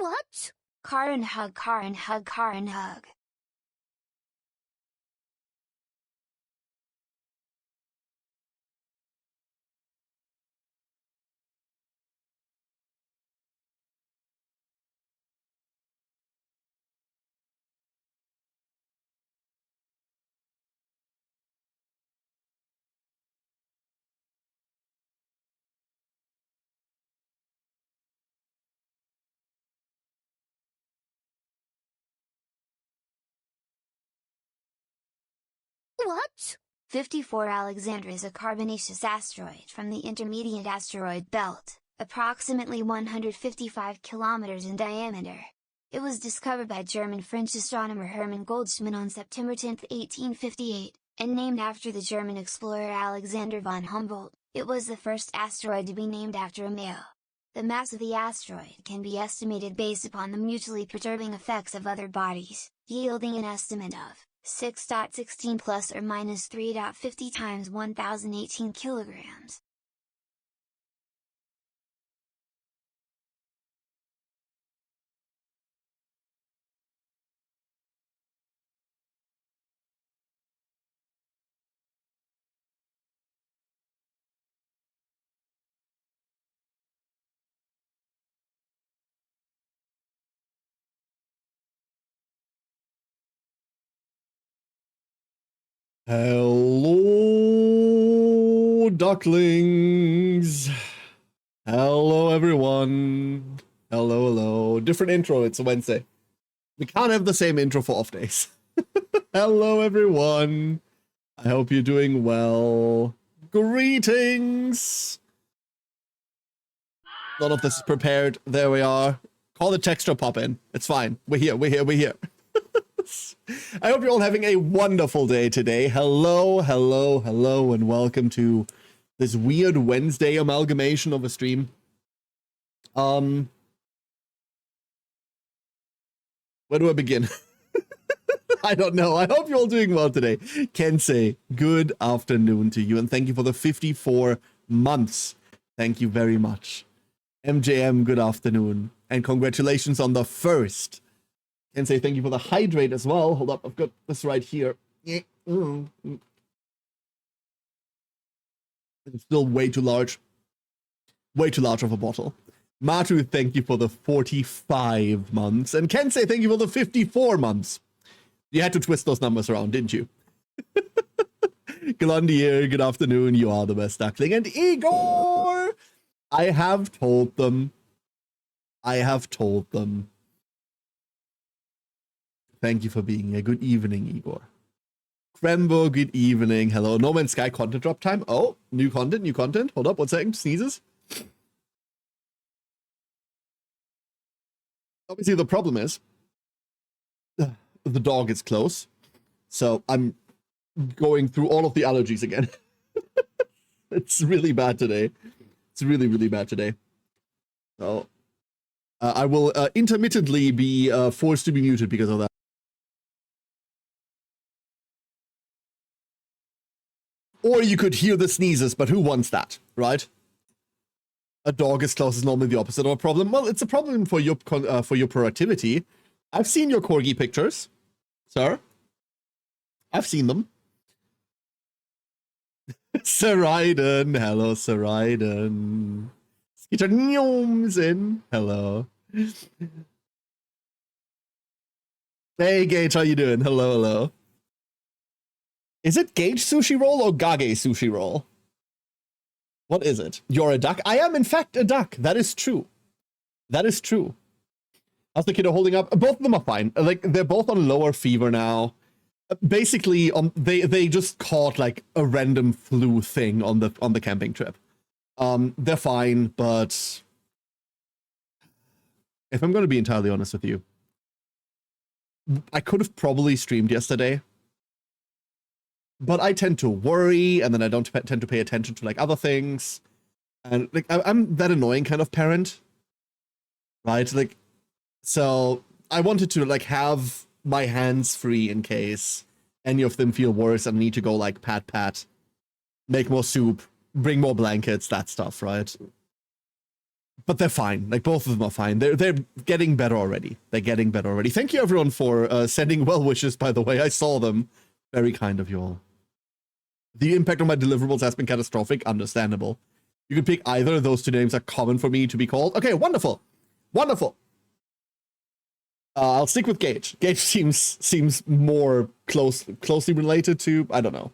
What? Car and hug, car and hug, car and hug. What? 54 Alexander is a carbonaceous asteroid from the Intermediate Asteroid Belt, approximately 155 kilometers in diameter. It was discovered by German-French astronomer Hermann Goldschmidt on September 10, 1858, and named after the German explorer Alexander von Humboldt. It was the first asteroid to be named after a male. The mass of the asteroid can be estimated based upon the mutually perturbing effects of other bodies, yielding an estimate of 6.16 plus or minus 3.50 times 1018 kilograms. Hello, ducklings. Hello, everyone. Hello. Different intro. It's a Wednesday. We can't have the same intro for off days. Hello, everyone. I hope you're doing well. Greetings. None of this is prepared. There we are. Call the texture pop in. It's fine. We're here. I hope you're all having a wonderful day today. Hello, and welcome to this weird Wednesday amalgamation of a stream. Where do I begin? I don't know. I hope you're all doing well today. Kensei, good afternoon to you, and thank you for the 54 months. Thank you very much. MJM, good afternoon, and congratulations on the first. And say thank you for the hydrate as well. Hold up, I've got this right here. It's still way too large. Way too large of a bottle. Matu, thank you for the 45 months. And Kensei, thank you for the 54 months. You had to twist those numbers around, didn't you? Galundier, good afternoon. You are the best duckling. And Igor! I have told them. Thank you for being here. Good evening, Igor. Krembo, good evening. Hello. No Man's Sky content drop time. Oh, new content. Hold up, 1 second. Sneezes. Obviously, the problem is the dog is close. So I'm going through all of the allergies again. It's really bad today. It's really bad today. So I will intermittently be forced to be muted because of that. Or you could hear the sneezes, but who wants that, right? A dog is close is normally the opposite of a problem. Well, it's a problem for your productivity. I've seen your corgi pictures, sir. I've seen them. Sariden, hello, Sariden. Skeeter Gnomes in, hello. Hey, Gage, how you doing? Hello. Is it Gage Sushi Roll or Gage Sushi Roll? What is it? You're a duck? I am, in fact, a duck. That is true. How's the kiddo holding up? Both of them are fine. Like, they're both on lower fever now. Basically, they just caught, like, a random flu thing on the camping trip. They're fine, but if I'm going to be entirely honest with you, I could have probably streamed yesterday. But I tend to worry, and then I don't tend to pay attention to, like, other things. And, like, I'm that annoying kind of parent. Right? Like, so I wanted to, like, have my hands free in case any of them feel worse and need to go, like, pat, make more soup, bring more blankets, that stuff, right? but they're fine. Like, both of them are fine. They're getting better already. They're getting better already. Thank you, everyone, for sending well wishes, by the way. I saw them. Very kind of you all. The impact on my deliverables has been catastrophic. Understandable. You can pick either of those two names are common for me to be called. Okay, wonderful. Wonderful. I'll stick with Gage. Gage seems more closely related to... I don't know.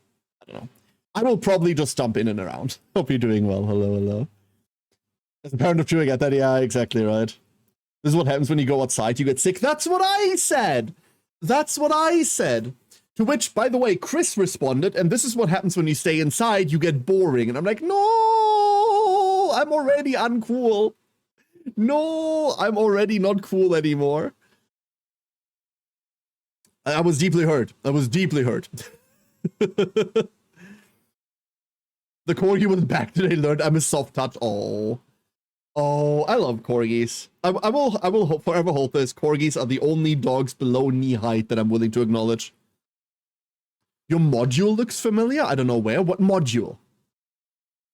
I will probably just jump in and around. Hope you're doing well. Hello. As a parent of two, I get that. Yeah, exactly right. This is what happens when you go outside. You get sick. That's what I said. To which, by the way, Chris responded, and this is what happens when you stay inside. You get boring. And I'm like, no, I'm already uncool. No, I'm already not cool anymore. I was deeply hurt. The corgi was back today. Learned I'm a soft touch. Oh, I love corgis. I will forever hold this. Corgis are the only dogs below knee height that I'm willing to acknowledge. Your module looks familiar. I don't know where. What module?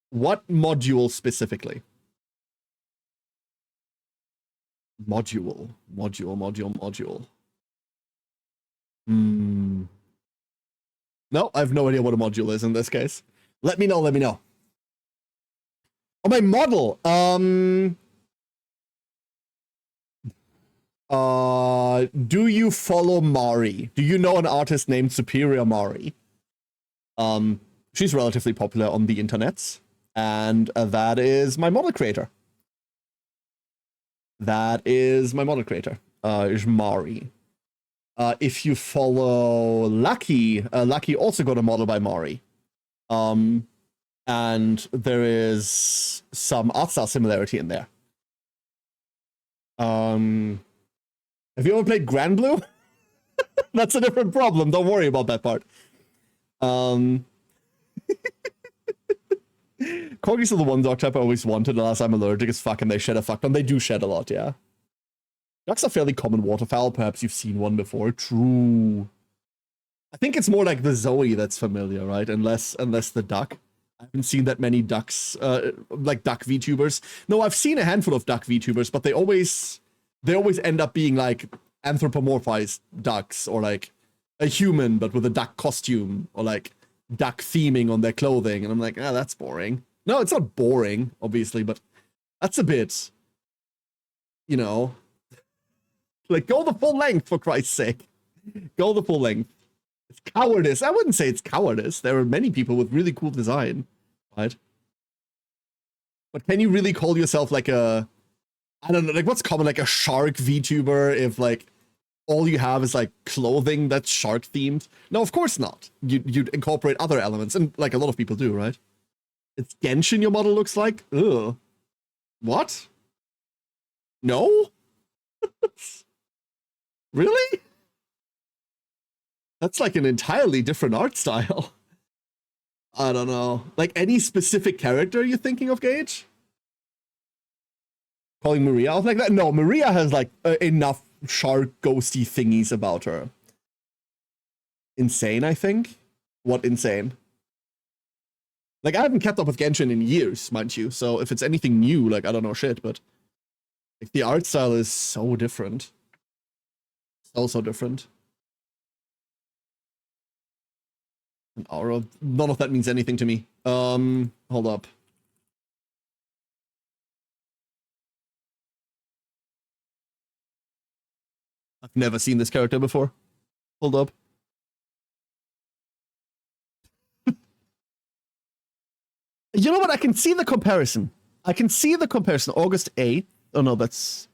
What module specifically? Module. No, I have no idea what a module is in this case. Let me know. Oh, my model. Do you follow Mari? Do you know an artist named Superior Mari? She's relatively popular on the internets, and that is my model creator. Is Mari. If you follow Lucky, Lucky also got a model by Mari. And there is some art style similarity in there. Have you ever played Grand Blue? That's a different problem. Don't worry about that part. Corgis are the one dog type I always wanted, unless I'm allergic as fuck and they shed a fuck ton. They do shed a lot, yeah. Ducks are fairly common waterfowl. Perhaps you've seen one before. True. I think it's more like the Zoe that's familiar, right? Unless the duck. I haven't seen that many ducks, like duck VTubers. No, I've seen a handful of duck VTubers, but they always end up being like anthropomorphized ducks, or like a human but with a duck costume, or like duck theming on their clothing, and I'm like, that's boring. No, it's not boring, obviously, but that's a bit, you know, like, go the full length, for Christ's sake. Go the full length. It's cowardice. I wouldn't say it's cowardice. There are many people with really cool design, right? But can you really call yourself like a, I don't know, like what's common, like a shark VTuber, if like all you have is like clothing that's shark themed? No, of course not. You'd incorporate other elements, and like a lot of people do, right? It's Genshin your model looks like? Ugh. What? No? Really? That's like an entirely different art style. I don't know. Like, any specific character you're thinking of, Gage? Calling Maria out like that? No, Maria has like enough shark ghosty thingies about her. Insane, I think. What insane? Like, I haven't kept up with Genshin in years, mind you, so if it's anything new, like, I don't know shit, but like, the art style is so different. So different. An aura. None of that means anything to me. Hold up. I've never seen this character before. Hold up. You know what? I can see the comparison. August 8th. Oh no, that's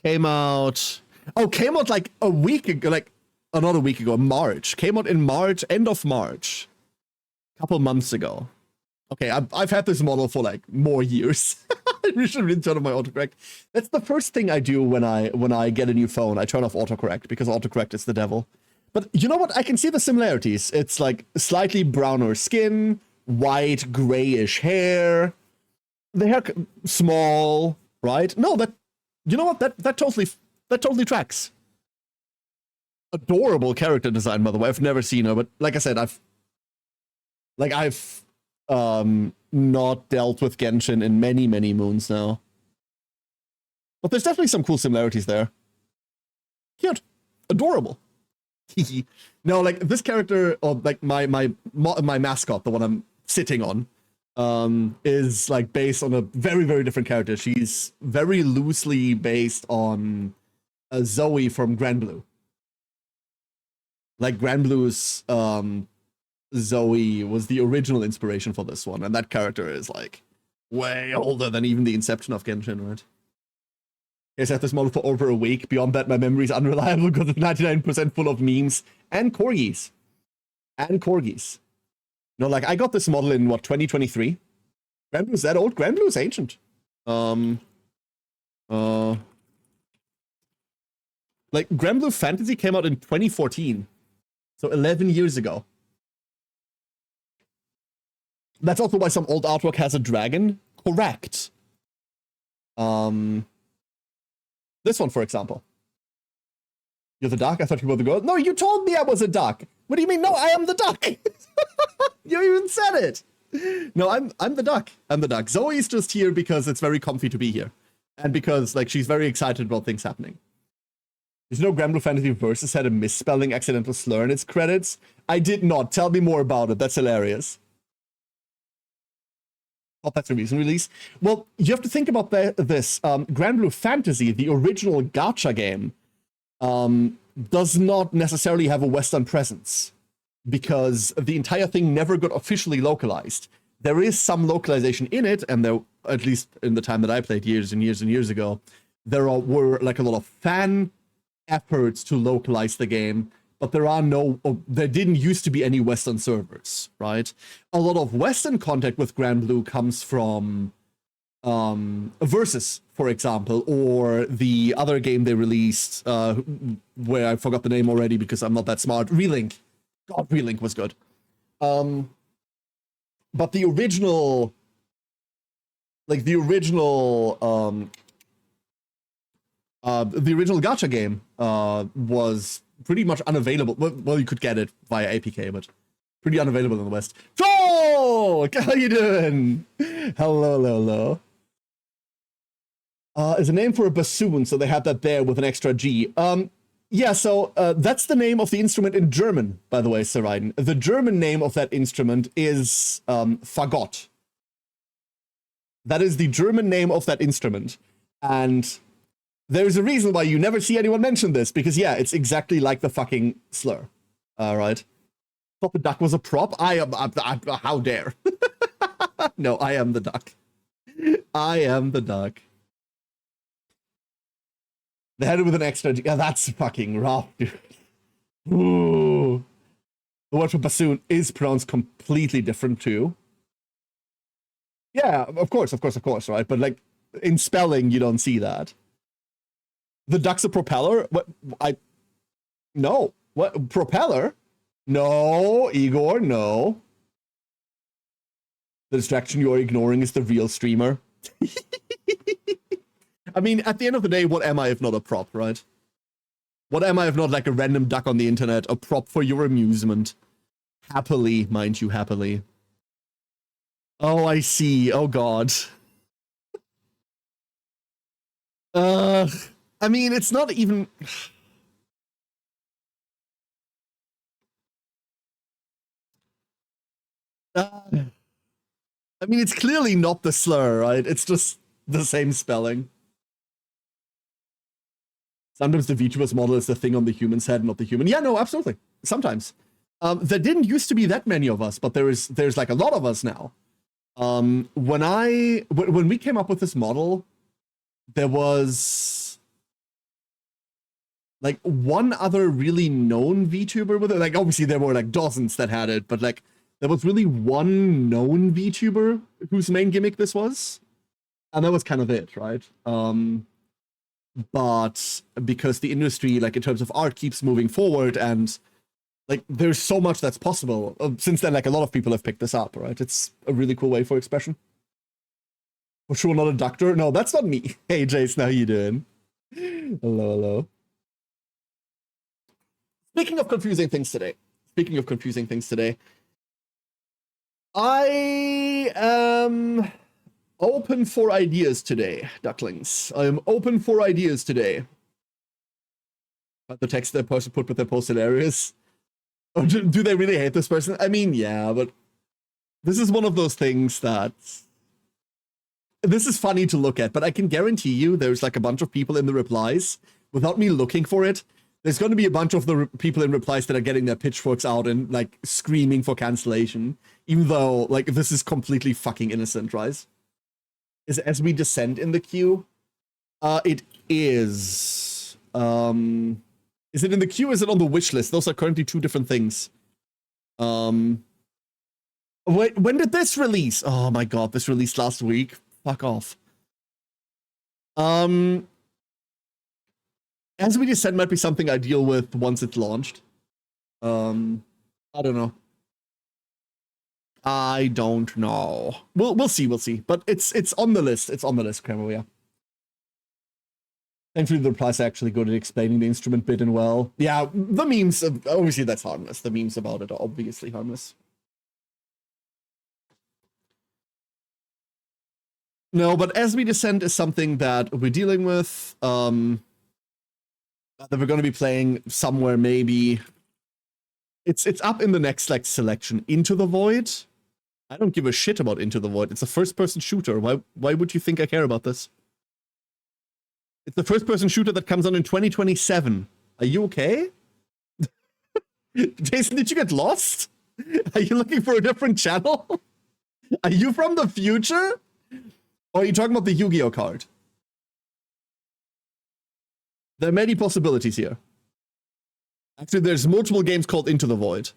came out. Oh, came out like a week ago, like another week ago, March. Came out in March, end of March. A couple months ago. Okay, I've had this model for like more years. I should really turn off my autocorrect. That's the first thing I do when I get a new phone. I turn off autocorrect because autocorrect is the devil. But you know what? I can see the similarities. It's like slightly browner skin, white, grayish hair. The hair small, right? No, that, you know what? That totally tracks. Adorable character design, by the way. I've never seen her, but like I said, I've not dealt with Genshin in many moons now. But there's definitely some cool similarities there. Cute. Adorable. No, like this character, or like my mascot, the one I'm sitting on, is like based on a very, very different character. She's very loosely based on Zoe from Grand Blue. Like Grand Blue's Zoe was the original inspiration for this one, and that character is like way older than even the inception of Genshin, right? I've had this model for over a week. Beyond that, my memory is unreliable because it's 99% full of memes and corgis. No, like I got this model in what, 2023? Grand Blue's that old? Grand Blue's ancient. Like Grand Blue Fantasy came out in 2014. So 11 years ago. That's also why some old artwork has a dragon. Correct. This one, for example. You're the duck? I thought you were the girl. No, you told me I was a duck. What do you mean? No, I am the duck. You even said it. No, I'm the duck. I'm the duck. Zoe's just here because it's very comfy to be here. And because, like, she's very excited about things happening. There's no Grand Blue Fantasy Versus had a misspelling accidental slur in its credits. I did not. Tell me more about it. That's hilarious. Oh, that's a recent release. Well, you have to think about this. Grand Blue Fantasy, the original gacha game, does not necessarily have a Western presence because the entire thing never got officially localized. There is some localization in it, and there, at least in the time that I played years and years and years ago, there were like a lot of fan efforts to localize the game, but there didn't used to be any Western servers, right? A lot of Western contact with Grand Blue comes from Versus, for example, or the other game they released, where I forgot the name already because I'm not that smart. Relink. God, Relink was good. But the original gacha game was pretty much unavailable. Well, you could get it via APK, but pretty unavailable in the West. Troll! How you doing? Hello. Is a name for a bassoon, so they had that there with an extra G. Yeah, so that's the name of the instrument in German, by the way, Sir Raiden. The German name of that instrument is Fagott. That is the German name of that instrument. And there's a reason why you never see anyone mention this, because yeah, it's exactly like the fucking slur. Alright. Thought the duck was a prop? How dare. No, I am the duck. I am the duck. They had it with an extra G. Yeah, that's fucking rough, dude. Ooh. The word for bassoon is pronounced completely different too. Yeah, of course, right? But like, in spelling, you don't see that. The duck's a propeller? What? No. What? Propeller? No, Igor, no. The distraction you're ignoring is the real streamer. I mean, at the end of the day, what am I if not a prop, right? What am I if not like a random duck on the internet, a prop for your amusement? Happily, mind you, happily. Oh, I see. Oh, God. I mean, it's not even... I mean, it's clearly not the slur, right? It's just the same spelling. Sometimes the VTubers model is the thing on the human's head, not the human. Yeah, no, absolutely. Sometimes. There didn't used to be that many of us, but there's like a lot of us now. When we came up with this model, there was like one other really known VTuber with it. Like obviously there were like dozens that had it, but like there was really one known VTuber whose main gimmick this was. And that was kind of it, right? But because the industry, like in terms of art, keeps moving forward and like there's so much that's possible. Since then, like a lot of people have picked this up, right? It's a really cool way for expression. For sure, not a doctor. No, that's not me. Hey, Jason, how you doing? Hello. Speaking of confusing things today, I am open for ideas today, ducklings. I am open for ideas today. But the text that person put with their post hilarious. Or do they really hate this person? I mean, yeah, but this is one of those things that... This is funny to look at, but I can guarantee you there's like a bunch of people in the replies, without me looking for it, there's going to be a bunch of the people in replies that are getting their pitchforks out and like screaming for cancellation, even though like this is completely fucking innocent, right? Is As We Descend in the queue? It is. Is it in the queue or is it on the wish list? Those are currently two different things. Wait, when did this release? Oh my god, this released last week. Fuck off. As We Descend might be something I deal with once it's launched. I don't know. I don't know. We'll see. But it's on the list. It's on the list, Kramer, yeah. Thankfully, the replies are actually good at explaining the instrument bit and well. Yeah, the memes, obviously that's harmless. The memes about it are obviously harmless. No, but As We Descend is something that we're dealing with, that we're going to be playing somewhere maybe. It's up in the next like selection. Into the Void? I don't give a shit about Into the Void. It's a first-person shooter. Why would you think I care about this? It's the first-person shooter that comes on in 2027. Are you okay? Jason, did you get lost? Are you looking for a different channel? Are you from the future? Or are you talking about the Yu-Gi-Oh card? There are many possibilities here. Actually, there's multiple games called Into the Void.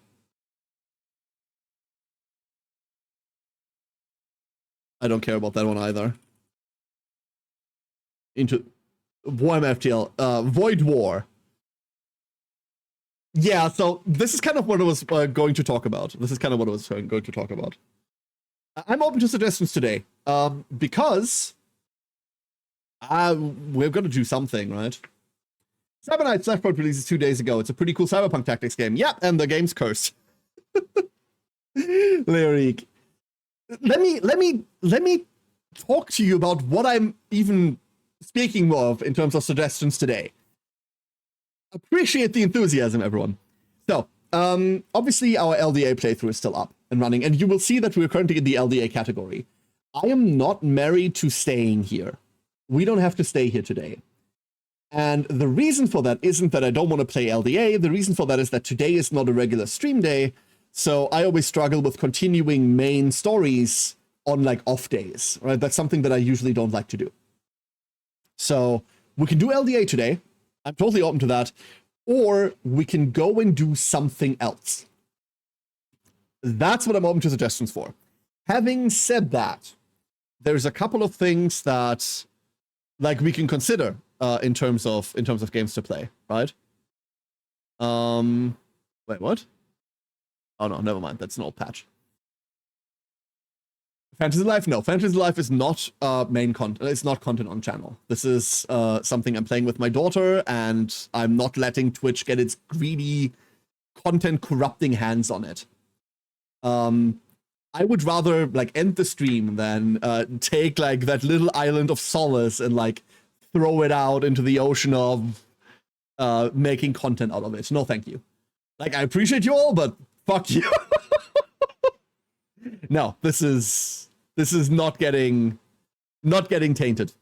I don't care about that one either. Into Warhammer FTL, Void War. Yeah, so this is kind of what I was going to talk about. I'm open to suggestions today, because we're going to do something, right? Cyber Knights Left releases 2 days ago. It's a pretty cool Cyberpunk Tactics game. Yep, and the game's cursed. Lyric. Let me talk to you about what I'm even speaking of in terms of suggestions today. Appreciate the enthusiasm, everyone. So, obviously our LDA playthrough is still up and running, and you will see that we're currently in the LDA category. I am not married to staying here. We don't have to stay here today. And the reason for that isn't that I don't want to play LDA. The reason for that is that today is not a regular stream day, so I always struggle with continuing main stories on like off days, right? That's something that I usually don't like to do. So we can do LDA today. I'm totally open to that. Or we can go and do something else. That's what I'm open to suggestions for. Having said that, there's a couple of things that like we can consider in terms of games to play, right? Wait, what? Oh no, never mind. That's an old patch. Fantasy Life? No, Fantasy Life is not main content. It's not content on channel. This is something I'm playing with my daughter, and I'm not letting Twitch get its greedy, content corrupting hands on it. I would rather like end the stream than take like that little island of solace and like throw it out into the ocean of making content out of it. No, thank you. Like, I appreciate you all, but fuck you. No, this is not getting tainted.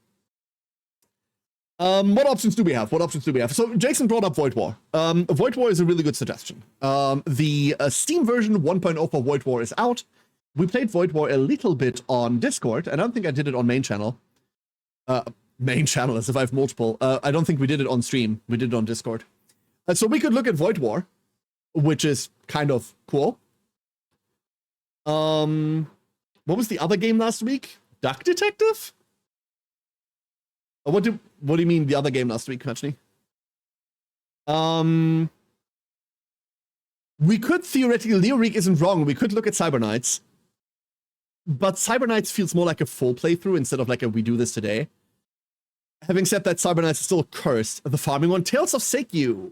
What options do we have? So Jason brought up Void War. Void War is a really good suggestion. The Steam version 1.0 for Void War is out. We played Void War a little bit on Discord. I don't think I did it on main channel. Main channel, as if I have multiple. I don't think we did it on stream. We did it on Discord. So we could look at Void War, which is kind of cool. What was the other game last week? Duck Detective? What do you mean the other game last week, Kachny? We could theoretically, Leoric isn't wrong, we could look at Cyber Knights. But Cyber Knights feels more like a full playthrough instead of like a we do this today. Having said that, Cyber Knights is still cursed. The farming one, Tales of Seikyu.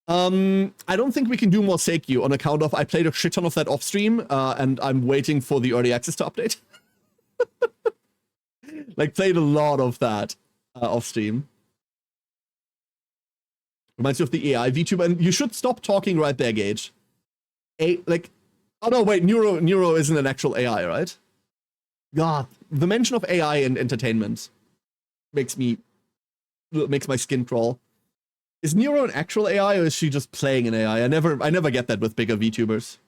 I don't think we can do more Seikyu on account of I played a shit ton of that off stream, and I'm waiting for the early access to update. Like, played a lot of that off stream. Reminds me of the AI VTuber, and you should stop talking right there, Gage. Oh no, wait, Neuro isn't an actual AI, right? God, the mention of AI and entertainment makes my skin crawl. Is Neuro an actual AI, or is she just playing an AI? I never get that with bigger VTubers.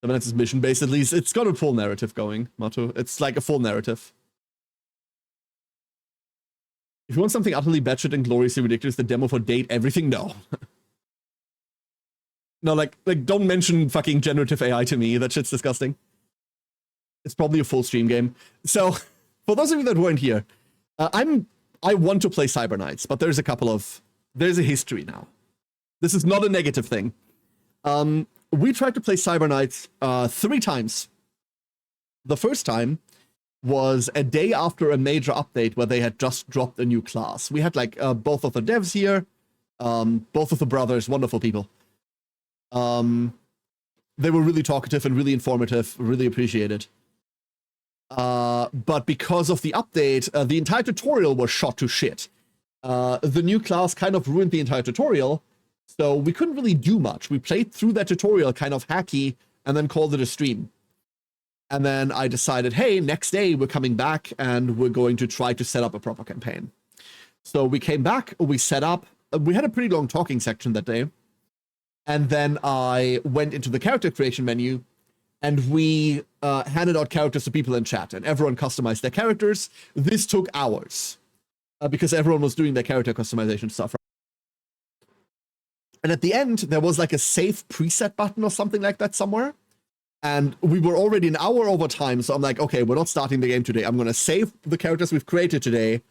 I mean, it's mission based, at least. It's got a full narrative going, Matu. It's like a full narrative. If you want something utterly batshit and gloriously ridiculous, the demo for Date Everything, no. No, like don't mention fucking generative AI to me. That shit's disgusting. It's probably a full stream game. So, for those of you that weren't here, I want to play Cyber Knights, but there's a history now. This is not a negative thing. We tried to play Cyber Knights 3 times. The first time was a day after a major update where they had just dropped a new class. We had like both of the devs here, both of the brothers, wonderful people. They were really talkative and really informative, really appreciated. But because of the update, the entire tutorial was shot to shit. The new class kind of ruined the entire tutorial, so we couldn't really do much. We played through that tutorial kind of hacky and then called it a stream. And then I decided, hey, next day we're coming back and we're going to try to set up a proper campaign. So we came back, we set up, we had a pretty long talking section that day. And then I went into the character creation menu and we handed out characters to people in chat and everyone customized their characters. This took hours because everyone was doing their character customization stuff. And at the end, there was like a save preset button or something like that somewhere. And we were already an hour over time, so I'm like, okay, we're not starting the game today. I'm going to save the characters we've created today,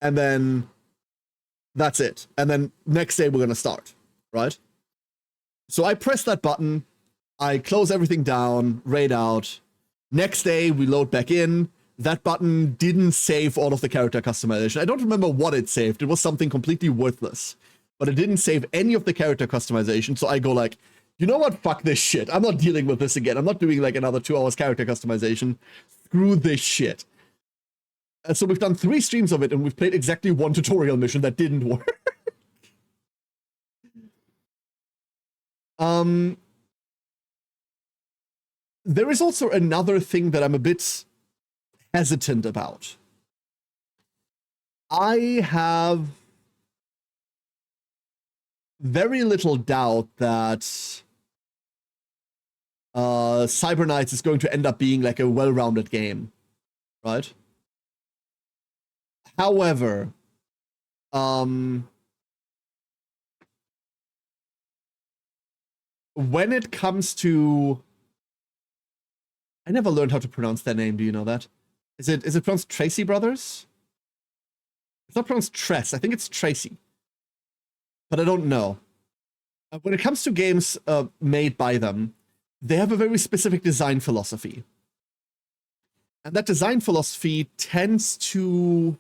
and then that's it. And then next day we're going to start, right? So I press that button, I close everything down, raid out. Next day we load back in. That button didn't save all of the character customization. I don't remember what it saved. It was something completely worthless. But it didn't save any of the character customization, so I go like, you know what? Fuck this shit. I'm not dealing with this again. I'm not doing like another 2 hours character customization. Screw this shit. And so we've done 3 streams of it, and we've played exactly 1 tutorial mission that didn't work. There is also another thing that I'm a bit hesitant about. I have very little doubt that Cyber Knights is going to end up being like a well-rounded game, right? However, when it comes to, I never learned how to pronounce their name. Do you know that? Is it pronounced Tracy Brothers? It's not pronounced Tress. I think it's Tracy, but I don't know. When it comes to games made by them, they have a very specific design philosophy. And that design philosophy tends to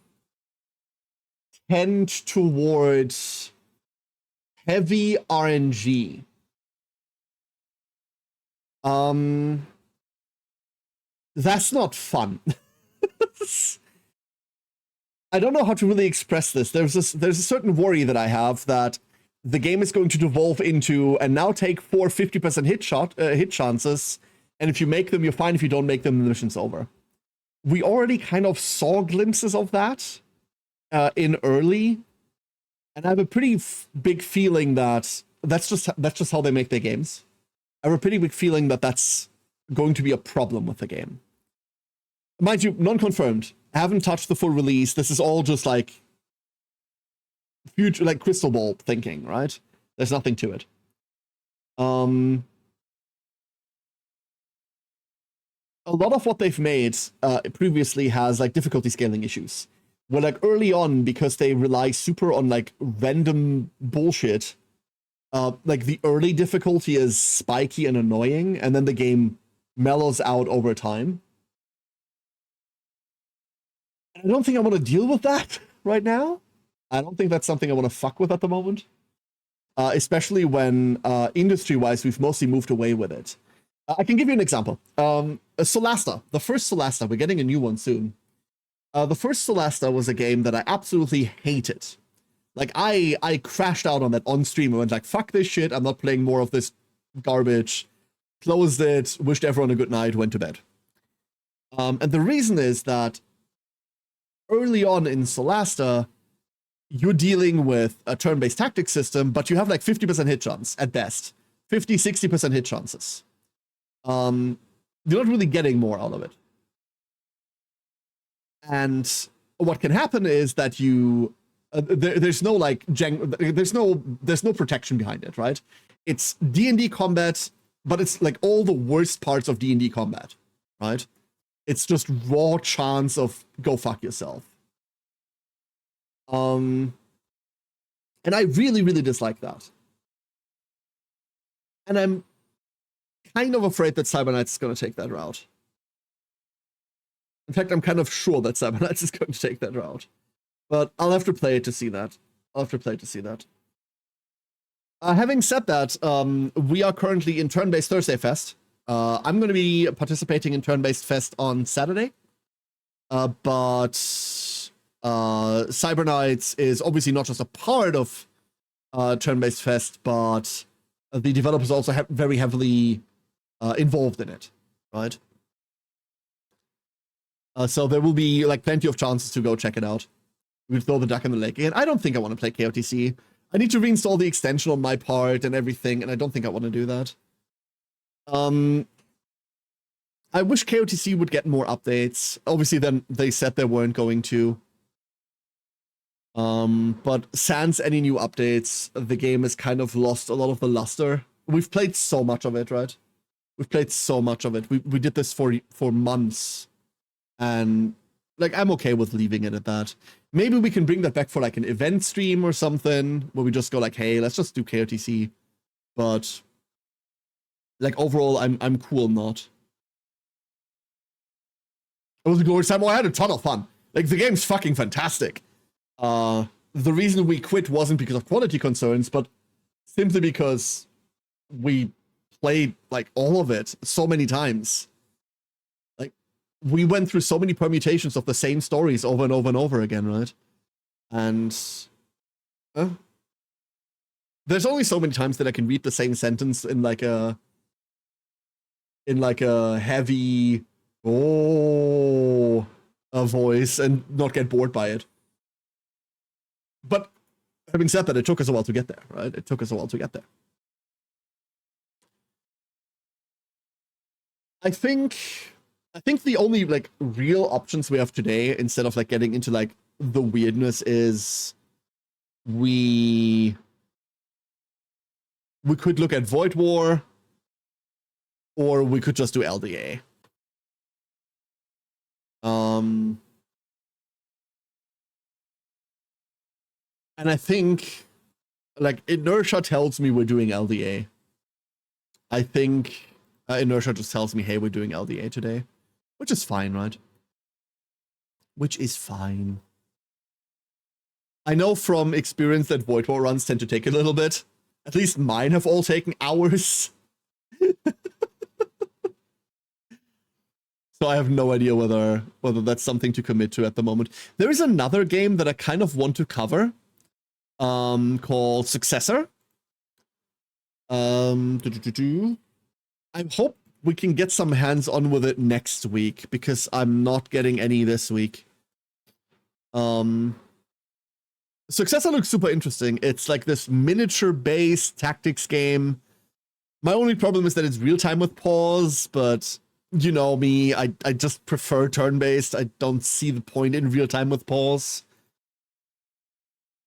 tend towards heavy RNG. That's not fun. I don't know how to really express this. There's a certain worry that I have that the game is going to devolve into, and now take 4 50% hit chances, and if you make them, you're fine. If you don't make them, the mission's over. We already kind of saw glimpses of that in early, and I have a pretty big feeling that that's just how they make their games. I have a pretty big feeling that that's going to be a problem with the game. Mind you, non-confirmed. I haven't touched the full release. This is all just like future, like crystal ball thinking, right? There's nothing to it. A lot of what they've made previously has like difficulty scaling issues. Where like early on, because they rely super on like random bullshit, like the early difficulty is spiky and annoying, and then the game mellows out over time. I don't think I want to deal with that right now. I don't think that's something I want to fuck with at the moment. Especially when, industry-wise, we've mostly moved away with it. I can give you an example. Solasta, the first Solasta, we're getting a new one soon. The first Solasta was a game that I absolutely hated. Like, I crashed out on that on stream and went like, fuck this shit, I'm not playing more of this garbage. Closed it, wished everyone a good night, went to bed. And the reason is that early on in Solasta, you're dealing with a turn-based tactics system, but you have like 50% hit chance at best. 50, 60% hit chances. You're not really getting more out of it. And what can happen is that you there's no like there's no protection behind it, right? It's D&D combat, but it's like all the worst parts of D&D combat, right? It's just raw chance of go fuck yourself. And I really, really dislike that. And I'm kind of afraid that Cyberknights is going to take that route. In fact, I'm kind of sure that Cyberknights is going to take that route. But I'll have to play it to see that. Having said that, we are currently in Turn-Based Thursday Fest. I'm going to be participating in Turn-Based Fest on Saturday. But Cyberknights is obviously not just a part of Turn-Based Fest, but the developers also have very heavily involved in it, right? So there will be like plenty of chances to go check it out. We'll throw the duck in the lake again. I don't think I want to play KOTC. I need to reinstall the extension on my part and everything, and I don't think I want to do that. I wish KOTC would get more updates. Obviously, then they said they weren't going to. But sans any new updates, the game has kind of lost a lot of the luster. We've played so much of it, right? We've played so much of it. We did this for months. And like, I'm okay with leaving it at that. Maybe we can bring that back for like an event stream or something where we just go like, hey, let's just do KOTC. But like overall, I'm cool not. It was a glorious time. Oh, I had a ton of fun. Like, the game's fucking fantastic. The reason we quit wasn't because of quality concerns, but simply because we played like all of it so many times. Like, we went through so many permutations of the same stories over and over and over again, right? And there's only so many times that I can read the same sentence in like a heavy a voice and not get bored by it. But having said that, it took us a while to get there, right? It took us a while to get there. I think the only like real options we have today, instead of like getting into like the weirdness, is we could look at Void War, or we could just do LDA. And I think, like, inertia tells me we're doing LDA. I think inertia just tells me, hey, we're doing LDA today. Which is fine, right? Which is fine. I know from experience that Void War runs tend to take a little bit. At least mine have all taken hours. So I have no idea whether that's something to commit to at the moment. There is another game that I kind of want to cover, called Successor. I hope we can get some hands-on with it next week, because I'm not getting any this week. Successor looks super interesting. It's like this miniature-based tactics game. My only problem is that it's real-time with pause, but you know me, I just prefer turn-based. I don't see the point in real-time with pause.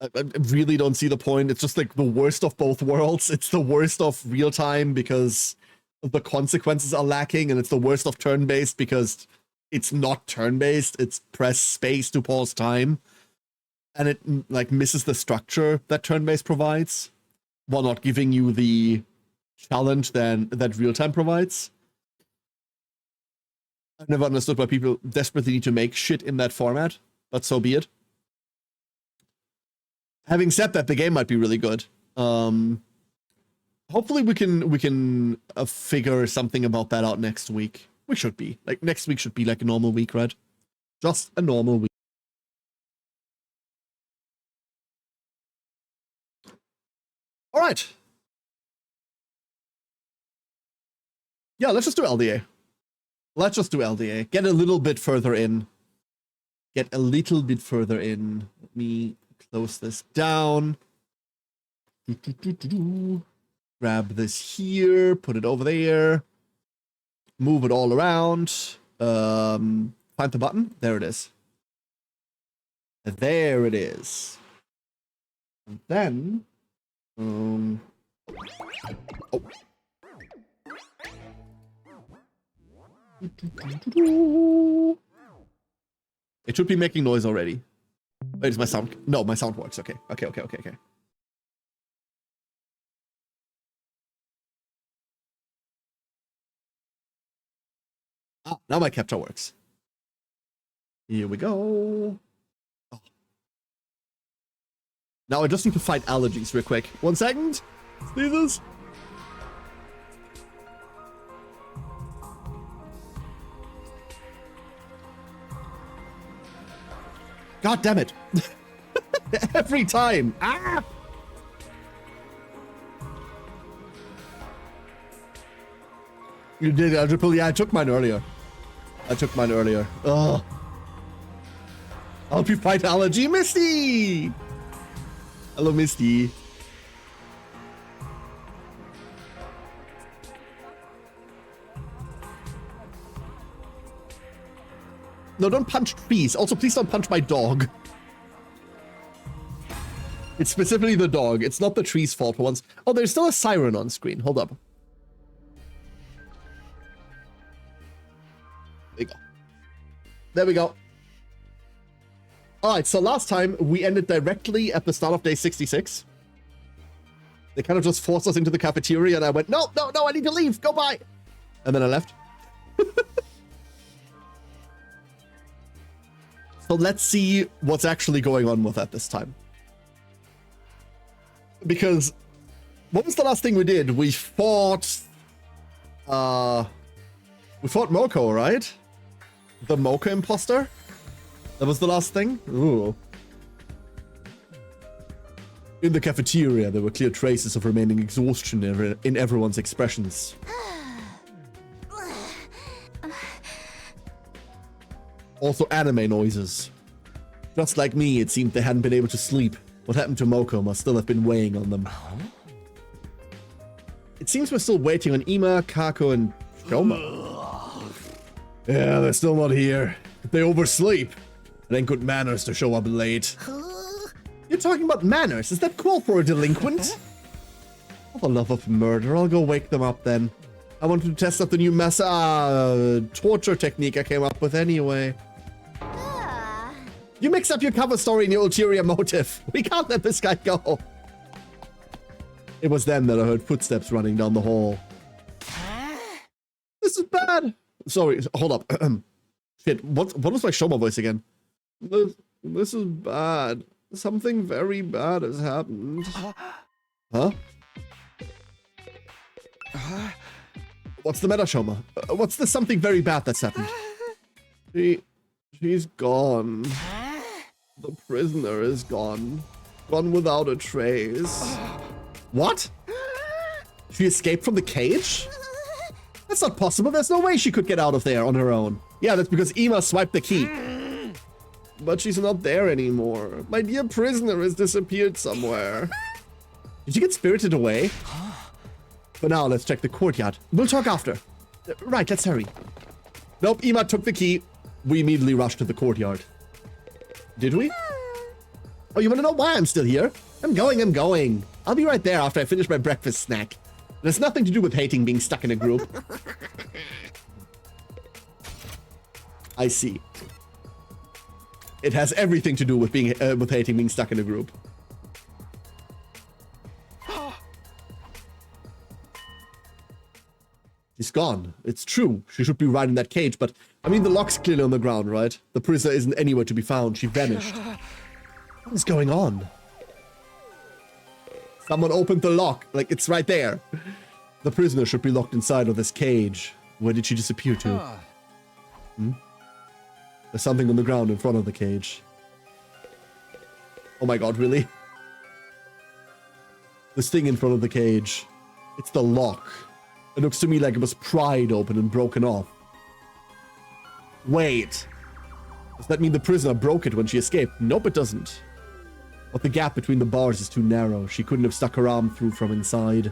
I really don't see the point. It's just like the worst of both worlds. It's the worst of real-time because the consequences are lacking, and it's the worst of turn-based because it's not turn-based. It's press space to pause time. And it like misses the structure that turn-based provides, while not giving you the challenge that real-time provides. I've never understood why people desperately need to make shit in that format, but so be it. Having said that, the game might be really good. Hopefully we can figure something about that out next week. We should be. Like, next week should be like a normal week, right? Just a normal week. All right. Yeah, let's just do LDA. Let's just do LDA. Get a little bit further in. Get a little bit further in. Let me close this down. Grab this here. Put it over there. Move it all around. Find the button. There it is. There it is. And then... oh. It should be making noise already. Wait, is my sound? No, my sound works. Okay. Okay. Ah, now my capture works. Here we go. Oh. Now I just need to fight allergies real quick. 1 second. Sneezes. God damn it. Every time. Ah! You did, Adriple. Yeah, I took mine earlier. Ugh. I'll help you fight allergy, Misty! Hello, Misty. No, don't punch trees. Also, please don't punch my dog. It's specifically the dog. It's not the tree's fault for once. Oh, there's still a siren on screen. Hold up. There you go. There we go. Alright, so last time we ended directly at the start of day 66. They kind of just forced us into the cafeteria and I went, no, I need to leave. Go bye. And then I left. So let's see what's actually going on with that this time. Because what was the last thing we did? We fought Moko, right? The Mocha imposter? That was the last thing? Ooh. In the cafeteria, there were clear traces of remaining exhaustion in everyone's expressions. Also anime noises. Just like me, it seemed they hadn't been able to sleep. What happened to Moko must still have been weighing on them. It seems we're still waiting on Ima, Kako, and Shoma. Yeah, they're still not here. They oversleep. It ain't good manners to show up late. You're talking about manners? Is that cool for a delinquent? For the love of murder, I'll go wake them up then. I wanted to test out the new torture technique I came up with anyway. You mix up your cover story and your ulterior motive. We can't let this guy go. It was then that I heard footsteps running down the hall. This is bad. Sorry, hold up. Shit, what was my Shoma voice again? This is bad. Something very bad has happened. Huh? What's the matter, Shoma? What's the something very bad that's happened? She's gone. The prisoner is gone. Gone without a trace. What? She escaped from the cage? That's not possible. There's no way she could get out of there on her own. Yeah, that's because Ima swiped the key. But she's not there anymore. My dear prisoner has disappeared somewhere. Did you get spirited away? For now, let's check the courtyard. We'll talk after. Right, let's hurry. Nope, Ima took the key. We immediately rushed to the courtyard. Did we? Oh, you want to know why I'm still here? I'm going. I'll be right there after I finish my breakfast snack. It has nothing to do with hating being stuck in a group. I see. It has everything to do with being with hating being stuck in a group. She's gone. It's true. She should be right in that cage, but I mean the lock's clearly on the ground, right? The prisoner isn't anywhere to be found. She vanished. What is going on? Someone opened the lock. Like, it's right there. The prisoner should be locked inside of this cage. Where did she disappear to? There's something on the ground in front of the cage. Oh my god, really? This thing in front of the cage. It's the lock. It looks to me like it was pried open and broken off. Wait. Does that mean the prisoner broke it when she escaped? Nope, it doesn't. But the gap between the bars is too narrow. She couldn't have stuck her arm through from inside.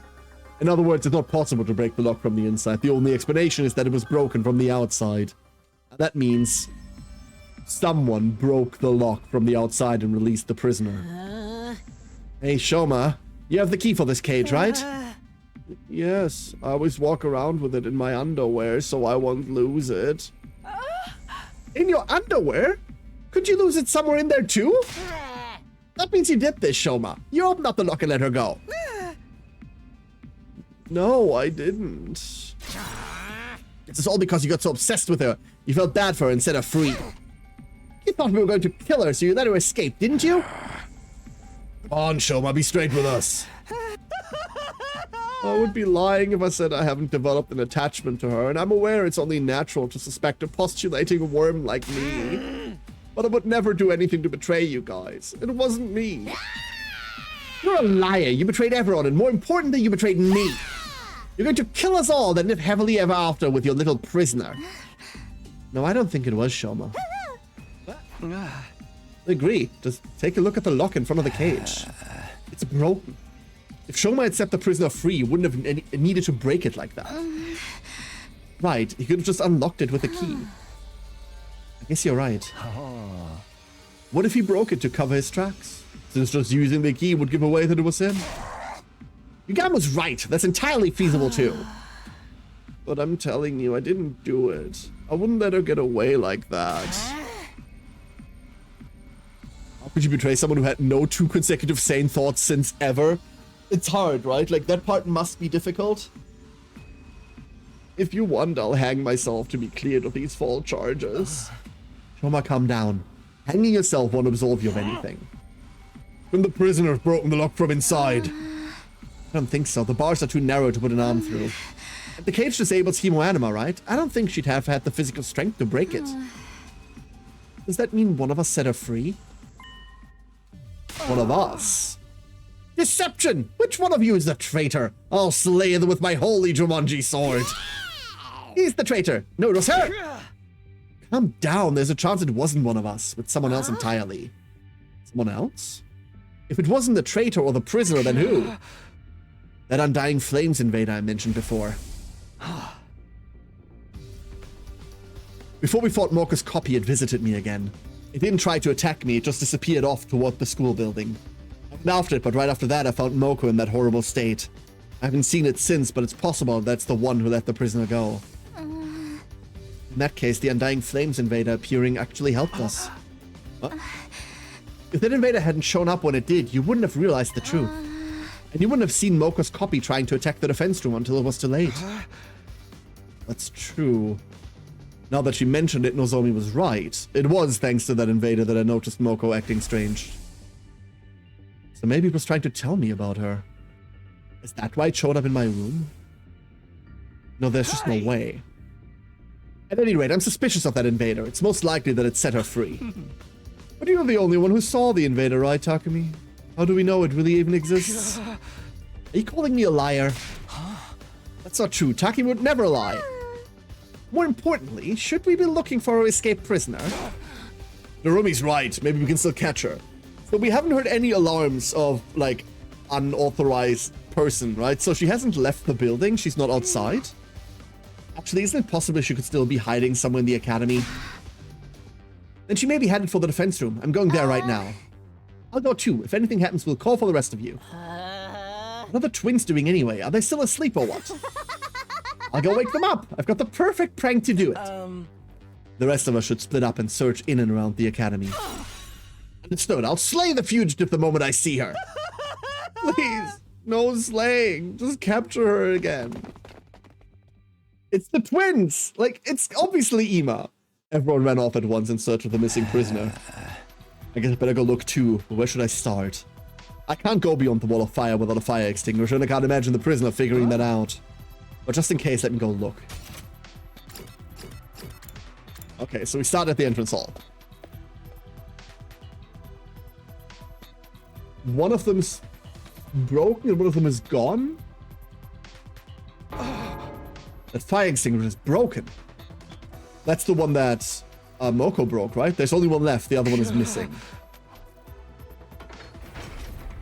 In other words, it's not possible to break the lock from the inside. The only explanation is that it was broken from the outside. That means someone broke the lock from the outside and released the prisoner. Hey, Shoma, you have the key for this cage, right? Yes, I always walk around with it in my underwear so I won't lose it. In your underwear? Could you lose it somewhere in there too? That means you did this, Shoma. You opened up the lock and let her go. No, I didn't. This is all because you got so obsessed with her. You felt bad for her instead of free. You thought we were going to kill her, so you let her escape, didn't you? Come on, Shoma, be straight with us. I would be lying if I said I haven't developed an attachment to her, and I'm aware it's only natural to suspect a postulating worm like me. But I would never do anything to betray you guys. It wasn't me. You're a liar. You betrayed everyone, and more importantly, you betrayed me. You're going to kill us all, then live happily ever after with your little prisoner. No, I don't think it was Shoma. I agree. Just take a look at the lock in front of the cage. It's broken. If Shoma had set the prisoner free, you wouldn't have needed to break it like that. Right, he could have just unlocked it with a key. I guess you're right. What if he broke it to cover his tracks? Since just using the key would give away that it was him? Your guy was right. That's entirely feasible too. But I'm telling you, I didn't do it. I wouldn't let her get away like that. How could you betray someone who had no 2 consecutive sane thoughts since ever? It's hard, right? Like, that part must be difficult. If you want, I'll hang myself to be cleared of these false charges. Shoma, calm down. Hanging yourself won't absolve you of anything. When the prisoner has broken the lock from inside. I don't think so. The bars are too narrow to put an arm through. The cage disables hemoanima, right? I don't think she'd have had the physical strength to break it. Does that mean one of us set her free? One of us? Deception! Which one of you is the traitor? I'll slay them with my holy Jumanji sword. He's the traitor. No, it was her. Calm down. There's a chance it wasn't one of us, but someone else entirely. Someone else? If it wasn't the traitor or the prisoner, then who? That Undying Flames invader I mentioned before. Before we fought Morka's copy, it visited me again. It didn't try to attack me, it just disappeared off toward the school building. I went after it, but right after that I found Moko in that horrible state. I haven't seen it since, but it's possible that's the one who let the prisoner go. In that case, the Undying Flames invader appearing actually helped us. What? If that invader hadn't shown up when it did, you wouldn't have realized the truth. And you wouldn't have seen Moko's copy trying to attack the defense room until it was too late. That's true. Now that she mentioned it, Nozomi was right. It was thanks to that invader that I noticed Moko acting strange. So maybe it was trying to tell me about her. Is that why it showed up in my room? No, there's just no way. At any rate, I'm suspicious of that invader. It's most likely that it set her free. But you're the only one who saw the invader, right, Takumi? How do we know it really even exists? Are you calling me a liar? That's not true. Takumi would never lie. More importantly, should we be looking for our escaped prisoner? Narumi's right. Maybe we can still catch her. But we haven't heard any alarms of, like, unauthorized person, right? So she hasn't left the building. She's not outside. Actually, isn't it possible she could still be hiding somewhere in the academy? Then she may be headed for the defense room. I'm going there right now. I'll go too. If anything happens, we'll call for the rest of you. What are the twins doing anyway? Are they still asleep or what? I'll go wake them up. I've got the perfect prank to do it. The rest of us should split up and search in and around the academy. Understood. I'll slay the fugitive the moment I see her. Please, no slaying. Just capture her again. It's the twins. Like, it's obviously Ima. Everyone ran off at once in search of the missing prisoner. I guess I better go look too, but where should I start? I can't go beyond the wall of fire without a fire extinguisher, and I can't imagine the prisoner figuring that out. But just in case, let me go look. Okay, so we start at the entrance hall. One of them's broken and one of them is gone? That fire extinguisher is broken. That's the one that Moko broke, right? There's only one left. The other one is missing.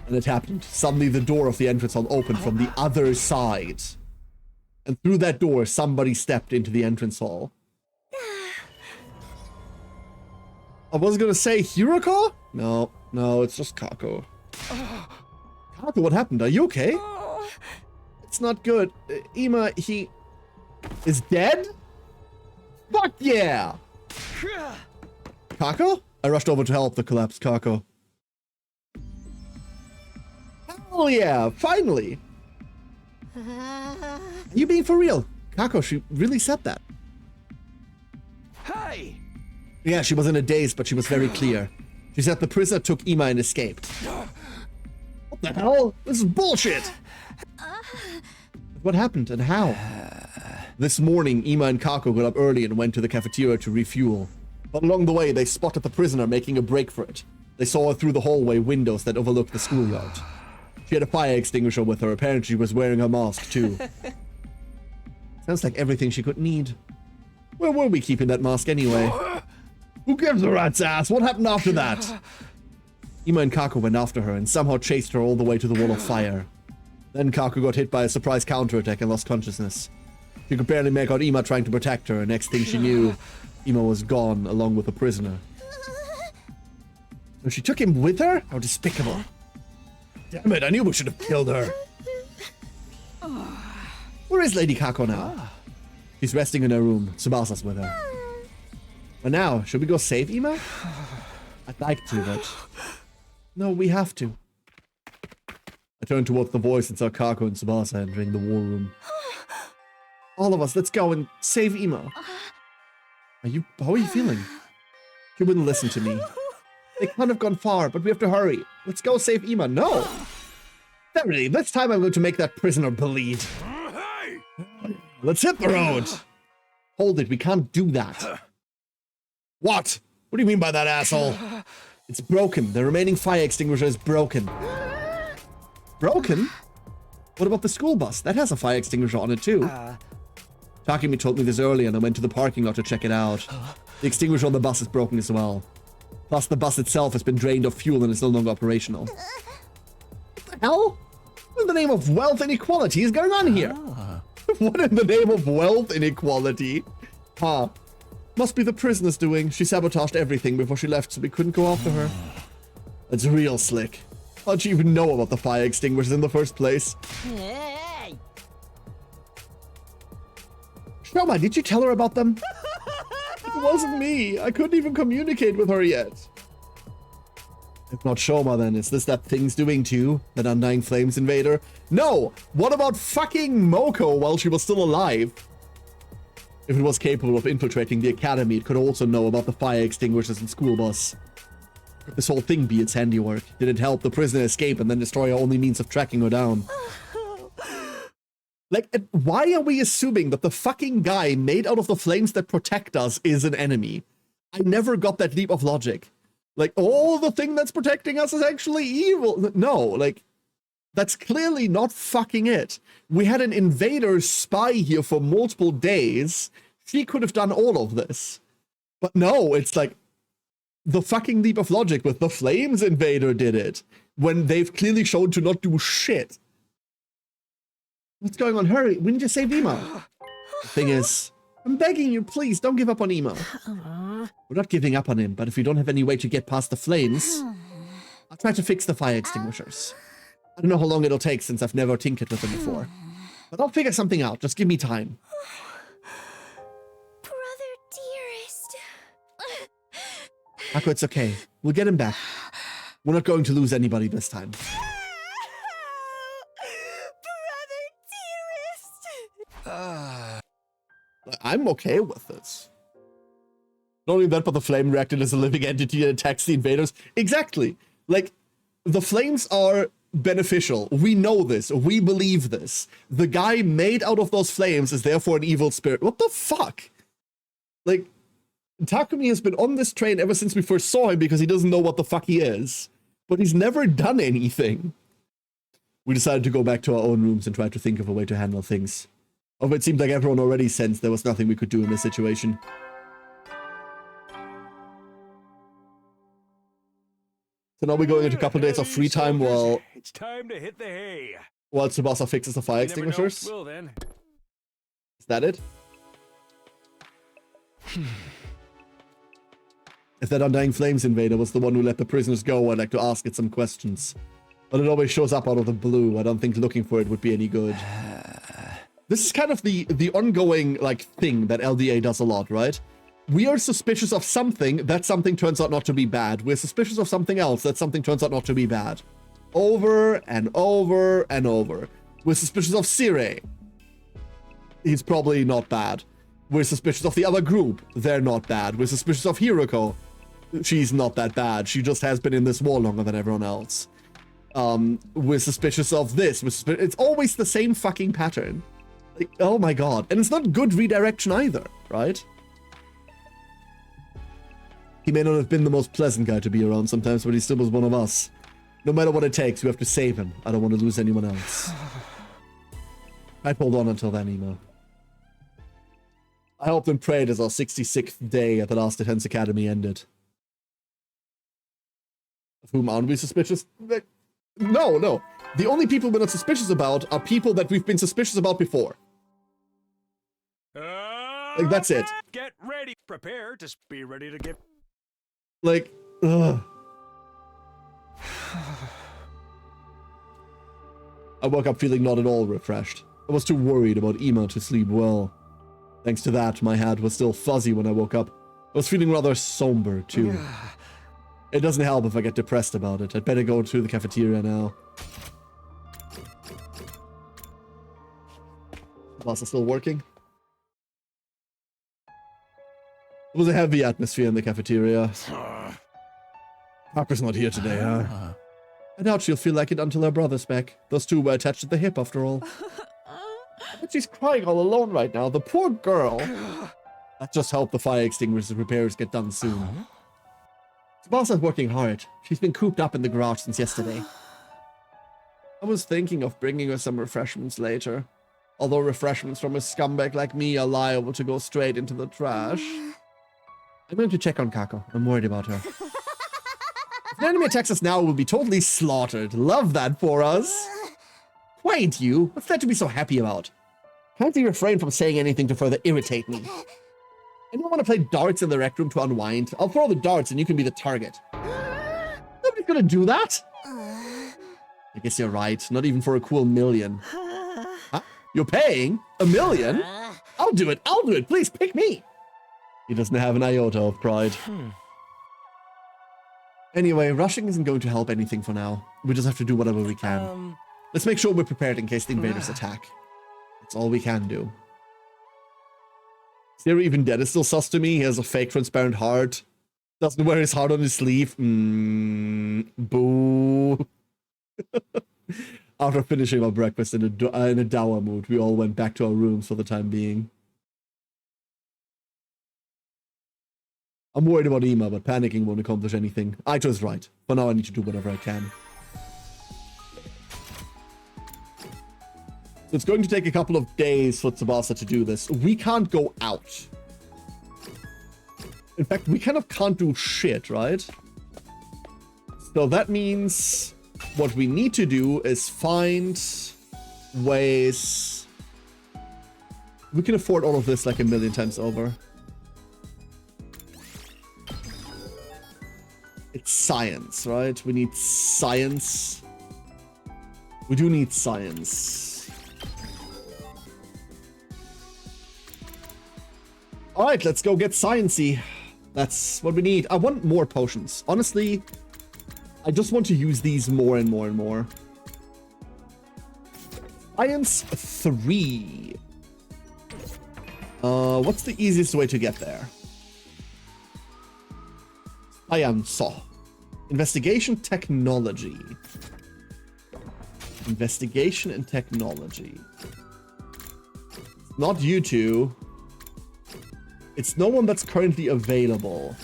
And it happened. Suddenly the door of the entrance hall opened from the other side. And through that door, somebody stepped into the entrance hall. I was gonna say Hiroko? No, it's just Kako. Kako, what happened? Are you okay? It's not good. Ima, he is dead? Fuck yeah! Kako? I rushed over to help the collapsed Kako. Hell yeah, finally! You being for real? Kako, she really said that. Hey! Yeah, she was in a daze, but she was very clear. She said the prisoner took Ima and escaped. What the hell? This is bullshit! What happened and how? This morning, Ima and Kako got up early and went to the cafeteria to refuel. But along the way, they spotted the prisoner making a break for it. They saw her through the hallway windows that overlooked the schoolyard. She had a fire extinguisher with her. Apparently, she was wearing her mask, too. Sounds like everything she could need. Where were we keeping that mask anyway? Who gives a rat's ass? What happened after that? Ima and Kako went after her and somehow chased her all the way to the wall of fire. Then Kako got hit by a surprise counterattack and lost consciousness. She could barely make out Ima trying to protect her, and next thing she knew, Ima was gone along with the prisoner. So she took him with her? How despicable. Damn it, I knew we should have killed her. Where is Lady Kako now? She's resting in her room. Tsubasa's with her. But now, should we go save Ima? I'd like to, but... No, we have to. I turned towards the voice and saw Kako and Tsubasa entering the war room. All of us, let's go and save Ima. How are you feeling? She wouldn't listen to me. They can't have gone far, but we have to hurry. Let's go save Ima. No! Verily, this time I'm going to make that prisoner bleed. Let's hit the road! Hold it, we can't do that. What? What do you mean by that, asshole? It's broken. The remaining fire extinguisher is broken. Broken? What about the school bus? That has a fire extinguisher on it, too. Takumi told me this earlier and I went to the parking lot to check it out. The extinguisher on the bus is broken as well. Plus, the bus itself has been drained of fuel and is no longer operational. What the hell? What in the name of wealth inequality is going on here? What in the name of wealth inequality? Huh. Must be the prisoner's doing. She sabotaged everything before she left so we couldn't go after her. That's real slick. How'd you even know about the fire extinguishers in the first place? Hey! Shoma, did you tell her about them? It wasn't me. I couldn't even communicate with her yet. If not Shoma, then is this that thing's doing too? That Undying Flames invader? No! What about fucking Moko while she was still alive? If it was capable of infiltrating the academy, it could also know about the fire extinguishers and school bus. Could this whole thing be its handiwork? Did it help the prisoner escape and then destroy our only means of tracking her down? Like, why are we assuming that the fucking guy made out of the flames that protect us is an enemy? I never got that leap of logic. Like, oh, the thing that's protecting us is actually evil. No, like, that's clearly not fucking it. We had an invader spy here for multiple days. She could have done all of this. But no, it's like, the fucking leap of logic with the flames invader did it, when they've clearly shown to not do shit. What's going on? Hurry, we need to save Ima. The thing is, I'm begging you, please, don't give up on Ima. We're not giving up on him, but if we don't have any way to get past the flames, I'll try to fix the fire extinguishers. I don't know how long it'll take since I've never tinkered with them before. But I'll figure something out, just give me time. Brother dearest. Ako, it's okay. We'll get him back. We're not going to lose anybody this time. I'm okay with this. Not only that, but the flame reacted as a living entity that attacks the invaders. Exactly. Like, the flames are beneficial. We know this. We believe this. The guy made out of those flames is therefore an evil spirit. What the fuck? Like, Takumi has been on this train ever since we first saw him because he doesn't know what the fuck he is. But he's never done anything. We decided to go back to our own rooms and try to think of a way to handle things. Although it seemed like everyone already sensed there was nothing we could do in this situation. So now we're going into a couple days of free time while it's time to hit the hay. While Tsubasa fixes the fire extinguishers. Will then. Is that it? If that Undying Flames invader was the one who let the prisoners go, I'd like to ask it some questions. But it always shows up out of the blue. I don't think looking for it would be any good. This is kind of the ongoing, like, thing that LDA does a lot, right? We are suspicious of something, that something turns out not to be bad. We're suspicious of something else, that something turns out not to be bad. Over and over and over. We're suspicious of Sire. He's probably not bad. We're suspicious of the other group. They're not bad. We're suspicious of Hiroko. She's not that bad. She just has been in this war longer than everyone else. We're suspicious of this. It's always the same fucking pattern. Like, oh my god. And it's not good redirection either, right? He may not have been the most pleasant guy to be around sometimes, but he still was one of us. No matter what it takes, we have to save him. I don't want to lose anyone else. I'd hold on until then, Emo. I hoped and prayed as our 66th day at the last Defense Academy ended. Of whom aren't we suspicious? No. The only people we're not suspicious about are people that we've been suspicious about before. Like, that's it. Get ready. Prepare to be ready to get... Like, ugh. I woke up feeling not at all refreshed. I was too worried about Ema to sleep well. Thanks to that, my head was still fuzzy when I woke up. I was feeling rather somber, too. It doesn't help if I get depressed about it. I'd better go to the cafeteria now. Boss is still working? It was a heavy atmosphere in the cafeteria. Harper's not here today, huh? I doubt she'll feel like it until her brother's back. Those two were attached at the hip, after all. But she's crying all alone right now. The poor girl. Let's just hope the fire extinguisher repairs get done soon. Tsubasa's working hard. She's been cooped up in the garage since yesterday. I was thinking of bringing her some refreshments later. Although refreshments from a scumbag like me are liable to go straight into the trash. I'm going to check on Kako. I'm worried about her. If an enemy attacks us now, we'll be totally slaughtered. Love that for us. Quiet you. What's that to be so happy about? Can't you refrain from saying anything to further irritate me? Anyone want to play darts in the rec room to unwind? I'll throw the darts and you can be the target. Nobody's gonna do that. I guess you're right. Not even for a cool million. Huh? You're paying? $1 million? I'll do it. I'll do it. Please pick me. He doesn't have an iota of pride. Anyway, rushing isn't going to help anything for now. We just have to do whatever we can. Let's make sure we're prepared in case the invaders attack. That's all we can do. Zero even dead is still sus to me. He has a fake transparent heart. Doesn't wear his heart on his sleeve. Boo. After finishing our breakfast in a dour mood, we all went back to our rooms for the time being. I'm worried about Ema, but panicking won't accomplish anything. Aito's right. For now, I need to do whatever I can. So it's going to take a couple of days for Tsubasa to do this. We can't go out. In fact, we kind of can't do shit, right? So that means what we need to do is find ways... We can afford all of this like 1,000,000 times over. It's science, right? We need science. We do need science. Alright, let's go get sciencey. That's what we need. I want more potions. Honestly, I just want to use these more and more and more. Science 3. What's the easiest way to get there? Science. Investigation technology. Investigation and technology. Not you two. It's no one that's currently available.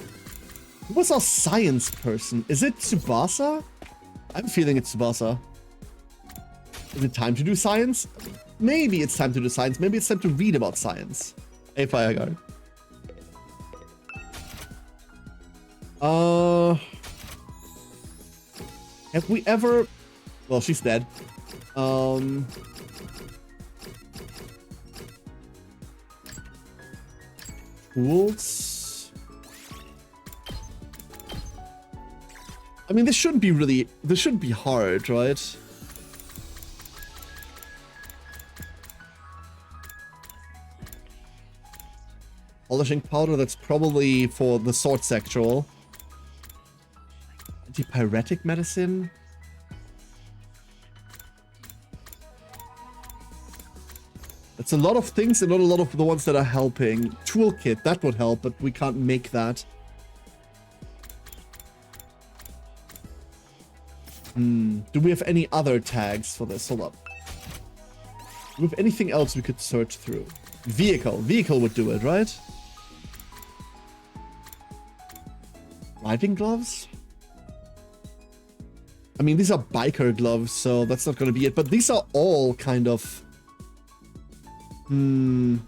Who was our science person? Is it Tsubasa? I'm feeling it's Tsubasa. Is it time to do science? Maybe it's time to do science. Maybe it's time to read about science. Hey, Fireguard. Have we ever... Well, she's dead. Tools. I mean, this shouldn't be hard, right? Polishing powder, that's probably for the sword sexual. Antipyretic medicine? It's a lot of things and not a lot of the ones that are helping. Toolkit, that would help, but we can't make that. Do we have any other tags for this? Hold up. Do we have anything else we could search through? Vehicle. Vehicle would do it, right? Riding gloves? I mean, these are biker gloves, so that's not going to be it. But these are all kind of... Would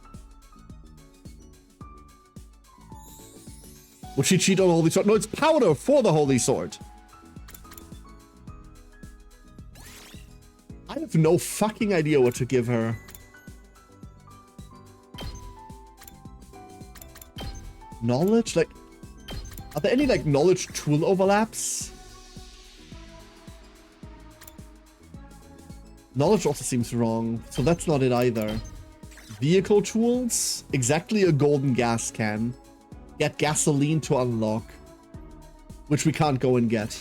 she cheat on Holy Sword? No, it's powder for the Holy Sword. I have no fucking idea what to give her. Knowledge? Like, are there any, like, knowledge tool overlaps? Knowledge also seems wrong, so that's not it either. Vehicle tools? Exactly a golden gas can. Get gasoline to unlock. Which we can't go and get.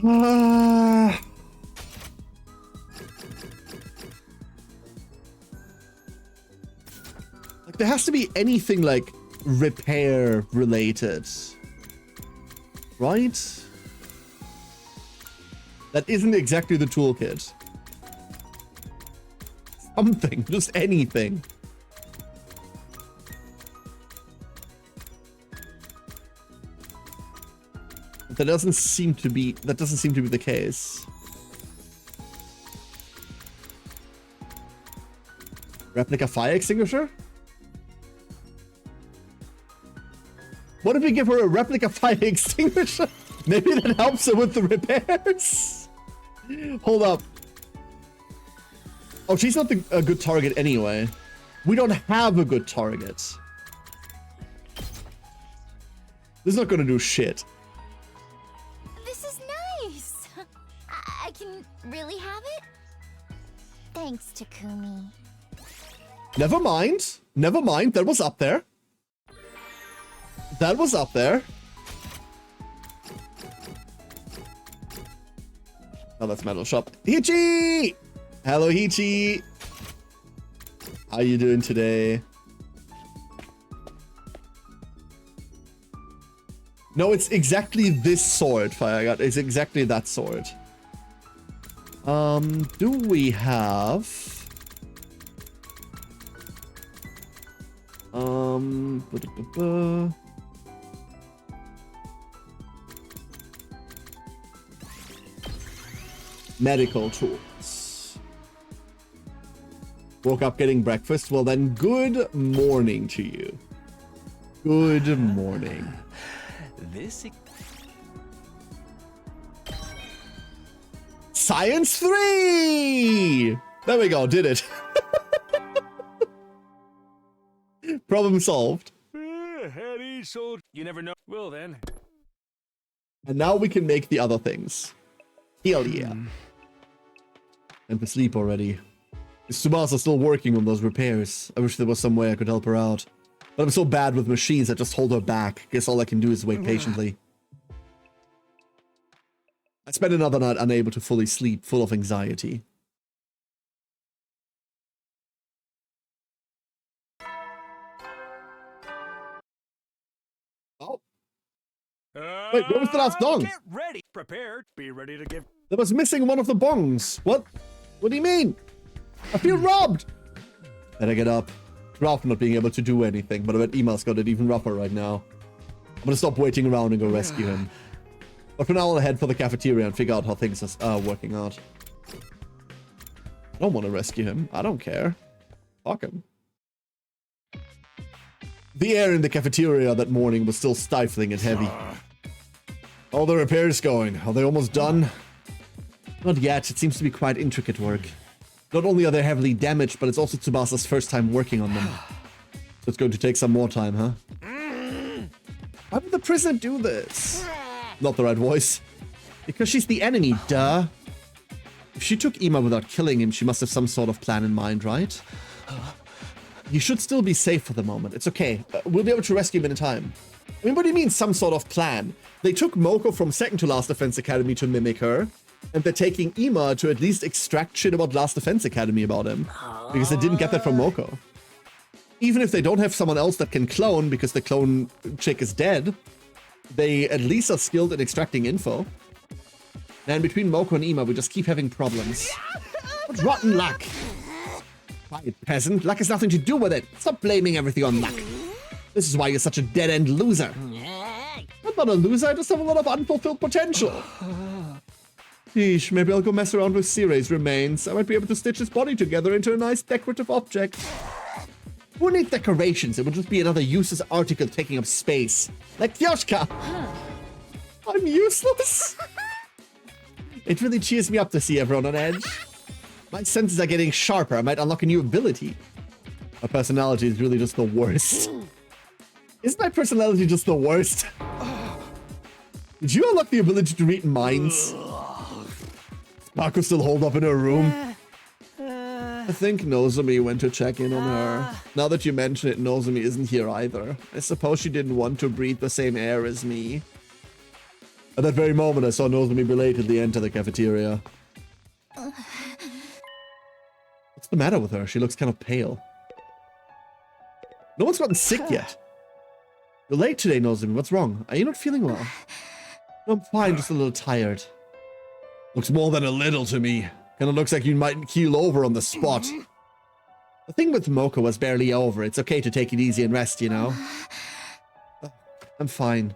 Like, there has to be anything like repair related. Right? That isn't exactly the toolkit. Something, just anything. That doesn't seem to be the case. Replica fire extinguisher? What if we give her a replica fire extinguisher? Maybe that helps her with the repairs. Hold up. Oh, she's not a good target anyway. We don't have a good target. This is not gonna do shit. This is nice. I can really have it? Thanks, Takumi. Never mind. Never mind. That was up there. That was up there. Oh, that's Metal Shop. Hichi! Hello, Hichi! How you doing today? No, it's exactly this sword, Firegut. It's exactly that sword. Do we have... medical tools. Woke up getting breakfast. Well then, good morning to you. Good morning. This Science 3! There we go, did it. Problem solved. Heady, so you never know. Well then. And now we can make the other things. Hell yeah. And to sleep already. Is Tsubasa still working on those repairs? I wish there was some way I could help her out. But I'm so bad with machines, I just hold her back. Guess all I can do is wait patiently. I spent another night unable to fully sleep, full of anxiety. Oh. Wait, what was the last dong? Get ready. Prepared. Be ready to give. There was missing one of the bongs. What? What do you mean? I feel robbed. Better get up. Rough not being able to do anything, but I bet Ema's got it even rougher right now. I'm gonna stop waiting around and go rescue him. But for now, I'll head for the cafeteria and figure out how things are working out. I don't want to rescue him. I don't care. Fuck him. The air in the cafeteria that morning was still stifling and heavy. All the repairs going. Are they almost done? Not yet. It seems to be quite intricate work. Not only are they heavily damaged, but it's also Tsubasa's first time working on them. So it's going to take some more time, huh? Why would the prisoner do this? Not the right voice. Because she's the enemy, duh. If she took Ima without killing him, she must have some sort of plan in mind, right? You should still be safe for the moment. It's okay. We'll be able to rescue him in time. I mean, what do you mean, some sort of plan? They took Moko from second to last Defense Academy to mimic her. And they're taking Ima to at least extract shit about Last Defense Academy about him. Because they didn't get that from Moko. Even if they don't have someone else that can clone because the clone chick is dead, they at least are skilled in extracting info. And between Moko and Ima, we just keep having problems. What rotten luck! Quiet, peasant. Luck has nothing to do with it. Stop blaming everything on luck. This is why you're such a dead-end loser. I'm not a loser, I just have a lot of unfulfilled potential. Yeesh, maybe I'll go mess around with Sire's remains. I might be able to stitch his body together into a nice decorative object. Who needs decorations? It would just be another useless article taking up space. Like Kyoshka! I'm useless? It really cheers me up to see everyone on edge. My senses are getting sharper. I might unlock a new ability. My personality is really just the worst. Isn't my personality just the worst? Did you unlock the ability to read minds? Marco still holed up in her room. I think Nozomi went to check in on her. Now that you mention it, Nozomi isn't here either. I suppose she didn't want to breathe the same air as me. At that very moment, I saw Nozomi belatedly enter the cafeteria. What's the matter with her? She looks kind of pale. No one's gotten sick yet. You're late today, Nozomi. What's wrong? Are you not feeling well? No, I'm fine, just a little tired. Looks more than a little to me. Kinda looks like you might keel over on the spot. The thing with Moko was barely over. It's okay to take it easy and rest, you know? I'm fine.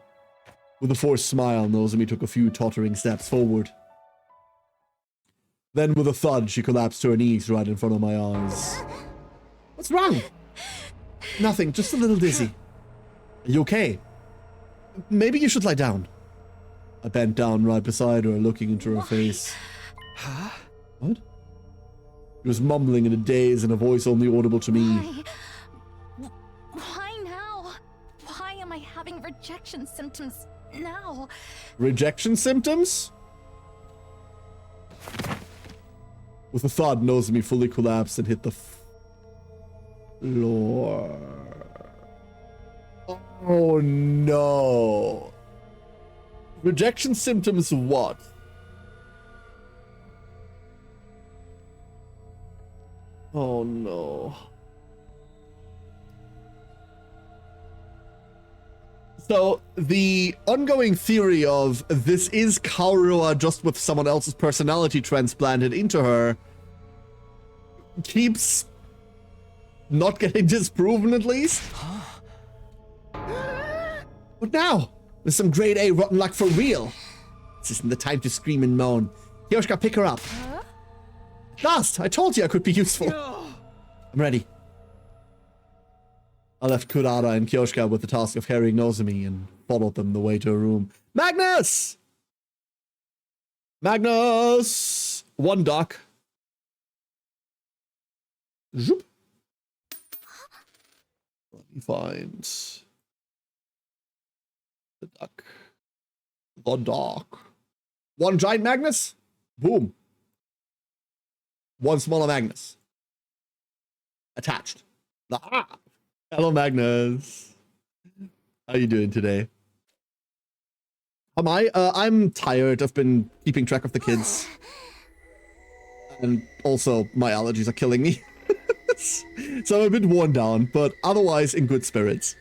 With a forced smile, Nozomi took a few tottering steps forward. Then with a thud, she collapsed to her knees right in front of my eyes. What's wrong? Nothing, just a little dizzy. Are you okay? Maybe you should lie down. I bent down right beside her, looking into her face. Huh? What? She was mumbling in a daze and a voice only audible to me. Why now? Why am I having rejection symptoms now? Rejection symptoms? With a thud, Nozomi fully collapsed and hit the floor. Oh no. Rejection symptoms what? Oh no. So, the ongoing theory of this is Kaoruwa just with someone else's personality transplanted into her keeps not getting disproven, at least. What now? There's some grade A rotten luck for real. This isn't the time to scream and moan. Kyoshka, pick her up. At last! I told you I could be useful. I'm ready. I left Kurara and Kyoshka with the task of carrying Nozomi and followed them the way to her room. Magnus! Magnus! One duck. Zoop. Let me find the duck. The duck. One giant Magnus. Boom. One smaller Magnus. Attached. Ah. Hello, Magnus. How you doing today? Am I? I'm tired. I've been keeping track of the kids. And also, my allergies are killing me. So I'm a bit worn down, but otherwise in good spirits.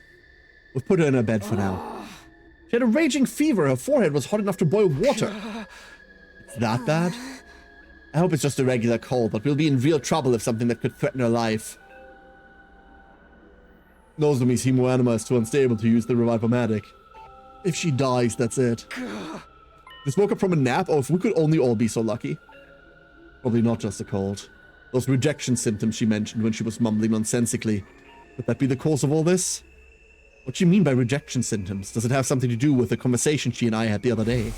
We'll put her in her bed for now. She She had a raging fever. Her forehead was hot enough to boil water. It's that bad? I hope it's just a regular cold, but we'll be in real trouble if something that could threaten her life. Nozomi's hemoanima is too unstable to use the revive-o-matic. If she dies, that's it. Just woke up from a nap? Oh, if we could only all be so lucky. Probably not just a cold. Those rejection symptoms she mentioned when she was mumbling nonsensically. Would that be the cause of all this? What do you mean by rejection symptoms? Does it have something to do with the conversation she and I had the other day?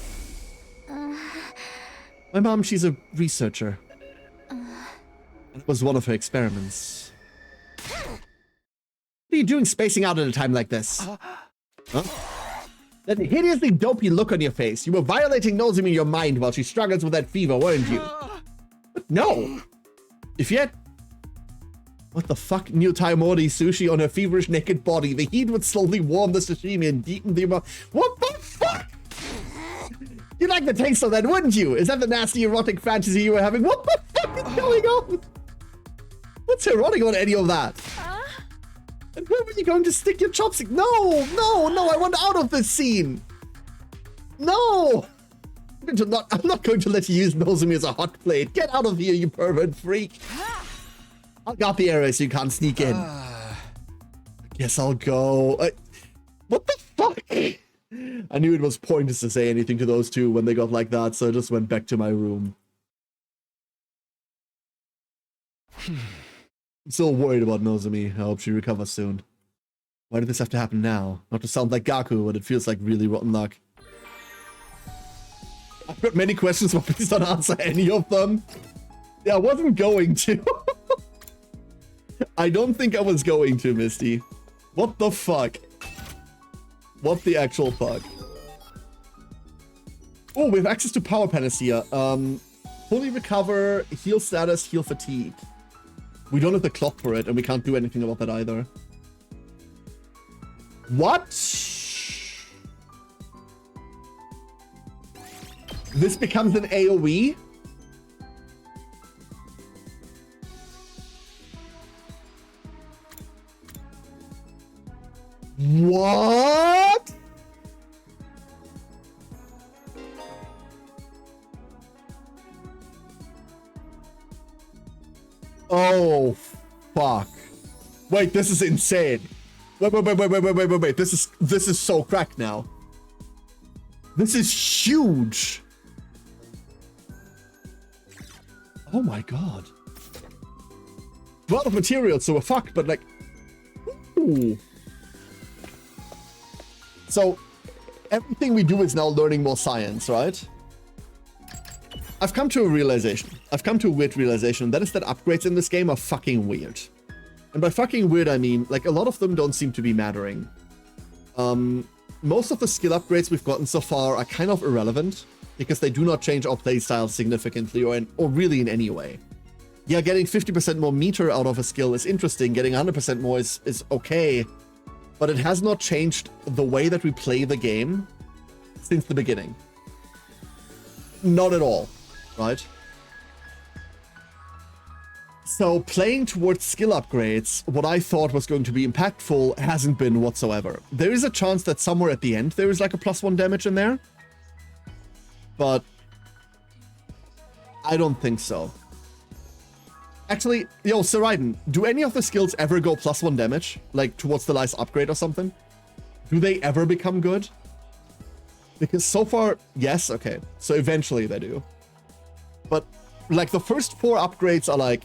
My mom, she's a researcher. It was one of her experiments. What are you doing spacing out at a time like this? Huh? That hideously dopey look on your face. You were violating Nozomi in your mind while she struggles with that fever, weren't you? But no! If you had... What the fuck? New Taimori sushi on her feverish naked body. The heat would slowly warm the sashimi and deepen the amount... What the fuck? You'd like the taste of that, wouldn't you? Is that the nasty erotic fantasy you were having? What the fuck is going on? What's erotic on any of that? And where were you going to stick your chopstick? No, I want out of this scene. No. I'm not going to let you use Nozomi as a hot plate. Get out of here, you pervert freak. I got the area so you can't sneak in. Guess I'll go. What the fuck? I knew it was pointless to say anything to those two when they got like that, so I just went back to my room. I'm still worried about Nozomi. I hope she recovers soon. Why did this have to happen now? Not to sound like Gaku, but it feels like really rotten luck. I've got many questions, but please don't answer any of them. Yeah, I wasn't going to. I don't think I was going to, Misty. What the fuck? What the actual fuck? Oh, we have access to power panacea. Fully recover, heal status, heal fatigue. We don't have the clock for it, and we can't do anything about that either. What? This becomes an AoE? What? Oh, fuck. Wait, this is insane. Wait. This is so cracked now. This is huge. Oh my god. A lot of materials, so we're fucked, but like... Ooh. So, everything we do is now learning more science, right? I've come to a realization. I've come to a weird realization, and that is that upgrades in this game are fucking weird. And by fucking weird, I mean, like, a lot of them don't seem to be mattering. Most of the skill upgrades we've gotten so far are kind of irrelevant, because they do not change our playstyle significantly or really in any way. Yeah, getting 50% more meter out of a skill is interesting, getting 100% more is okay, but it has not changed the way that we play the game since the beginning. Not at all, right? So playing towards skill upgrades, what I thought was going to be impactful hasn't been whatsoever. There is a chance that somewhere at the end there is like a +1 damage in there, but I don't think so. Actually, yo, Saraiden, do any of the skills ever go +1 damage? Like towards the last upgrade or something? Do they ever become good? Because so far, yes, okay. So eventually they do. But like the first 4 upgrades are like,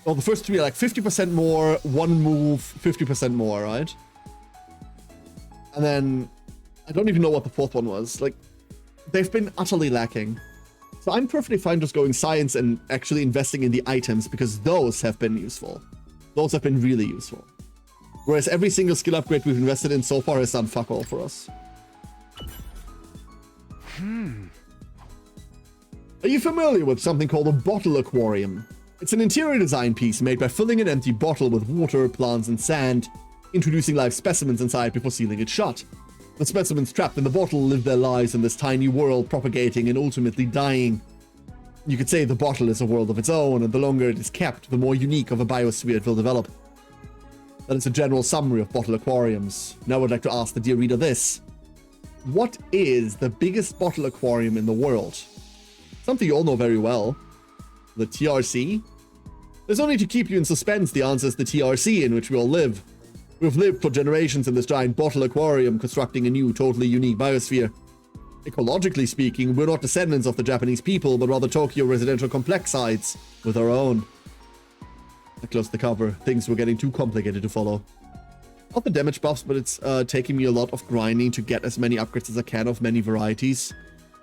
well, the first 3 are like 50% more, 1 move, 50% more, right? And then I don't even know what the 4th one was. Like, they've been utterly lacking. So I'm perfectly fine just going science and actually investing in the items because those have been useful. Those have been really useful. Whereas every single skill upgrade we've invested in so far has done fuck all for us. Are you familiar with something called a bottle aquarium? It's an interior design piece made by filling an empty bottle with water, plants, and sand, introducing live specimens inside before sealing it shut. The specimens trapped in the bottle live their lives in this tiny world, propagating and ultimately dying. You could say the bottle is a world of its own, and the longer it is kept, the more unique of a biosphere it will develop. That is a general summary of bottle aquariums. Now I would like to ask the dear reader this. What is the biggest bottle aquarium in the world? Something you all know very well. The TRC? There's only to keep you in suspense, the answer is the TRC in which we all live. We've lived for generations in this giant bottle aquarium, constructing a new, totally unique biosphere. Ecologically speaking, we're not descendants of the Japanese people, but rather Tokyo residential complex sites with our own. I closed the cover. Things were getting too complicated to follow. Not the damage buffs, but it's taking me a lot of grinding to get as many upgrades as I can of many varieties.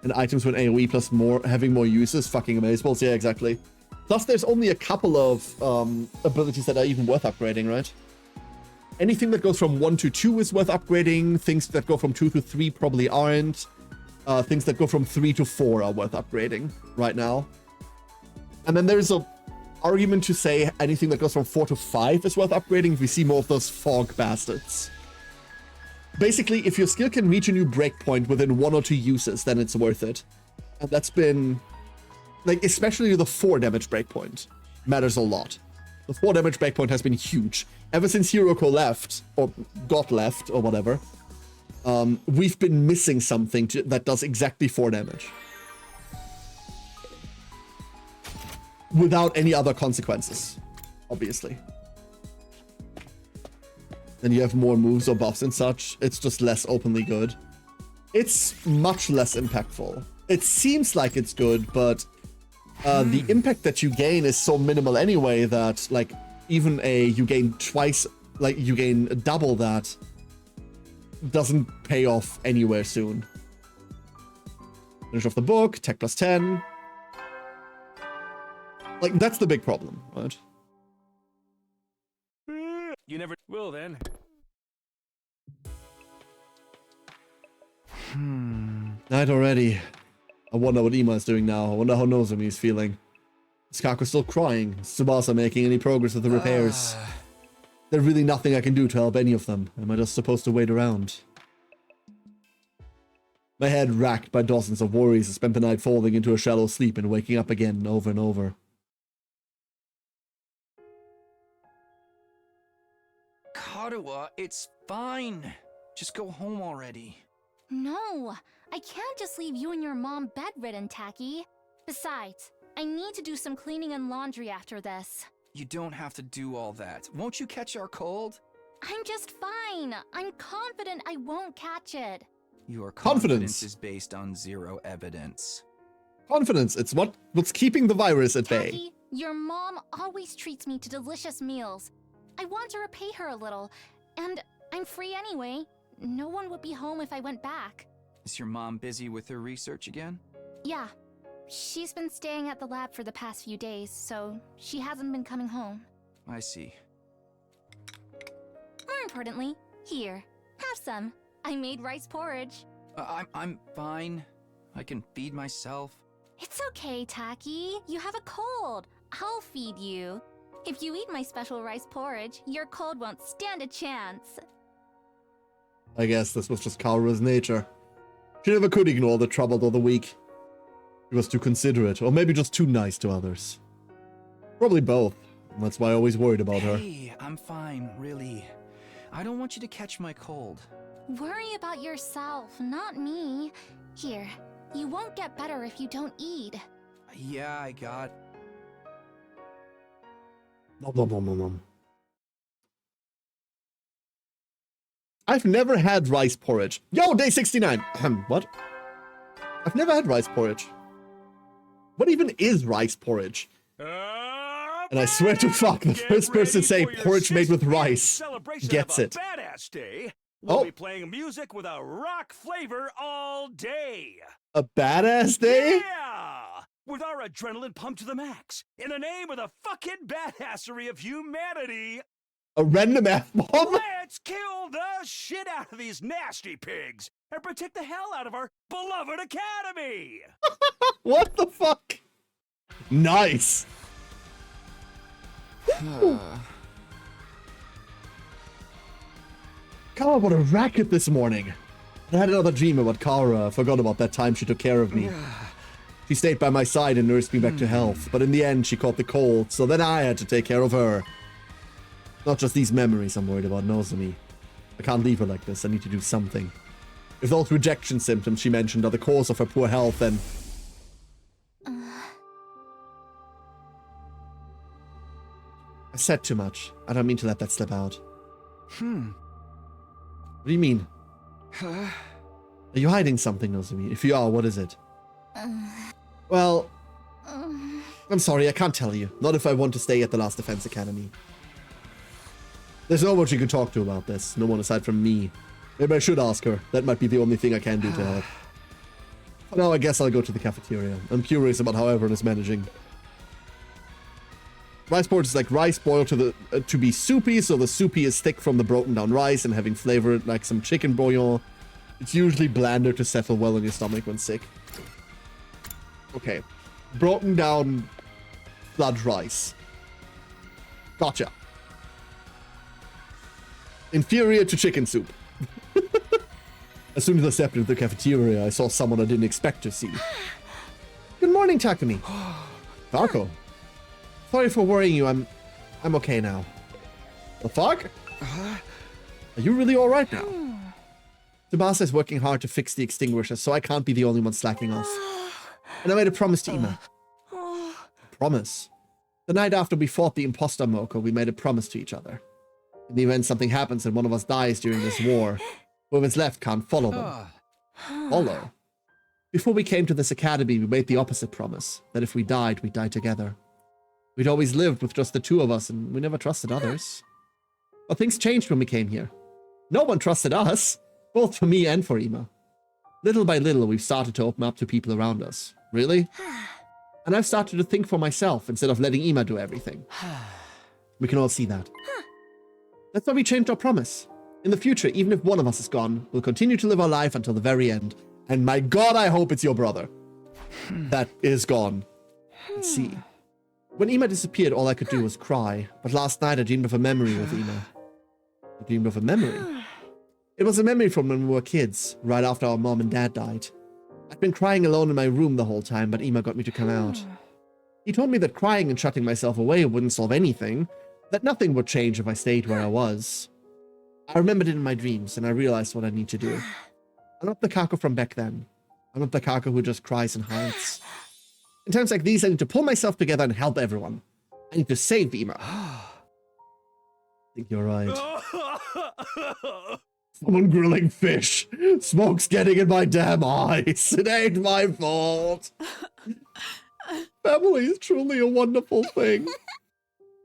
And items with AoE plus having more uses. Fucking amazeballs. Yeah, exactly. Plus, there's only a couple of abilities that are even worth upgrading, right? Anything that goes from 1 to 2 is worth upgrading. Things that go from 2 to 3 probably aren't. Things that go from 3 to 4 are worth upgrading right now. And then there's a argument to say anything that goes from 4 to 5 is worth upgrading if we see more of those fog bastards. Basically, if your skill can reach a new breakpoint within 1 or 2 uses, then it's worth it. And that's been... like, especially the 4 damage breakpoint matters a lot. The 4 damage breakpoint has been huge. Ever since Hiroko left, or got left, or whatever, we've been missing something that does exactly 4 damage. Without any other consequences, obviously. Then you have more moves or buffs and such. It's just less openly good. It's much less impactful. It seems like it's good, but the impact that you gain is so minimal anyway that, like, even you gain twice, like, you gain double that doesn't pay off anywhere soon. Finish off the book, tech plus 10. Like, that's the big problem, right? You never will then. Night already. I wonder what Ima is doing now. I wonder how Nozomi is feeling. Is Kako still crying? Is Tsubasa making any progress with the repairs? There's really nothing I can do to help any of them. Am I just supposed to wait around? My head racked by dozens of worries, I spent the night falling into a shallow sleep and waking up again over and over. Karuwa, it's fine. Just go home already. No, I can't just leave you and your mom bedridden, Taki. Besides, I need to do some cleaning and laundry after this. You don't have to do all that. Won't you catch our cold? I'm just fine. I'm confident I won't catch it. Your Confidence confidence is based on 0 evidence. Confidence, it's what's keeping the virus at bay. Taki, your mom always treats me to delicious meals. I want to repay her a little, and I'm free anyway. No one would be home if I went back. Is your mom busy with her research again? Yeah. She's been staying at the lab for the past few days, so she hasn't been coming home. I see. More importantly, here, have some. I made rice porridge. I'm fine. I can feed myself. It's okay, Taki. You have a cold. I'll feed you. If you eat my special rice porridge, your cold won't stand a chance. I guess this was just Kaoru's nature. She never could ignore the troubled or the weak. She was too considerate, or maybe just too nice to others. Probably both. That's why I always worried about her. Hey, I'm fine, really. I don't want you to catch my cold. Worry about yourself, not me. Here, you won't get better if you don't eat. Yeah, I got... Nom, nom, nom, nom, nom. I've never had rice porridge. Yo, day 69. What? I've never had rice porridge. What even is rice porridge? And I swear to fuck, the first person to say porridge made with rice gets it. Badass day. We'll be playing music with a rock flavor all day. A badass day? Yeah! With our adrenaline pumped to the max. In the name of the fucking badassery of humanity. A random F-bomb? Let's kill the shit out of these nasty pigs and protect the hell out of our beloved academy. What the fuck? Nice. God, what a racket this morning. I had another dream about Kara. I forgot about that time she took care of me. She stayed by my side and nursed me back to health, but in the end she caught the cold, so then I had to take care of her. Not just these memories I'm worried about, Nozomi. I can't leave her like this, I need to do something. If those rejection symptoms she mentioned are the cause of her poor health, then... I said too much. I don't mean to let that slip out. What do you mean? Are you hiding something, Nozomi? If you are, what is it? Well... I'm sorry, I can't tell you. Not if I want to stay at the Last Defense Academy. There's no one she can talk to about this. No one aside from me. Maybe I should ask her. That might be the only thing I can do to help. For now, I guess I'll go to the cafeteria. I'm curious about how everyone is managing. Rice porridge is like rice boiled to be soupy, so the soupy is thick from the broken down rice and having flavor like some chicken bouillon. It's usually blander to settle well in your stomach when sick. Okay. Broken down blood rice. Gotcha. Inferior to chicken soup. As soon as I stepped into the cafeteria, I saw someone I didn't expect to see. Good morning, Takumi. Tako. Sorry for worrying you. I'm okay now. The fuck? Are you really alright now? Tsubasa is working hard to fix the extinguisher, so I can't be the only one slacking off. And I made a promise to Ima. A promise? The night after we fought the imposter Moko, we made a promise to each other. In the event something happens and one of us dies during this war, whoever's left can't follow them. Follow? Before we came to this academy, we made the opposite promise, that if we died, we'd die together. We'd always lived with just the two of us, and we never trusted others. But things changed when we came here. No one trusted us, both for me and for Ima. Little by little, we've started to open up to people around us. Really? And I've started to think for myself instead of letting Ima do everything. We can all see that. That's why we changed our promise. In the future, even if one of us is gone, we'll continue to live our life until the very end. And my god, I hope it's your brother. That is gone. Let's see. When Ima disappeared, all I could do was cry. But last night, I dreamed of a memory with Ima. I dreamed of a memory. It was a memory from when we were kids, right after our mom and dad died. I'd been crying alone in my room the whole time, but Ima got me to come out. He told me that crying and shutting myself away wouldn't solve anything, that nothing would change if I stayed where I was. I remembered it in my dreams, and I realized what I need to do. I'm not the Kako from back then. I'm not the Kako who just cries and hides. In times like these, I need to pull myself together and help everyone. I need to save Ima. I think you're right. Someone grilling fish. Smoke's getting in my damn eyes. It ain't my fault. Family is truly a wonderful thing.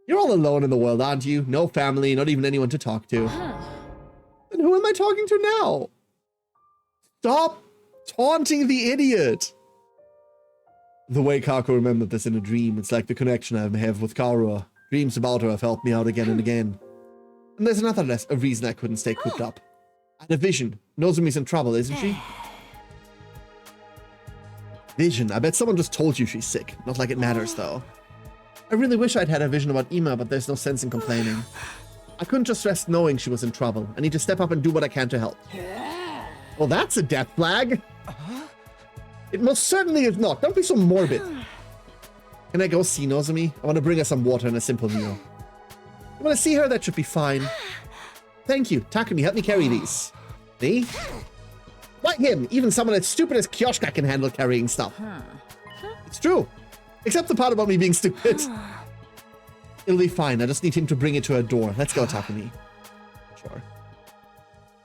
You're all alone in the world, aren't you? No family, not even anyone to talk to. Then who am I talking to now? Stop taunting the idiot. The way Kako remembered this in a dream, it's like the connection I have with Karua. Dreams about her have helped me out again and again. And there's another reason I couldn't stay cooped up. I had a vision. Nozomi's in trouble, isn't she? Vision? I bet someone just told you she's sick. Not like it matters, though. I really wish I'd had a vision about Ima, but there's no sense in complaining. I couldn't just rest knowing she was in trouble. I need to step up and do what I can to help. Well, that's a death flag. It most certainly is not. Don't be so morbid. Can I go see Nozomi? I want to bring her some water and a simple meal. You want to see her? That should be fine. Thank you. Takumi, help me carry these. Me? Why him? Even someone as stupid as Kyoshka can handle carrying stuff. It's true. Except the part about me being stupid. It'll be fine. I just need him to bring it to her door. Let's go, Takumi. Sure.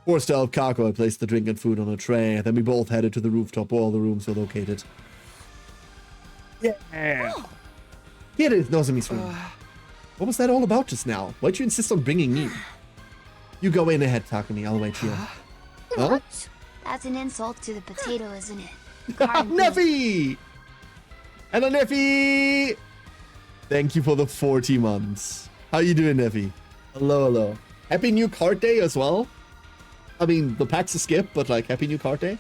Forced to help Kako, I placed the drink and food on a tray. Then we both headed to the rooftop where all the rooms were located. Yeah. Here it is, Nozomi's room. What was that all about just now? Why'd you insist on bringing me? You go in ahead, Takumi. I'll wait here. Huh? What? That's an insult to the potato, isn't it? Neffy! Hello, Neffy! Thank you for the 40 months. How you doing, Neffy? Hello, hello. Happy new card day as well? I mean, the pack's a skip, but like, happy new card day?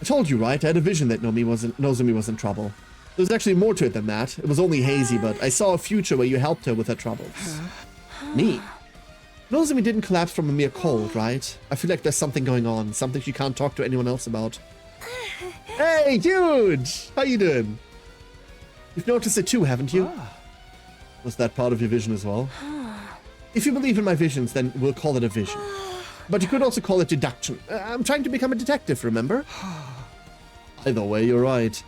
I told you, right? I had a vision that Nozomi was in trouble. There's actually more to it than that. It was only hazy, but I saw a future where you helped her with her troubles. Me? Nozomi didn't collapse from a mere cold, right? I feel like there's something going on, something she can't talk to anyone else about. Hey, dude! How you doing? You've noticed it too, haven't you? Was that part of your vision as well? If you believe in my visions, then we'll call it a vision. But you could also call it deduction. I'm trying to become a detective, remember? Either way, you're right.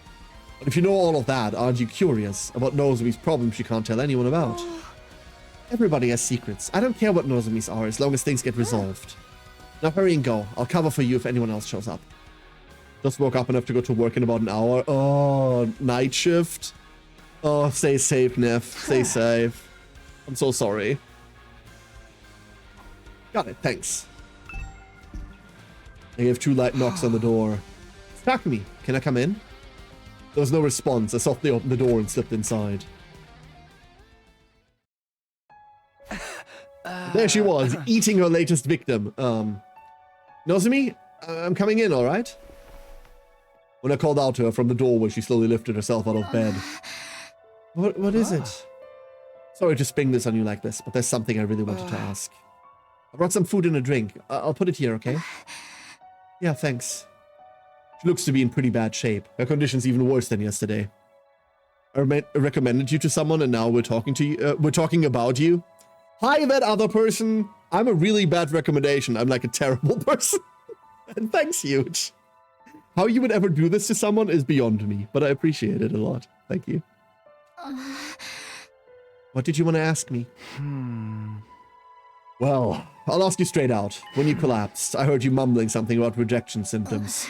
But if you know all of that, aren't you curious about Nozomi's problems she can't tell anyone about? Everybody has secrets. I don't care what Nozomi's are as long as things get resolved. Now hurry and go. I'll cover for you if anyone else shows up. Just woke up enough to go to work in about an hour. Oh, night shift. Oh, stay safe, Neff. Stay safe. I'm so sorry. Got it, thanks. I gave 2 light knocks on the door. Attack me. Can I come in? There was no response. I softly opened the door and slipped inside. There she was, eating her latest victim. Nozomi, I'm coming in, alright? When I called out to her from the doorway, she slowly lifted herself out of bed. What is it? Sorry to spring this on you like this, but there's something I really wanted to ask. I brought some food and a drink. I'll put it here, okay? Yeah, thanks. She looks to be in pretty bad shape. Her condition's even worse than yesterday. I recommended you to someone and now we're talking to you. We're talking about you. Hi, that other person. I'm a really bad recommendation. I'm like a terrible person. And thanks, huge. How you would ever do this to someone is beyond me, but I appreciate it a lot. Thank you. What did you want to ask me? Well, I'll ask you straight out. When you collapsed, I heard you mumbling something about rejection symptoms.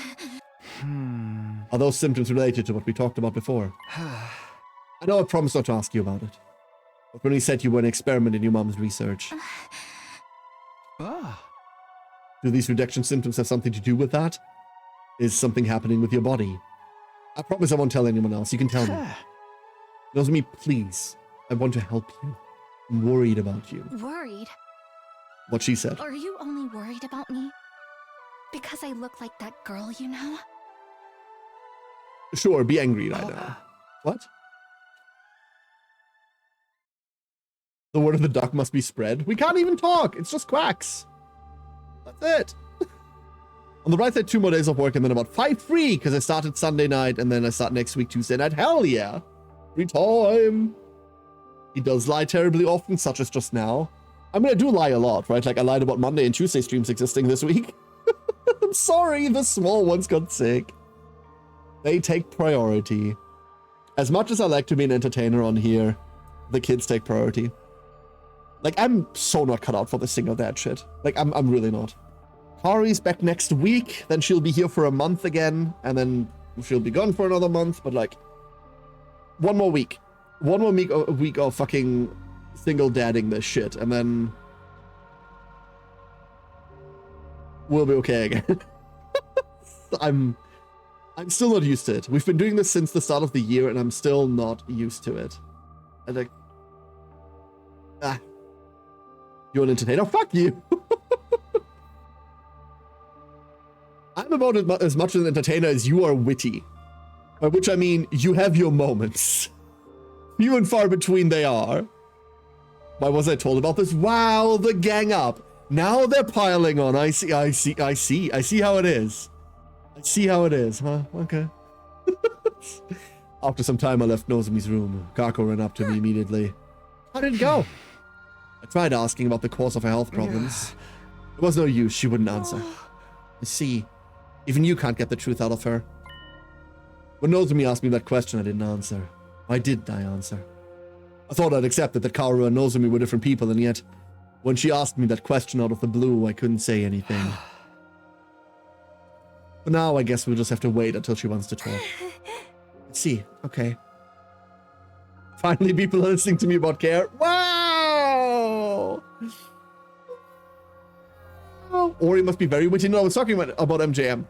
Are those symptoms related to what we talked about before? I know I promised not to ask you about it. But when you said you were an experiment in your mom's research. Do these rejection symptoms have something to do with that? Is something happening with your body? I promise I won't tell anyone else. You can tell me. Nozomi, please. I want to help you. I'm worried about you. Worried? What she said. Are you only worried about me? Because I look like that girl, you know? Sure, be angry right now. What? The word of the duck must be spread. We can't even talk. It's just quacks. That's it. On the right side, 2 more days of work and then about 5 free because I started Sunday night and then I start next week, Tuesday night. Hell yeah. Free time. He does lie terribly often, such as just now. I mean, I do lie a lot, right? Like I lied about Monday and Tuesday streams existing this week. I'm sorry, the small ones got sick. They take priority. As much as I like to be an entertainer on here, the kids take priority. Like, I'm so not cut out for this single dad shit. Like, I'm really not. Kari's back next week, then she'll be here for a month again, and then she'll be gone for another month, but like, one more week. One more week of fucking single dadding this shit, and then we'll be okay again. I'm still not used to it. We've been doing this since the start of the year, and I'm still not used to it. And like, you're an entertainer? Fuck you! I'm about as much an entertainer as you are witty. By which I mean, you have your moments. Few and far between they are. Why was I told about this? Wow, the gang up. Now they're piling on. I see how it is. I see how it is, huh? Okay. After some time, I left Nozomi's room. Kako ran up to me immediately. How did it go? I tried asking about the cause of her health problems. It was no use. She wouldn't answer. I see. Even you can't get the truth out of her. When Nozomi asked me that question, I didn't answer. Why didn't I answer? I thought I'd accepted that Kaoru and Nozomi were different people, and yet, when she asked me that question out of the blue, I couldn't say anything. For now, I guess we'll just have to wait until she wants to talk. Let's see. Okay. Finally, people are listening to me about care. Wow! Oh, Ori must be very witty. No, I was talking about MJM.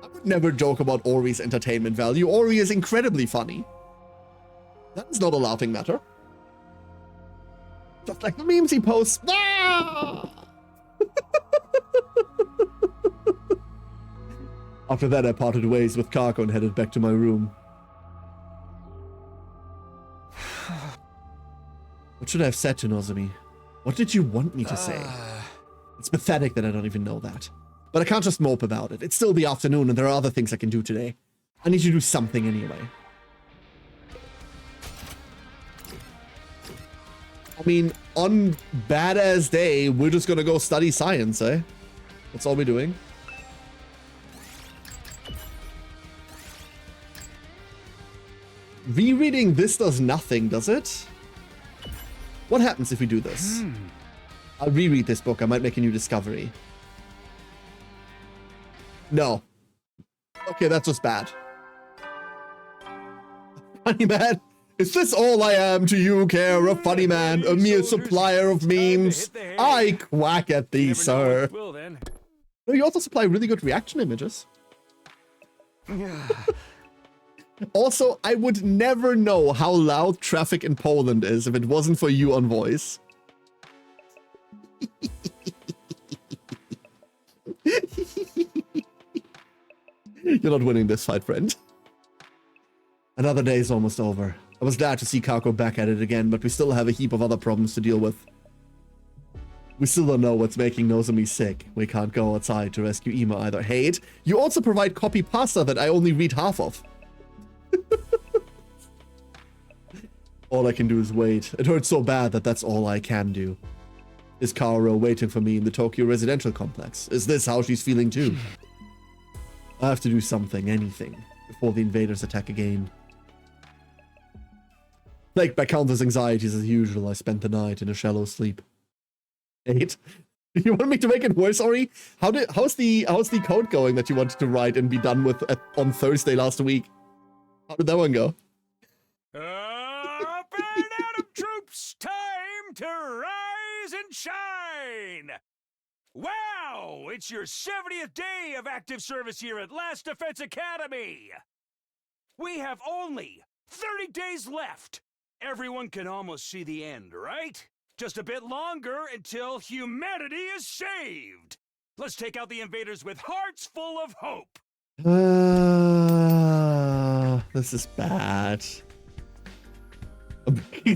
I would never joke about Ori's entertainment value. Ori is incredibly funny. That is not a laughing matter. Just like the memes he posts. Ah! After that, I parted ways with Kako and headed back to my room. What should I have said to Nozomi? What did you want me to say? It's pathetic that I don't even know that. But I can't just mope about it. It's still the afternoon and there are other things I can do today. I need to do something anyway. I mean, on badass day, we're just gonna go study science, eh? That's all we're doing. Rereading this does nothing, does it? What happens if we do this? I'll reread this book. I might make a new discovery. No. Okay, that's just bad. Funny man. Is this all I am to you, care? A funny man, a mere supplier of memes? I quack at thee, sir. No, you also supply really good reaction images. Also, I would never know how loud traffic in Poland is if it wasn't for you on voice. You're not winning this fight, friend. Another day is almost over. I was glad to see Kako back at it again, but we still have a heap of other problems to deal with. We still don't know what's making Nozomi sick. We can't go outside to rescue Ima either. Hate, you also provide copy pasta that I only read half of. All I can do is wait. It hurts so bad that that's all I can do. Is Kaoru waiting for me in the Tokyo residential complex? Is this how she's feeling too? I have to do something, anything, before the invaders attack again. Plagued by countless anxieties as usual, I spent the night in a shallow sleep. 8. You want me to make it worse, Ori? How's the code going that you wanted to write and be done with on Thursday last week? How did that one go? Up and out of troops, time to rise and shine! Wow, it's your 70th day of active service here at Last Defense Academy! We have only 30 days left. Everyone can almost see the end, right? Just a bit longer until humanity is saved! Let's take out the invaders with hearts full of hope! This is bad.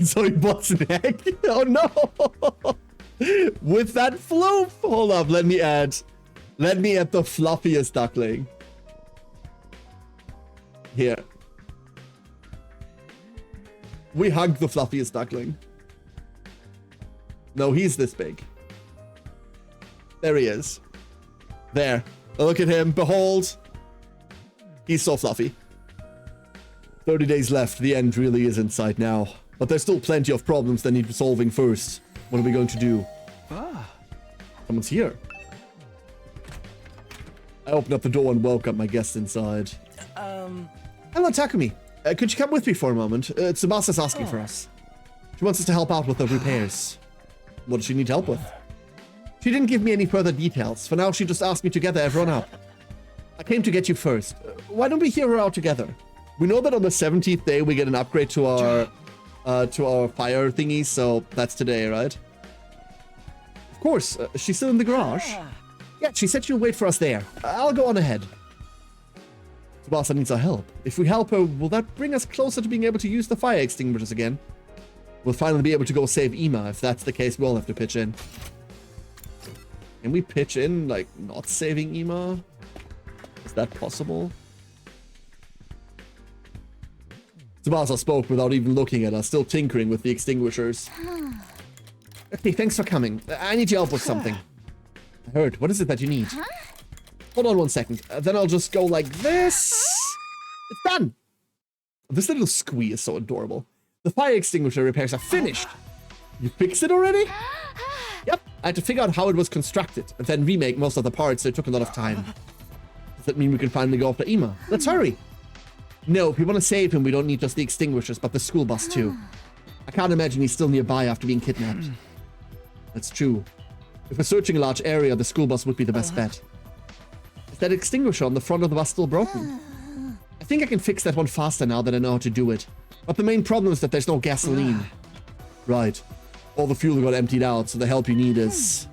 So he butts an egg? Oh no! With that floof! Hold up, let me add the fluffiest duckling. Here. We hug the fluffiest duckling. No, he's this big. There he is. There. Look at him. Behold. He's so fluffy. 30 days left. The end really is in sight now. But there's still plenty of problems that need solving first. What are we going to do? Someone's here. I open up the door and welcome my guests inside. Hello, Takumi. Could you come with me for a moment? Tsubasa's asking for us. She wants us to help out with the repairs. What does she need help with? She didn't give me any further details. For now, she just asked me to gather everyone up. I came to get you first. Why don't we hear her out together? We know that on the 17th day, we get an upgrade to our fire thingy, so that's today, right? Of course. She's still in the garage. Yeah, she said she'll wait for us there. I'll go on ahead. Tsubasa needs our help. If we help her, will that bring us closer to being able to use the fire extinguishers again? We'll finally be able to go save Ima. If that's the case, we'll have to pitch in. Can we pitch in, like, not saving Ima? Is that possible? Tsubasa spoke without even looking at us, still tinkering with the extinguishers. Okay, thanks for coming. I need your help with something. I heard. What is it that you need? Hold on 1 second. Then I'll just go like this. It's done. This little squee is so adorable. The fire extinguisher repairs are finished. You fixed it already? Yep. I had to figure out how it was constructed and then remake most of the parts, so it took a lot of time. Does that mean we can finally go after Ima? Let's hurry. No, if we want to save him, we don't need just the extinguishers, but the school bus too. I can't imagine he's still nearby after being kidnapped. That's true. If we're searching a large area, the school bus would be the best bet. Is that extinguisher on the front of the bus still broken? I think I can fix that one faster now that I know how to do it. But the main problem is that there's no gasoline. Right. All the fuel got emptied out, so the help you need is...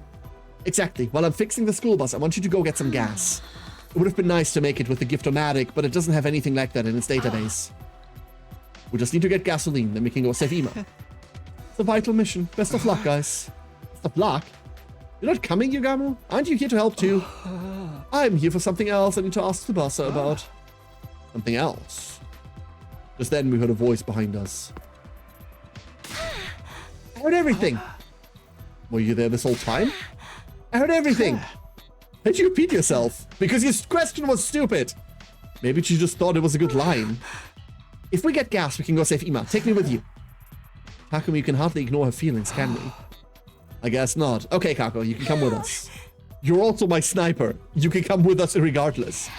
Exactly. While I'm fixing the school bus, I want you to go get some gas. It would have been nice to make it with the Gift-O-Matic, but it doesn't have anything like that in its database. We just need to get gasoline, then we can go save Ima. It's a vital mission. Best of luck, guys. Best of luck? You're not coming, Yugamu? Aren't you here to help too? I'm here for something else I need to ask Tsubasa about. Something else? Just then we heard a voice behind us. I heard everything. Were you there this whole time? I heard everything. Why'd you repeat yourself? Because your question was stupid. Maybe she just thought it was a good line. If we get gas, we can go save Ima. Take me with you. Takumi, you can hardly ignore her feelings, can we? I guess not. Okay, Kako, you can come with us. You're also my sniper. You can come with us regardless.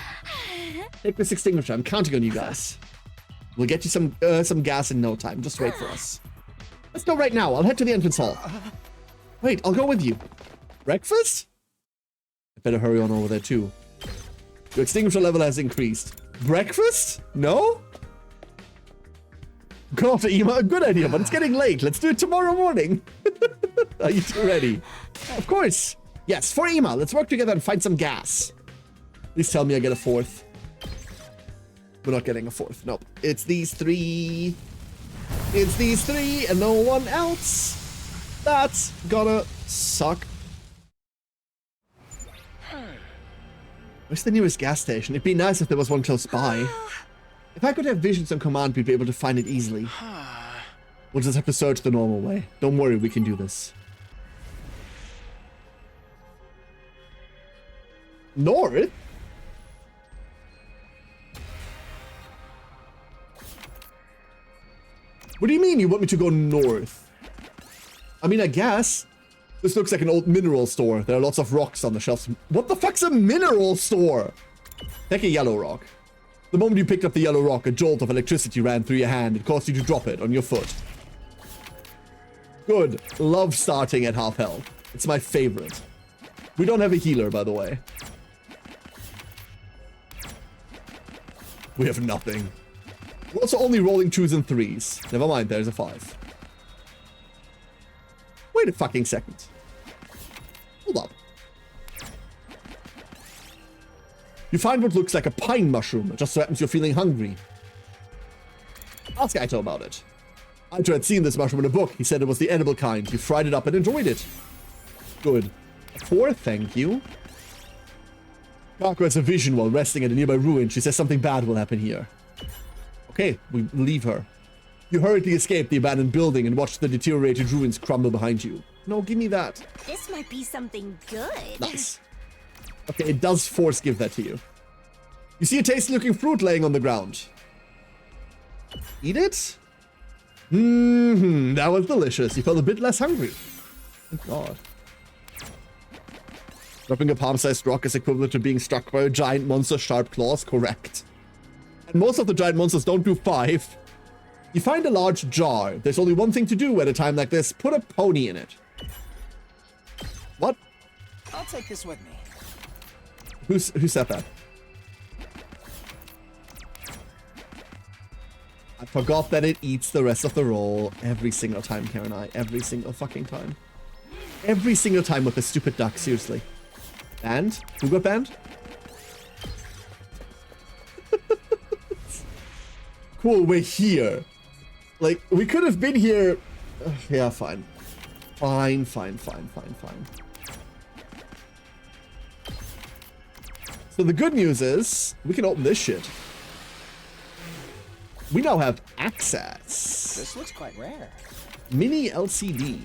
Take this extinguisher. I'm counting on you guys. We'll get you some gas in no time. Just wait for us. Let's go right now. I'll head to the entrance hall. Wait, I'll go with you. Breakfast? I better hurry on over there too. Your extinguisher level has increased. Breakfast? No? Go after Ima. A good idea, but it's getting late. Let's do it tomorrow morning. Are you two ready? Of course. Yes, for Ima. Let's work together and find some gas. Please tell me I get a fourth. We're not getting a fourth. Nope. It's these three. It's these three and no one else. That's gonna suck. Where's the nearest gas station? It'd be nice if there was one close by. If I could have visions on command, we'd be able to find it easily. We'll just have to search the normal way. Don't worry, we can do this. North? What do you mean you want me to go north? I mean, I guess. This looks like an old mineral store. There are lots of rocks on the shelves. What the fuck's a mineral store? Take a yellow rock. The moment you picked up the yellow rock, a jolt of electricity ran through your hand and caused you to drop it on your foot. Good. Love starting at half health. It's my favorite. We don't have a healer, by the way. We have nothing. We're also only rolling 2s and 3s. Never mind, there's a 5. Wait a fucking second. Hold up. You find what looks like a pine mushroom. It just so happens you're feeling hungry. Ask Aito about it. Aito had seen this mushroom in a book. He said it was the edible kind. You fried it up and enjoyed it. Good. 4, thank you. Kako has a vision while resting at a nearby ruin. She says something bad will happen here. Okay, we leave her. You hurriedly escape the abandoned building and watch the deteriorated ruins crumble behind you. No, give me that. This might be something good. Nice. Okay, it does force give that to you. You see a tasty looking fruit laying on the ground. Eat it? That was delicious. You felt a bit less hungry. Thank God. Dropping a palm-sized rock is equivalent to being struck by a giant monster's sharp claws. Correct. And most of the giant monsters don't do 5. You find a large jar. There's only one thing to do at a time like this. Put a pony in it. What? I'll take this with me. Who said that? I forgot that it eats the rest of the roll every single time, Karen. Every single fucking time. Every single time with the stupid duck, seriously. Banned? Who got banned? Cool, we're here. Like, we could have been here. Yeah, fine. Fine. So the good news is, we can open this shit. We now have access. This looks quite rare. Mini LCD.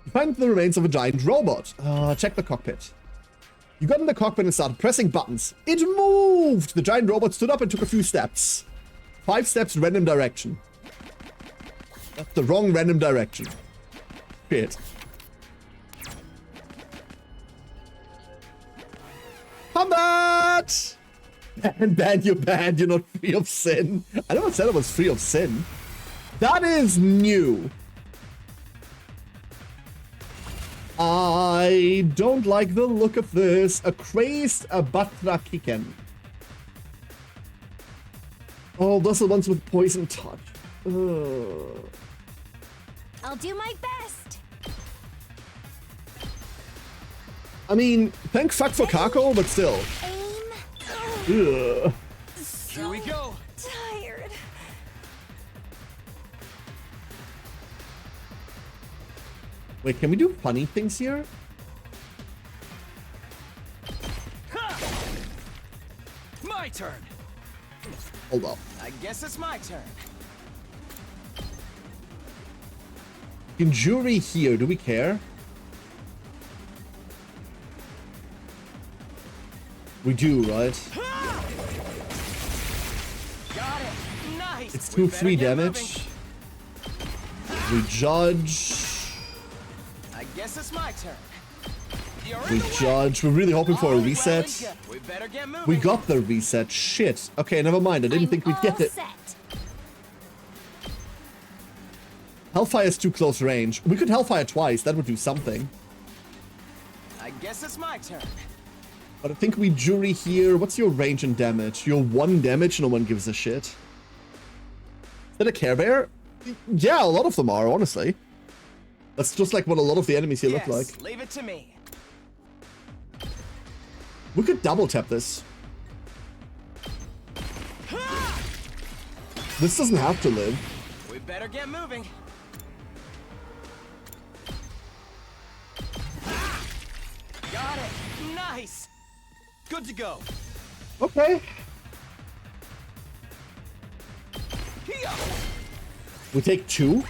You find the remains of a giant robot. Check the cockpit. You got in the cockpit and started pressing buttons. It moved! The giant robot stood up and took a few steps. 5 steps random direction. That's the wrong random direction. Shit. Combat! Banned, you're banned. You're not free of sin. I never said I was free of sin. That is new. I don't like the look of this. A crazed Batrakiken. Oh, those are the ones with poison touch. Ugh. I'll do my best. I mean, thank fuck for Kako, but still. Aim. Ugh. Here we go. Tired. Wait, can we do funny things here? My turn. Hold up. I guess it's my turn. You can jury here. Do we care? We do, right? Got it. Nice. It's We 2 better free get damage. We judge. moving. I guess it's my turn. You're in We the way. judge. We're really hoping for a All well reset. and good. We better get moving. We got the reset. Shit. Okay, never mind. I didn't think we'd get all it. set. Hellfire is too close range. We could Hellfire twice. That would do something. I guess it's my turn. But I think we jury here. What's your range and damage? Your 1 damage, no one gives a shit. Is that a Care Bear? Yeah, a lot of them are, honestly. That's just like what a lot of the enemies here Yes, look like. leave it to me. We could double tap this. This doesn't have to live. We better get moving. Got it. Nice. Good to go. Okay. Here. We take 2.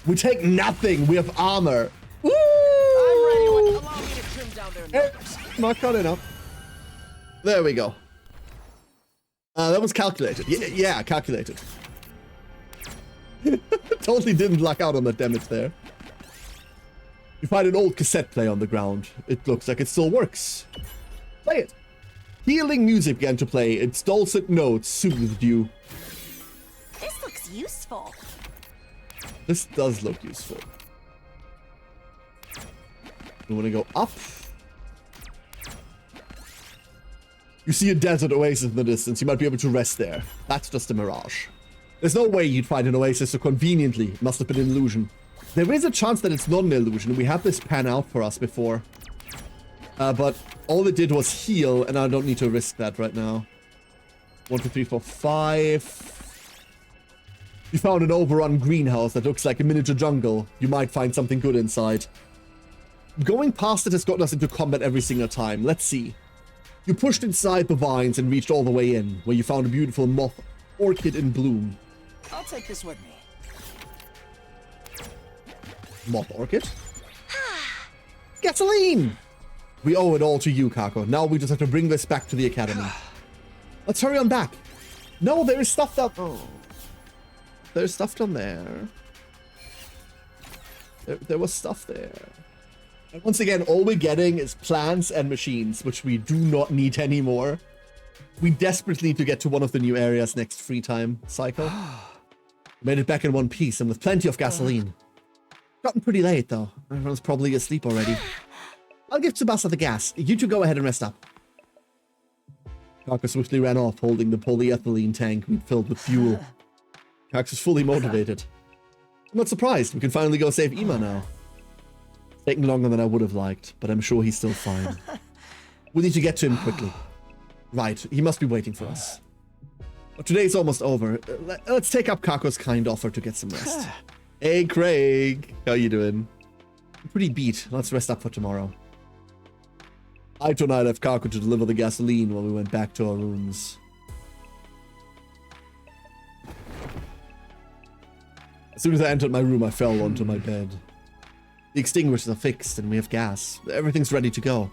We take nothing. We have armor. Woo! I'm ready. Allow me to trim down their Eh, numbers. not cut enough. There we go. That was calculated. Yeah, calculated. Totally didn't luck out on the damage there. You find an old cassette player on the ground. It looks like it still works. Play it. Healing music began to play. Its dulcet notes soothed you. This looks useful. This does look useful. We want to go up. You see a desert oasis in the distance. You might be able to rest there. That's just a mirage. There's no way you'd find an oasis so conveniently. It must have been an illusion. There is a chance that it's not an illusion. We had this pan out for us before. But all it did was heal, and I don't need to risk that right now. 1, 2, 3, 4, 5. You found an overrun greenhouse that looks like a miniature jungle. You might find something good inside. Going past it has gotten us into combat every single time. Let's see. You pushed inside the vines and reached all the way in, where you found a beautiful moth orchid in bloom. I'll take this with me. Moth orchid? Gasoline! We owe it all to you, Kako. Now we just have to bring this back to the academy. Let's hurry on back. No, there is stuff down... Oh. There's stuff down there. There was stuff there. And once again, all we're getting is plants and machines, which we do not need anymore. We desperately need to get to one of the new areas next free time cycle. Made it back in one piece and with plenty of gasoline. Gotten pretty late, though. Everyone's probably asleep already. I'll give Tsubasa the gas. You two go ahead and rest up. Kako swiftly ran off, holding the polyethylene tank we'd filled with fuel. Kax is fully motivated. I'm not surprised. We can finally go save Ima now. It's taking longer than I would have liked, but I'm sure he's still fine. We need to get to him quickly. Right, he must be waiting for us. But today's almost over. Let's take up Kako's kind offer to get some rest. Hey, Craig. How you doing? I'm pretty beat. Let's rest up for tomorrow. Aito and I left Kako to deliver the gasoline while we went back to our rooms. As soon as I entered my room, I fell onto my bed. The extinguishers are fixed and we have gas. Everything's ready to go.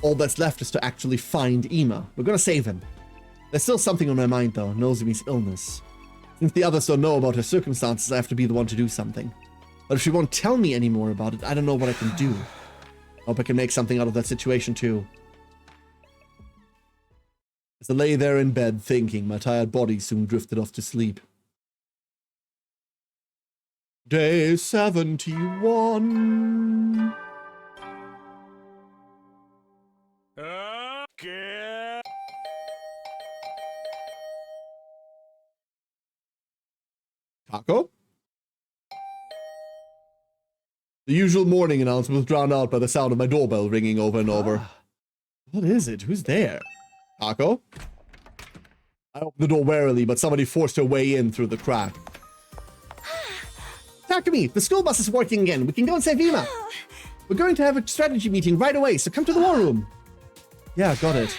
All that's left is to actually find Ima. We're gonna save him. There's still something on my mind though, Nozomi's illness. Since the others don't know about her circumstances, I have to be the one to do something. But if she won't tell me any more about it, I don't know what I can do. Hope I can make something out of that situation too. As I lay there in bed thinking, my tired body soon drifted off to sleep. Day 71. Okay. Kako? The usual morning announcement was drowned out by the sound of my doorbell ringing over and over. What is it? Who's there? Kako? I opened the door warily, but somebody forced her way in through the crack. Talk to me. The school bus is working again. We can go and save Ima. We're going to have a strategy meeting right away, so come to the war room. Yeah, got it.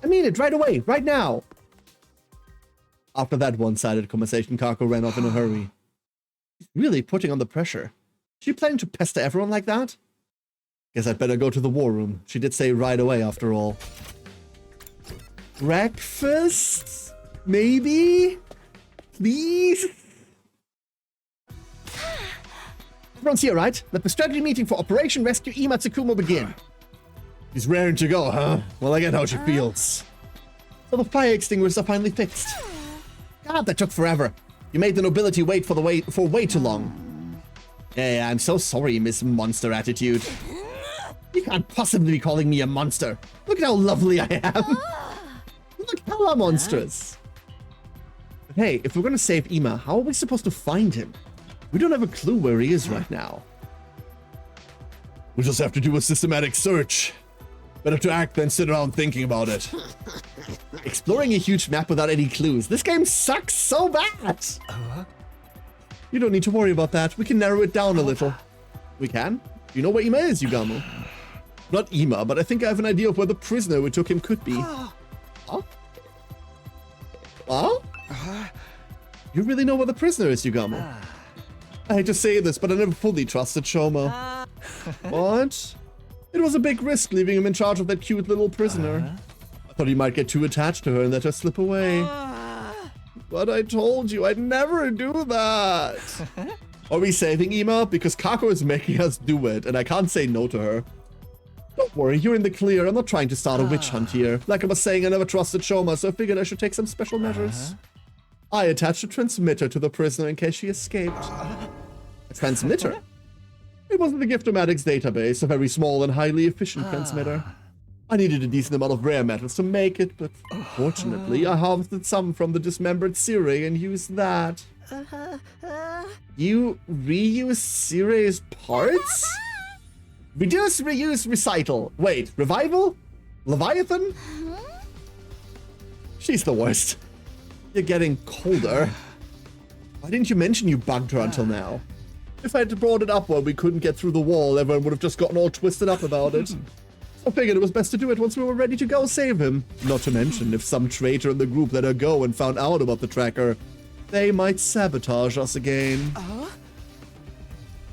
I mean it, right away, right now. After that one-sided conversation, Kako ran off in a hurry. He's really putting on the pressure. Is she planning to pester everyone like that? Guess I'd better go to the war room. She did say right away, after all. Breakfast? Maybe? Please? Everyone's here, right? Let the strategy meeting for Operation Rescue Ima Tsukumo begin. She's raring to go, huh? Well, I get how she feels. So the fire extinguishers are finally fixed. God, that took forever. You made the nobility wait for way too long. Yeah, I'm so sorry, Miss Monster Attitude. You can't possibly be calling me a monster. Look at how lovely I am. Look hella monstrous. But hey, if we're gonna save Ima, how are we supposed to find him? We don't have a clue where he is right now. We just have to do a systematic search. Better to act than sit around thinking about it. Exploring a huge map without any clues. This game sucks so bad. You don't need to worry about that. We can narrow it down a little. We can? You know where Ima is, Yugamo? Not Ima, but I think I have an idea of where the prisoner we took him could be. Huh? Huh? You really know where the prisoner is, Yugamo? I hate to say this, but I never fully trusted Shomo. What? It was a big risk leaving him in charge of that cute little prisoner. I thought he might get too attached to her and let her slip away. But I told you I'd never do that. Are we saving Ima? Because Kako is making us do it, and I can't say no to her. Don't worry, you're in the clear. I'm not trying to start a witch hunt here. Like I was saying, I never trusted Shoma, so I figured I should take some special measures. I attached a transmitter to the prisoner in case she escaped. A transmitter? It wasn't the Giftomatics database, a very small and highly efficient transmitter. I needed a decent amount of rare metals to make it, but fortunately, I harvested some from the dismembered Sirei and used that. You reuse Sirei's parts? Reduce, reuse, recycle. Wait, revival? Leviathan? She's the worst. You're getting colder. Why didn't you mention you bugged her until now? If I had brought it up while we couldn't get through the wall, everyone would have just gotten all twisted up about it. So I figured it was best to do it once we were ready to go save him. Not to mention, if some traitor in the group let her go and found out about the tracker, they might sabotage us again.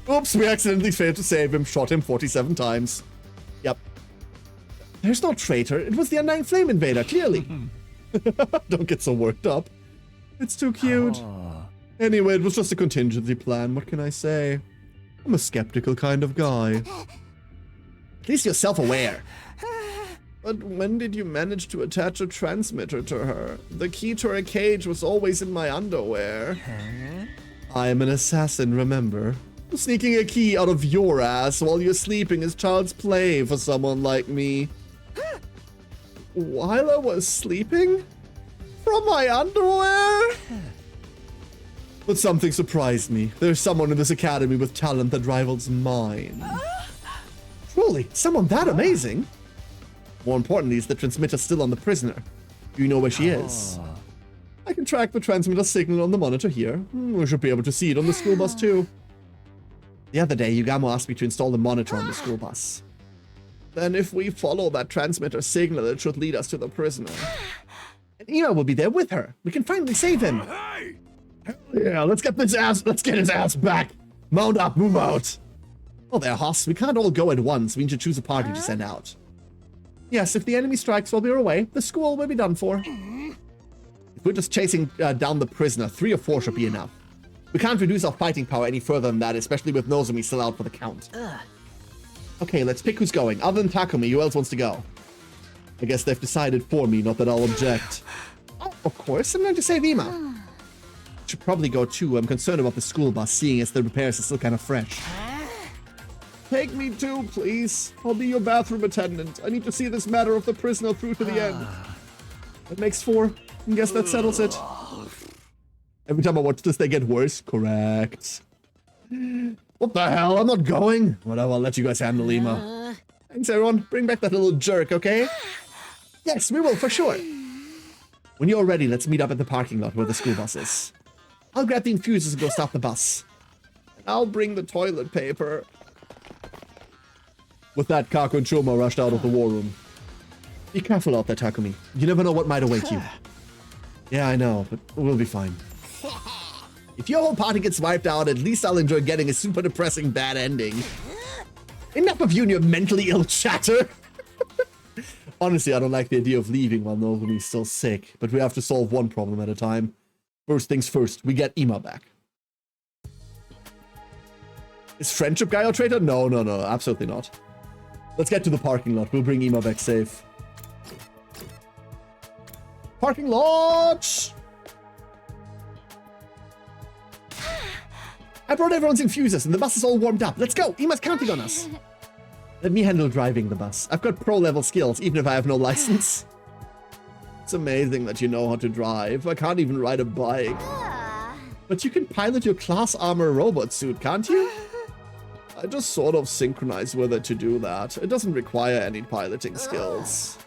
Oops, we accidentally failed to save him, shot him 47 times. Yep. There's no traitor, it was the Undying Flame Invader, clearly. Don't get so worked up. It's too cute. Anyway, it was just a contingency plan, what can I say? I'm a skeptical kind of guy. At least you're self-aware. But when did you manage to attach a transmitter to her? The key to her cage was always in my underwear. I am an assassin, remember? Sneaking a key out of your ass while you're sleeping is child's play for someone like me. While I was sleeping? From my underwear? But something surprised me. There's someone in this academy with talent that rivals mine. Truly, someone that amazing? More importantly, is the transmitter still on the prisoner? Do you know where she is? I can track the transmitter signal on the monitor here. We should be able to see it on the school bus too. The other day, Yugamo asked me to install the monitor on the school bus. Then if we follow that transmitter signal, it should lead us to the prisoner. And Ima will be there with her. We can finally save him. Hey! Yeah, let's get his ass back. Mount up, move out. Oh there, Hoss, we can't all go at once. We need to choose a party to send out. Yes, if the enemy strikes while we're away, the school will be done for. If we're just chasing down the prisoner, 3 or 4 should be enough. We can't reduce our fighting power any further than that, especially with Nozomi still out for the count. Okay, let's pick who's going. Other than Takumi, who else wants to go? I guess they've decided for me, not that I'll object. Oh, of course, I'm going to save Ima. Should probably go too. I'm concerned about the school bus, seeing as the repairs are still kind of fresh. Take me too, please. I'll be your bathroom attendant. I need to see this matter of the prisoner through to the end. That makes 4. I guess that settles it. Every time I watch this, they get worse. Correct. What the hell? I'm not going. Whatever, I'll let you guys handle Ima. Thanks, everyone. Bring back that little jerk, okay? Yes, we will, for sure. When you're ready, let's meet up at the parking lot where the school bus is. I'll grab the infusers and go stop the bus. And I'll bring the toilet paper. With that, Kako and Choma rushed out of the war room. Be careful out there, Takumi. You never know what might await you. Yeah, I know, but we'll be fine. If your whole party gets wiped out, at least I'll enjoy getting a super depressing bad ending. Enough of you and your mentally ill chatter. Honestly, I don't like the idea of leaving while Nozomi's still sick, but we have to solve one problem at a time. First things first, we get Ima back. Is friendship guy our traitor? No, absolutely not. Let's get to the parking lot. We'll bring Ima back safe. Parking lot! I brought everyone's infusers and the bus is all warmed up. Let's go! Ima's counting on us. Let me handle driving the bus. I've got pro-level skills, even if I have no license. It's amazing that you know how to drive. I can't even ride a bike. But you can pilot your class armor robot suit, can't you? I just sort of synchronize with it to do that. It doesn't require any piloting skills.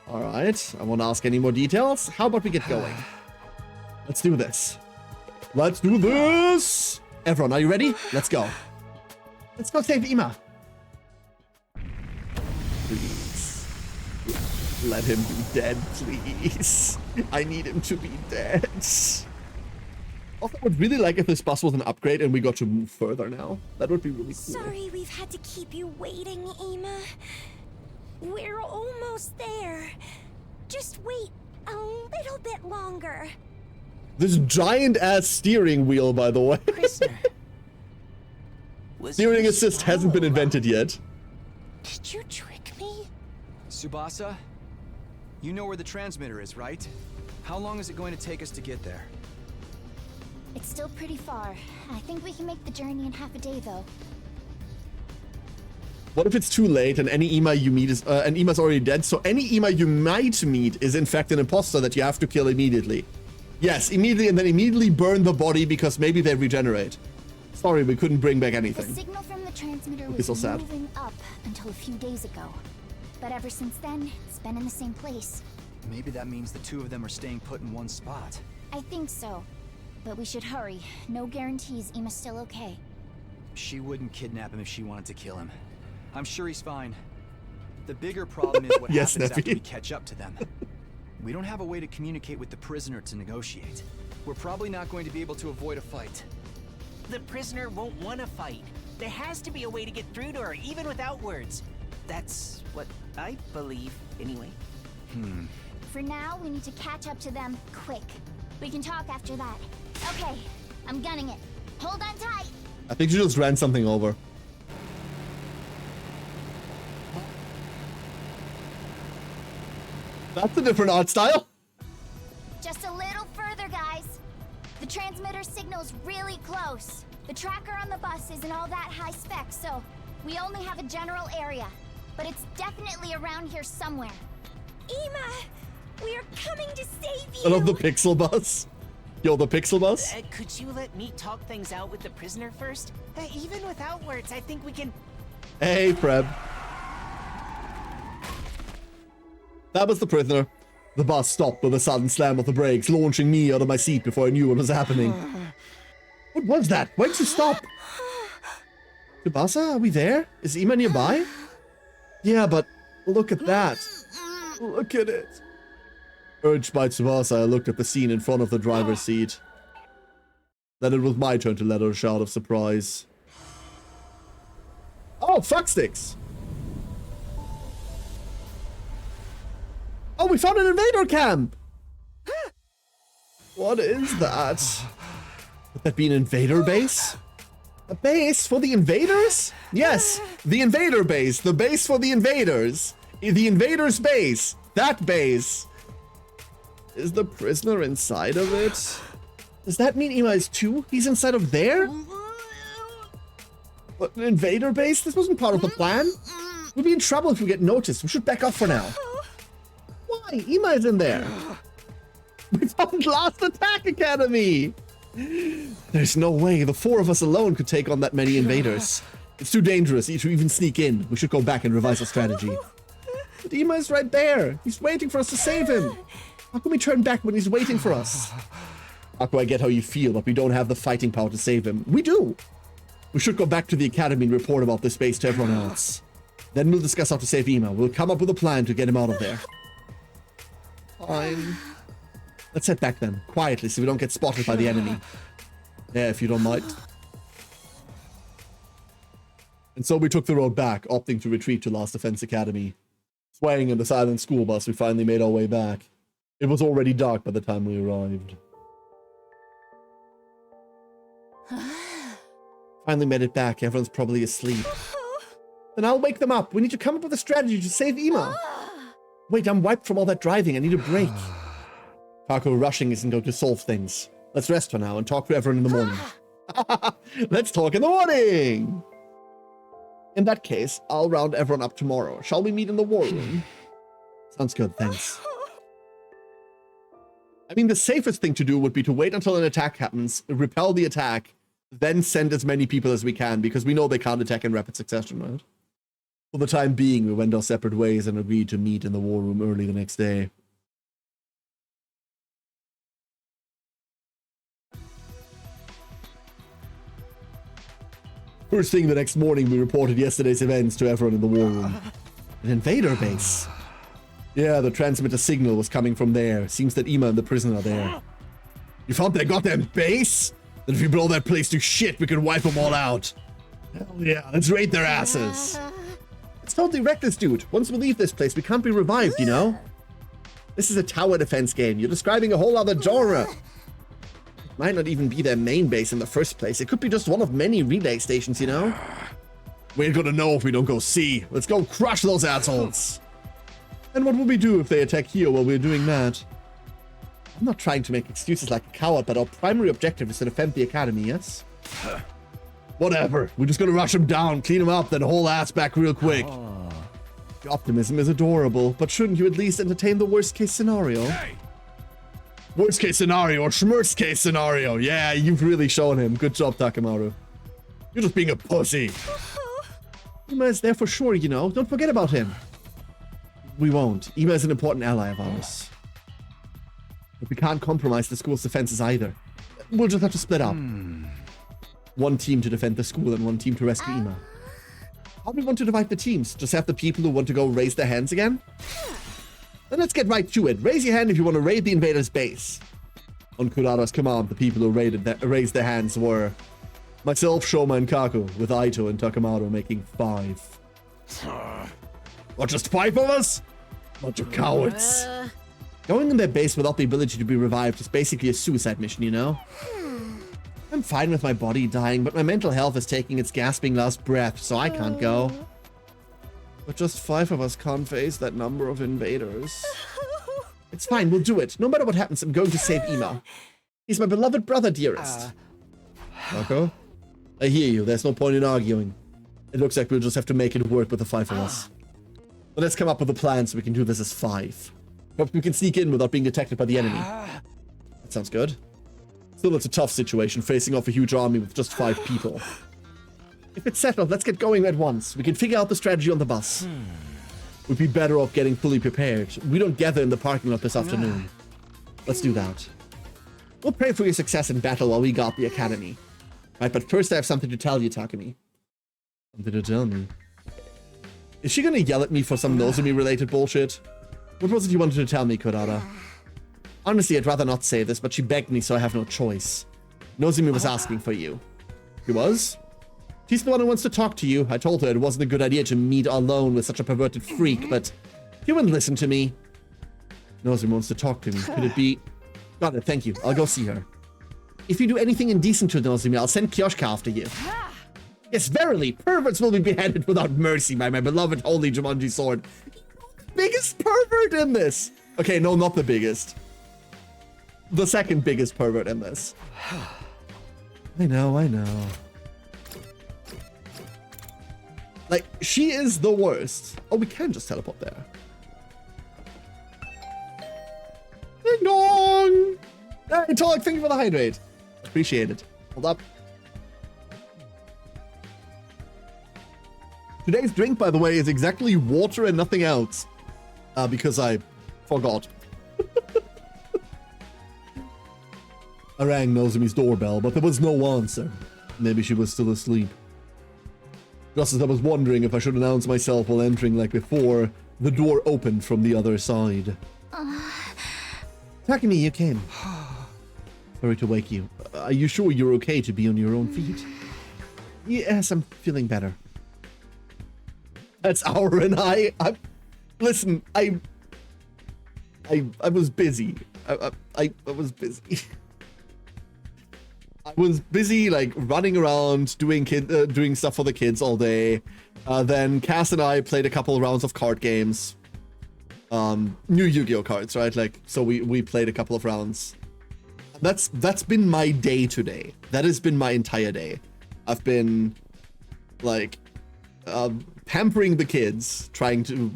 Alright, I won't ask any more details. How about we get going? Let's do this. Let's do this! Everyone, are you ready? Let's go. Let's go save Ima. Please. Let him be dead, please. I need him to be dead. Also, I would really like if this bus was an upgrade and we got to move further now. That would be really cool. Sorry we've had to keep you waiting, Ima. We're almost there. Just wait a little bit longer. This giant-ass steering wheel, by the way. Prisoner. Steering assist hasn't been invented yet. Did you trick me? Tsubasa, you know where the transmitter is, right? How long is it going to take us to get there? It's still pretty far. I think we can make the journey in half a day, though. What if it's too late and any Ima you meet is and Ima's already dead? So any Ima you might meet is in fact an imposter that you have to kill immediately. Yes, immediately, and then immediately burn the body because maybe they regenerate. Sorry, we couldn't bring back anything. The signal from the transmitter It's was so sad. moving up until a few days ago. But ever since then, it's been in the same place. Maybe that means the two of them are staying put in one spot. I think so. But we should hurry. No guarantees Ima's still okay. She wouldn't kidnap him if she wanted to kill him. I'm sure he's fine. The bigger problem is what Yes, happens after Nephi. we catch up to them. We don't have a way to communicate with the prisoner to negotiate. We're probably not going to be able to avoid a fight. The prisoner won't want to fight. There has to be a way to get through to her, even without words. That's what I believe, anyway. For now, we need to catch up to them quick. We can talk after that. Okay, I'm gunning it. Hold on tight. I think you just ran something over. That's a different art style. Just a little further, guys. The transmitter signal's really close. The tracker on the bus isn't all that high spec, so we only have a general area. But it's definitely around here somewhere. Ima, we are coming to save you. I love the pixel bus. Yo, the pixel bus? Could you let me talk things out with the prisoner first? Even without words, I think we can... Hey, Preb. That was the prisoner. The bus stopped with a sudden slam of the brakes, launching me out of my seat before I knew what was happening. What was that? Why did you stop? Tsubasa, are we there? Is Ima nearby? Yeah, but look at that. Look at it. Urged by Tsubasa, I looked at the scene in front of the driver's seat. Then it was my turn to let out a shout of surprise. Oh, fuck sticks! Oh, we found an invader camp! What is that? Would that be an invader base? A base for the invaders? Yes, the invader base. The base for the invaders. The invaders base. That base. Is the prisoner inside of it? Does that mean Ima is too? He's inside of there? What, an invader base? This wasn't part of the plan. We'll be in trouble if we get noticed. We should back off for now. Why? Ima is in there. We found Last Attack Academy. There's no way the four of us alone could take on that many invaders. It's too dangerous to even sneak in. We should go back and revise our strategy. But Ima is right there. He's waiting for us to save him. How can we turn back when he's waiting for us? Aku, I get how you feel, but we don't have the fighting power to save him. We do. We should go back to the academy and report about this base to everyone else. Then we'll discuss how to save Ima. We'll come up with a plan to get him out of there. Fine. Let's head back then, quietly, so we don't get spotted by the enemy. Yeah, if you don't mind. And so we took the road back, opting to retreat to Last Defense Academy. Swaying in the silent school bus, we finally made our way back. It was already dark by the time we arrived. Finally made it back. Everyone's probably asleep. Then I'll wake them up. We need to come up with a strategy to save Ima. Wait, I'm wiped from all that driving. I need a break. Kako, rushing isn't going to solve things. Let's rest for now and talk to everyone in the morning. Let's talk in the morning! In that case, I'll round everyone up tomorrow. Shall we meet in the war room? Sounds good, thanks. I mean, the safest thing to do would be to wait until an attack happens, repel the attack, then send as many people as we can, because we know they can't attack in rapid succession, right? For the time being, we went our separate ways and agreed to meet in the war room early the next day. First thing the next morning, we reported yesterday's events to everyone in the war room. An invader base. Yeah, the transmitter signal was coming from there. Seems that Ima and the prison are there. You found their goddamn base? Then if we blow that place to shit, we can wipe them all out. Hell yeah, let's raid their asses. It's totally reckless, dude. Once we leave this place, we can't be revived, you know? This is a tower defense game. You're describing a whole other genre. It might not even be their main base in the first place. It could be just one of many relay stations, you know? We ain't gonna know if we don't go see. Let's go crush those assholes. And what will we do if they attack here while we're doing that? I'm not trying to make excuses like a coward, but our primary objective is to defend the academy, yes? Whatever. We're just gonna rush them down, clean them up, then haul ass back real quick. The optimism is adorable, but shouldn't you at least entertain the worst case scenario? Hey. Worst case scenario or schmurst case scenario. Yeah, you've really shown him. Good job, Takemaru. You're just being a pussy. Ima is there for sure, you know. Don't forget about him. We won't. Ima is an important ally of ours. But we can't compromise the school's defenses either. We'll just have to split up. One team to defend the school and one team to rescue Ima. How do we want to divide the teams? Just have the people who want to go raise their hands again? Then let's get right to it. Raise your hand if you want to raid the invader's base. On Kurara's command, the people who raised their hands were myself, Shoma, and Kaku, with Aito and Takemaru making 5. What, just 5 of us? Bunch of cowards. Going in their base without the ability to be revived is basically a suicide mission, you know? I'm fine with my body dying, but my mental health is taking its gasping last breath, so I can't go. But just 5 of us can't face that number of invaders. It's fine, we'll do it. No matter what happens, I'm going to save Ima. He's my beloved brother, dearest. Marco? I hear you, there's no point in arguing. It looks like we'll just have to make it work with the 5 of us. But let's come up with a plan so we can do this as 5. Perhaps we can sneak in without being detected by the enemy. That sounds good. Still, it's a tough situation, facing off a huge army with just 5 people. If it's settled, let's get going at once. We can figure out the strategy on the bus. We'd be better off getting fully prepared. We don't gather in the parking lot this afternoon. Let's do that. We'll pray for your success in battle while we guard the academy. Right, but first I have something to tell you, Takumi. Something to tell me. Is she gonna yell at me for some Nozomi related bullshit? What was it you wanted to tell me, Kurara? Honestly, I'd rather not say this, but she begged me, so I have no choice. Nozomi was asking for you. He was? She's the one who wants to talk to you. I told her it wasn't a good idea to meet alone with such a perverted freak, but she wouldn't listen to me. Nozomi wants to talk to me. Could it be? Got it, thank you. I'll go see her. If you do anything indecent to Nozomi, I'll send Kyoshika after you. Yes, verily, perverts will be beheaded without mercy by my beloved holy Jumanji sword. Biggest pervert in this! Okay, no, not the biggest. The second biggest pervert in this. I know. Like, she is the worst. Oh, we can just teleport there. Ding dong! Hey, Tog, thank you for the hydrate. Appreciate it. Hold up. Today's drink, by the way, is exactly water and nothing else. Because I forgot. I rang Nozomi's doorbell, but there was no answer. Maybe she was still asleep. Just as I was wondering if I should announce myself while entering like before, the door opened from the other side. Takumi, you came. Sorry to wake you. Are you sure you're okay to be on your own feet? Yes, I'm feeling better. That's Aura and I. Listen, I was busy. I was busy. I was busy like running around doing stuff for the kids all day. Then Cass and I played a couple of rounds of card games. New Yu-Gi-Oh cards, right? Like, so we played a couple of rounds. That's been my day today. That has been my entire day. I've been like pampering the kids, trying to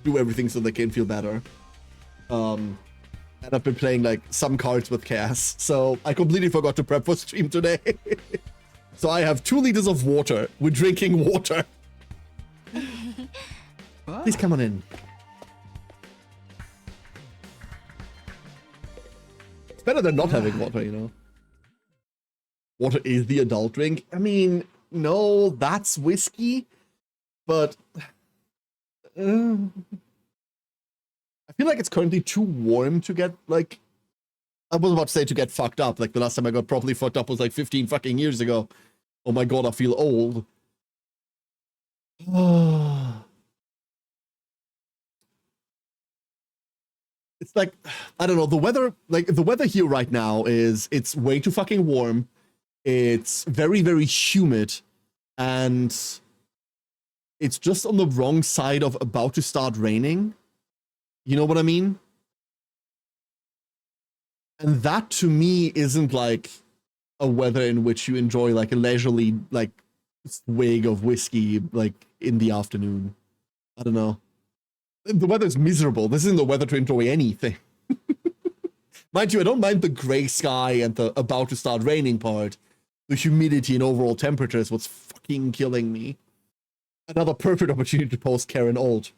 do everything so they can feel better. And I've been playing like some cards with Cass, so I completely forgot to prep for stream today. So I have 2 liters of water. We're drinking water. Please come on in. It's better than not having water, you know. Water is the adult drink. I mean, no, that's whiskey, but I feel like it's currently too warm to get, like, I was about to say to get fucked up. Like, the last time I got properly fucked up was like 15 fucking years ago. Oh my god, I feel old. It's like, I don't know, the weather here right now it's way too fucking warm. It's very, very humid. And it's just on the wrong side of about to start raining. You know what I mean? And that to me isn't like a weather in which you enjoy like a leisurely like swig of whiskey like in the afternoon. I don't know. The weather's miserable. This isn't the weather to enjoy anything. Mind you, I don't mind the gray sky and the about to start raining part. The humidity and overall temperature is what's fucking killing me. Another perfect opportunity to post Karen Old.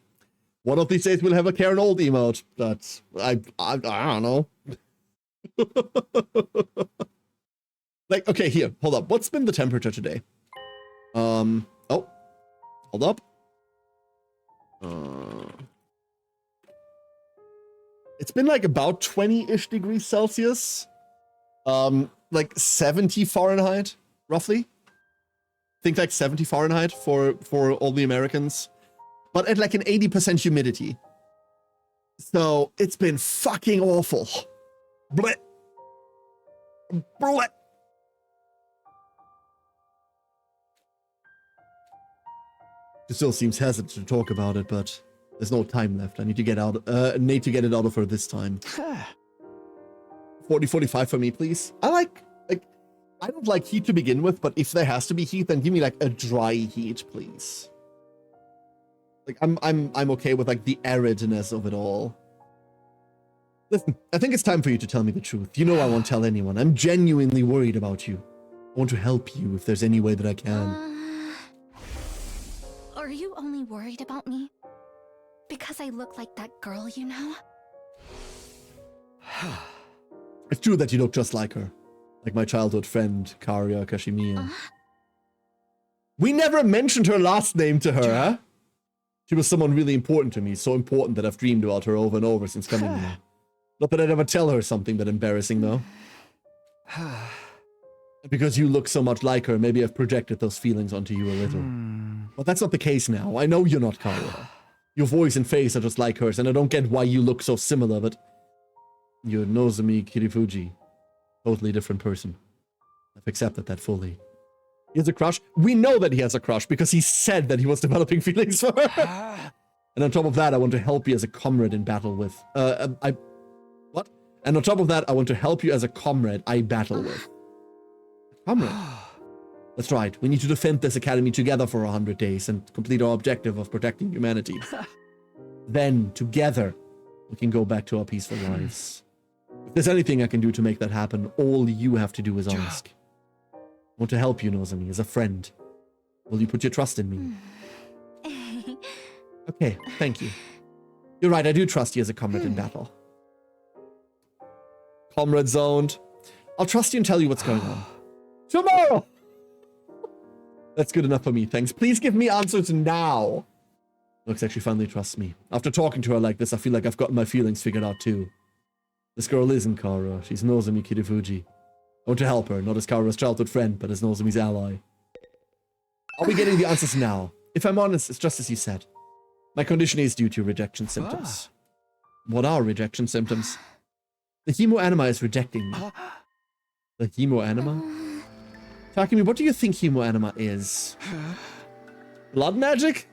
One of these days we'll have a Karen Old emote. That's I don't know. Like, okay, here, hold up. What's been the temperature today? Oh, hold up. It's been like about 20-ish degrees Celsius. Like 70 Fahrenheit, roughly. Think like 70 Fahrenheit for all the Americans. But at like an 80% humidity. So it's been fucking awful. Blech. Blech. She still seems hesitant to talk about it, but there's no time left. I need to get it out of her this time. 40-45 for me, please. I don't like heat to begin with, but if there has to be heat, then give me like a dry heat, please. Like I'm okay with like the aridness of it all. Listen, I think it's time for you to tell me the truth. You know I won't tell anyone. I'm genuinely worried about you. I want to help you if there's any way that I can. Are you only worried about me because I look like that girl, you know? It's true that you look just like her. Like my childhood friend, Karia Kashimiya. We never mentioned her last name to her, huh? She was someone really important to me, so important that I've dreamed about her over and over since coming here. Not that I'd ever tell her something that embarrassing, though. Because you look so much like her, maybe I've projected those feelings onto you a little. But that's not the case now. I know you're not Karia. Your voice and face are just like hers, and I don't get why you look so similar, but you're Nozomi Kirifuji. Totally different person. I've accepted that fully. He has a crush? We know that he has a crush because he said that he was developing feelings for her. And on top of that, I want to help you as a comrade in battle with... What? And on top of that, I want to help you as a comrade I battle with. Comrade? That's right. We need to defend this academy together for 100 days and complete our objective of protecting humanity. Then, together, we can go back to our peaceful lives. If there's anything I can do to make that happen, all you have to do is ask. I want to help you, Nozomi, as a friend. Will you put your trust in me? Okay, thank you. You're right, I do trust you as a comrade in battle. Comrade zoned. I'll trust you and tell you what's going on. Tomorrow! That's good enough for me, thanks. Please give me answers now. Looks like she finally trusts me. After talking to her like this, I feel like I've gotten my feelings figured out too. This girl isn't Kara. She's Nozomi Kirifuji. I want to help her, not as Kara's childhood friend, but as Nozomi's ally. Are we getting the answers now? If I'm honest, it's just as you said. My condition is due to rejection symptoms. What are rejection symptoms? The hemoanima is rejecting me. The hemoanima? Takumi, what do you think hemoanima is? Blood magic?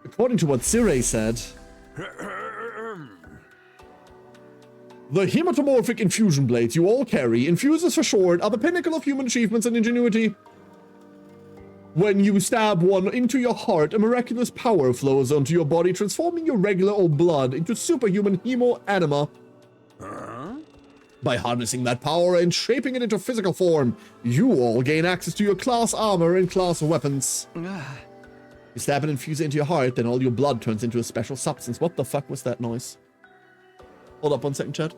According to what Sirei said, the hematomorphic infusion blades you all carry, infusers for short, are the pinnacle of human achievements and ingenuity. When you stab one into your heart, a miraculous power flows onto your body, transforming your regular old blood into superhuman hemoanima. By harnessing that power and shaping it into physical form, you all gain access to your class armor and class weapons. You stab an infuser into your heart, then all your blood turns into a special substance. What the fuck was that noise? Hold up 1 second, chat.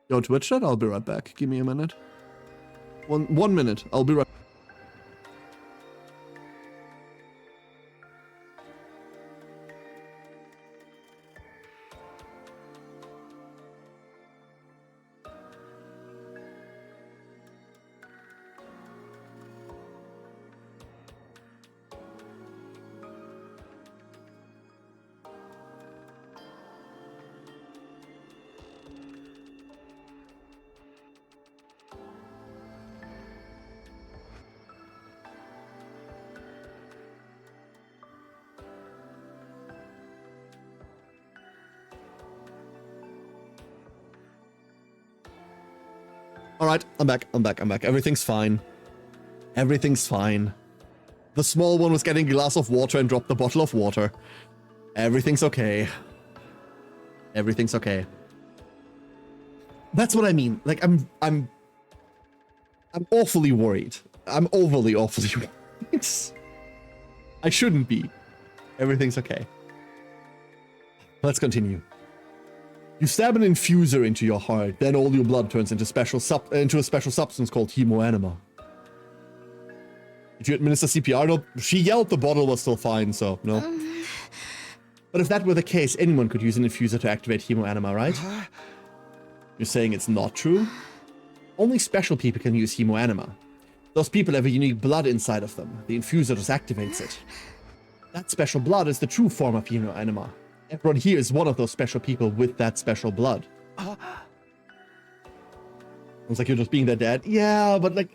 Yo, Twitch chat, I'll be right back. Give me a minute. One minute. I'll be right. Alright, I'm back. Everything's fine. Everything's fine. The small one was getting a glass of water and dropped the bottle of water. Everything's okay. Everything's okay. That's what I mean. Like, I'm awfully worried. I'm awfully worried. I shouldn't be. Everything's okay. Let's continue. You stab an infuser into your heart, then all your blood turns into a special substance called hemoanima. Did you administer CPR? No, she yelled the bottle was still fine, so no. But if that were the case, anyone could use an infuser to activate hemoanima, right? You're saying it's not true? Only special people can use hemoanima. Those people have a unique blood inside of them. The infuser just activates it. That special blood is the true form of hemoanima. Everyone here is one of those special people with that special blood. It's like you're just being their dad. Yeah, but like,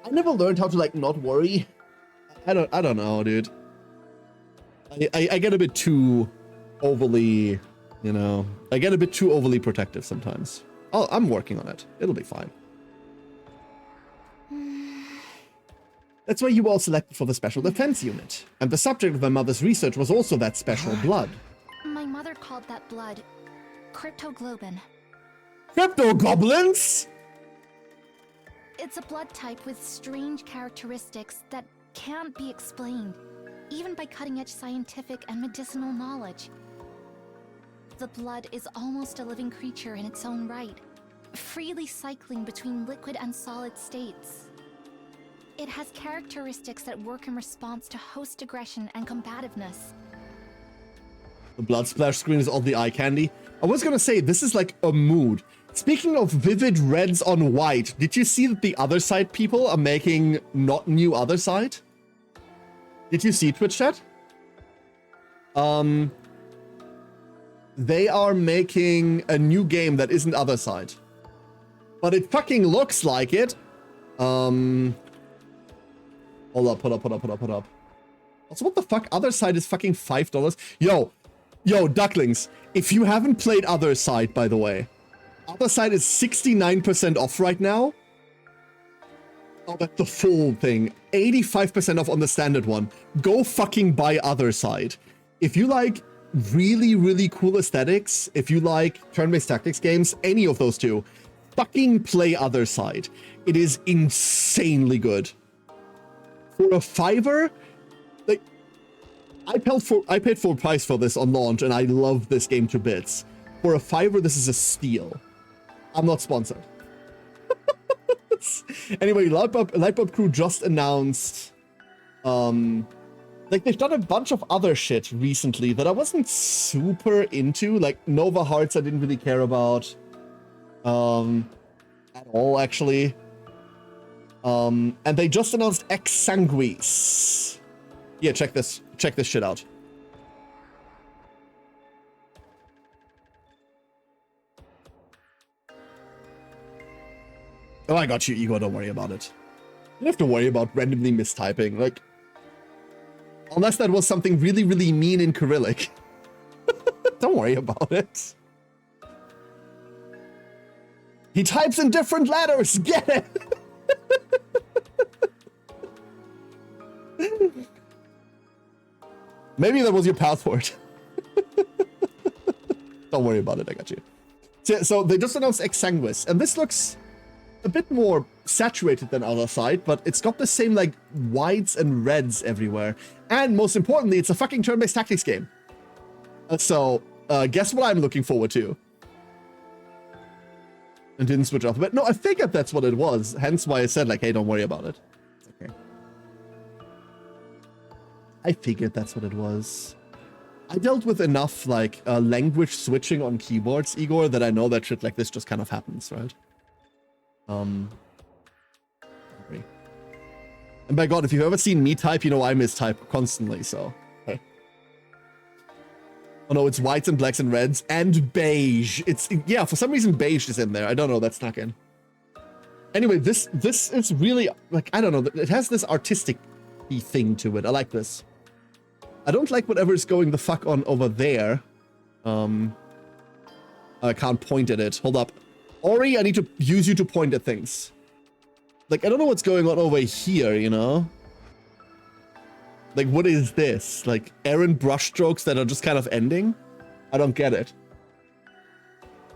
I never learned how to like not worry. I don't know, dude. I get a bit too overly, you know, I get a bit too overly protective sometimes. Oh, I'm working on it. It'll be fine. That's why you were all selected for the Special Defense Unit. And the subject of my mother's research was also that special blood. My mother called that blood cryptoglobin. Cryptogoblins? It's a blood type with strange characteristics that can't be explained, even by cutting-edge scientific and medicinal knowledge. The blood is almost a living creature in its own right, freely cycling between liquid and solid states. It has characteristics that work in response to host aggression and combativeness. The blood splash screen is all the eye candy. I was gonna say, this is like a mood. Speaking of vivid reds on white, did you see that the Other Side people are making not new Other Side? Did you see Twitch chat? They are making a new game that isn't Other Side. But it fucking looks like it. Hold up. Also, what the fuck? Other Side is fucking $5. Yo, ducklings. If you haven't played Other Side, by the way, Other Side is 69% off right now. Oh, that's the full thing. 85% off on the standard one. Go fucking buy Other Side. If you like really, really cool aesthetics, if you like turn-based tactics games, any of those two, fucking play Other Side. It is insanely good. For a $5, like, I paid full price for this on launch, and I love this game to bits. For a $5, this is a steal. I'm not sponsored. Anyway, Lightbulb Crew just announced, like they've done a bunch of other shit recently that I wasn't super into. Like Nova Hearts, I didn't really care about, at all actually. And they just announced Exsanguis. Yeah, check this shit out. Oh, I got you, Igor. Don't worry about it. You don't have to worry about randomly mistyping. Like, unless that was something really, really mean in Cyrillic. Don't worry about it. He types in different letters. Get it? Maybe that was your password. Don't worry about it. I got you. So they just announced Exsanguis, and this looks a bit more saturated than other side, but it's got the same like whites and reds everywhere. And most importantly, it's a fucking turn-based tactics game. So guess what I'm looking forward to? And didn't switch off. But no, I figured that's what it was. Hence why I said like, hey, don't worry about it. It's okay. I figured that's what it was. I dealt with enough like language switching on keyboards, Igor, that I know that shit like this just kind of happens, right? And by God, if you've ever seen me type, you know I mistype constantly, so. Okay. Oh no, it's whites and blacks and reds and beige. It's, yeah, for some reason beige is in there. I don't know, that's snuck in. Anyway, this is really, like, I don't know, it has this artistic-y thing to it. I like this. I don't like whatever is going the fuck on over there. I can't point at it. Hold up. Ori, I need to use you to point at things. Like, I don't know what's going on over here, you know? Like, what is this? Like, errant brushstrokes that are just kind of ending? I don't get it.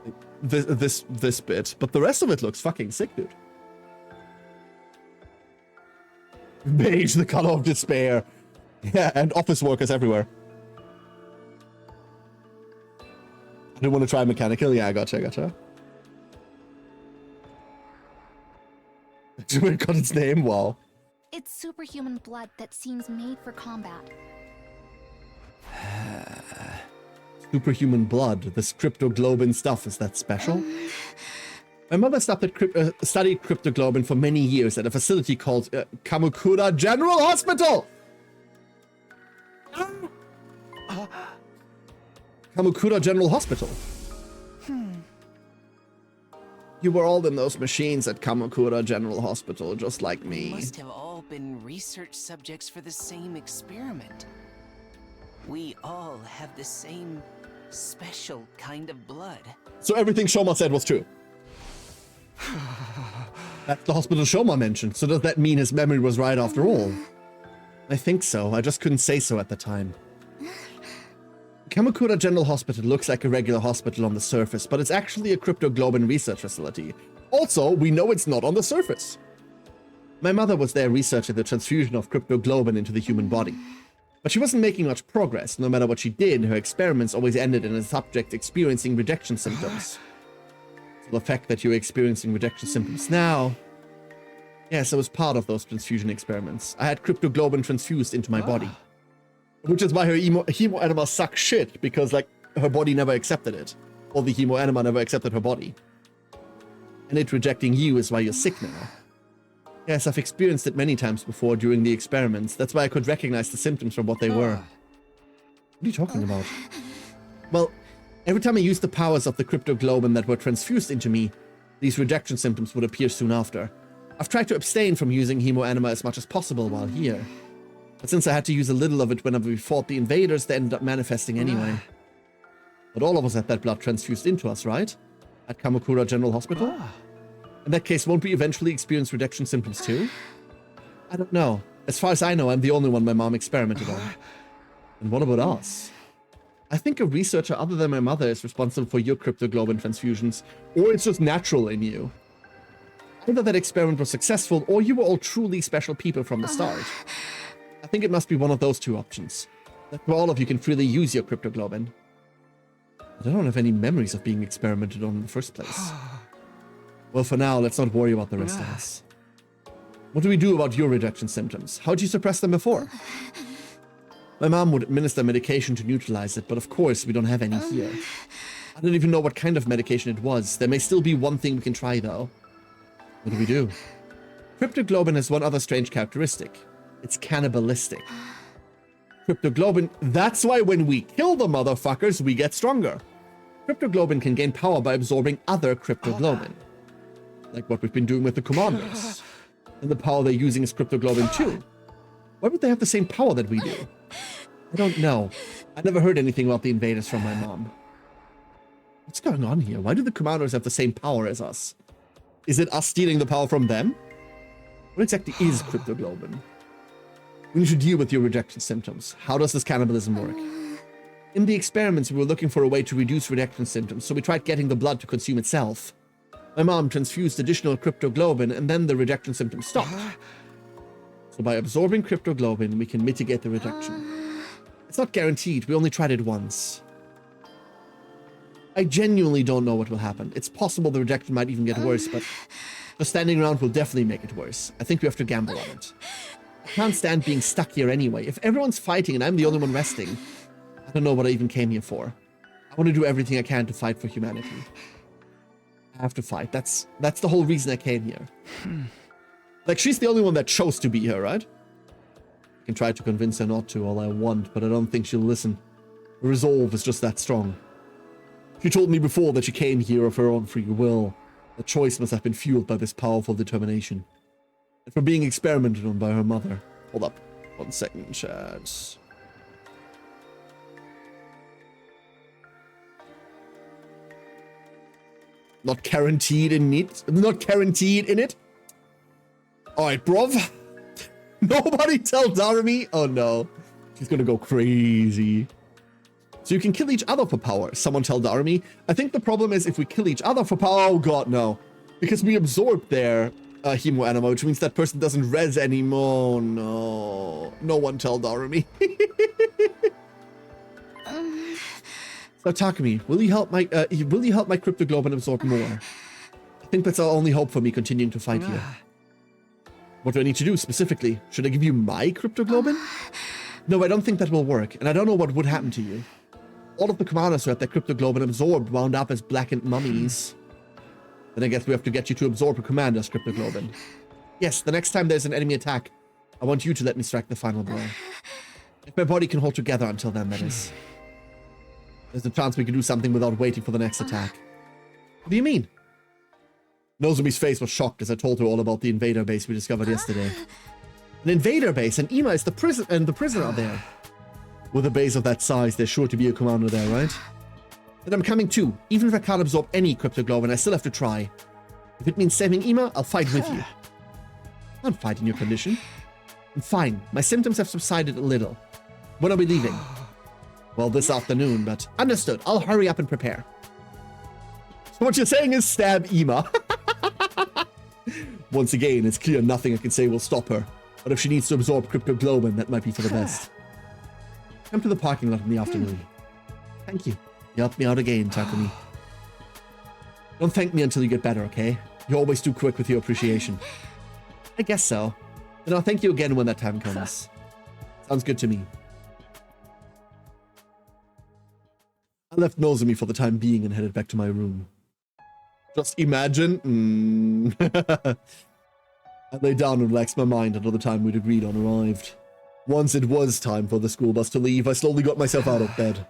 Like, this bit. But the rest of it looks fucking sick, dude. Beige, the color of despair. Yeah, and office workers everywhere. I didn't want to try mechanical. Yeah, I gotcha. It got its name, wow. It's superhuman blood that seems made for combat. Superhuman blood, this cryptoglobin stuff, is that special? My mother studied cryptoglobin for many years at a facility called Kamakura General Hospital! Kamakura General Hospital. You were all in those machines at Kamakura General Hospital, just like me. Must have all been research subjects for the same experiment. We all have the same special kind of blood. So everything Shoma said was true. That's the hospital Shoma mentioned, so does that mean his memory was right after all? I think so, I just couldn't say so at the time. Kamakura General Hospital looks like a regular hospital on the surface, but it's actually a cryptoglobin research facility. Also, we know it's not on the surface. My mother was there researching the transfusion of cryptoglobin into the human body. But she wasn't making much progress. No matter what she did, her experiments always ended in a subject experiencing rejection symptoms. So the fact that you're experiencing rejection symptoms now... Yes, I was part of those transfusion experiments. I had cryptoglobin transfused into my body. Which is why her hemoenema sucks shit, because, like, her body never accepted it. Or the hemoenema never accepted her body. And it rejecting you is why you're sick now. Yes, I've experienced it many times before during the experiments. That's why I could recognize the symptoms from what they were. What are you talking about? Well, every time I used the powers of the cryptoglobin that were transfused into me, these rejection symptoms would appear soon after. I've tried to abstain from using hemoenema as much as possible while here. But since I had to use a little of it whenever we fought the invaders, they ended up manifesting anyway. But all of us had that blood transfused into us, right? At Kamakura General Hospital? In that case, won't we eventually experience rejection symptoms too? I don't know. As far as I know, I'm the only one my mom experimented on. And what about us? I think a researcher other than my mother is responsible for your cryptoglobin transfusions, or it's just natural in you. Either that experiment was successful, or you were all truly special people from the start. I think it must be one of those two options. That all of you can freely use your cryptoglobin. But I don't have any memories of being experimented on in the first place. Well, for now, let's not worry about the rest of us. What do we do about your rejection symptoms? How did you suppress them before? My mom would administer medication to neutralize it, but of course, we don't have any here. I don't even know what kind of medication it was. There may still be one thing we can try, though. What do we do? Cryptoglobin has one other strange characteristic. It's cannibalistic. Cryptoglobin, that's why when we kill the motherfuckers, we get stronger. Cryptoglobin can gain power by absorbing other cryptoglobin. Like what we've been doing with the commandos. And the power they're using is cryptoglobin too. Why would they have the same power that we do? I don't know. I never heard anything about the invaders from my mom. What's going on here? Why do the commandos have the same power as us? Is it us stealing the power from them? What exactly is cryptoglobin? We need to deal with your rejection symptoms. How does this cannibalism work? In the experiments, we were looking for a way to reduce rejection symptoms, so we tried getting the blood to consume itself. My mom transfused additional cryptoglobin, and then the rejection symptoms stopped. So by absorbing cryptoglobin, we can mitigate the rejection. It's not guaranteed, we only tried it once. I genuinely don't know what will happen. It's possible the rejection might even get worse, but just standing around will definitely make it worse. I think we have to gamble on it. I can't stand being stuck here anyway. If everyone's fighting and I'm the only one resting, I don't know what I even came here for. I want to do everything I can to fight for humanity. I have to fight. That's the whole reason I came here. Like, she's the only one that chose to be here, right? I can try to convince her not to all I want, but I don't think she'll listen. Her resolve is just that strong. She told me before that she came here of her own free will. The choice must have been fueled by this powerful determination. And from being experimented on by her mother. Hold up. 1 second, chat. Not guaranteed in it. Not guaranteed in it. Alright, bruv. Nobody tell Darami. Oh no. She's gonna go crazy. So you can kill each other for power. Someone tell Darami. I think the problem is if we kill each other for power. Oh god, no. Because we absorb their hemo anima, which means that person doesn't res anymore. No. No one tell Darami. So Takumi, will you help my cryptoglobin absorb more? I think that's our only hope for me continuing to fight here. What do I need to do specifically? Should I give you my cryptoglobin? No, I don't think that will work, and I don't know what would happen to you. All of the commanders who had their cryptoglobin absorbed wound up as blackened mummies. Then I guess we have to get you to absorb a commander's cryptoglobin. Yes, the next time there's an enemy attack, I want you to let me strike the final blow. If my body can hold together until then, that is. There's a chance we can do something without waiting for the next attack. What do you mean? Nozomi's face was shocked as I told her all about the invader base we discovered yesterday. An invader base, and Ima is the prisoner there. With a base of that size, there's sure to be a commander there, right? Then I'm coming too. Even if I can't absorb any cryptoglobin, I still have to try. If it means saving Ima, I'll fight with you. I can't fight in your condition. I'm fine. My symptoms have subsided a little. When are we leaving? Well, this afternoon, but understood. I'll hurry up and prepare. So what you're saying is stab Ima. Once again, it's clear nothing I can say will stop her. But if she needs to absorb cryptoglobin, that might be for the best. Come to the parking lot in the afternoon. Thank you. You helped me out again, Takumi. Don't thank me until you get better, okay? You're always too quick with your appreciation. I guess so. Then I'll thank you again when that time comes. Sounds good to me. I left Nozomi for the time being and headed back to my room. Just imagine. I lay down and relaxed my mind until the time we'd agreed on arrived. Once it was time for the school bus to leave, I slowly got myself out of bed.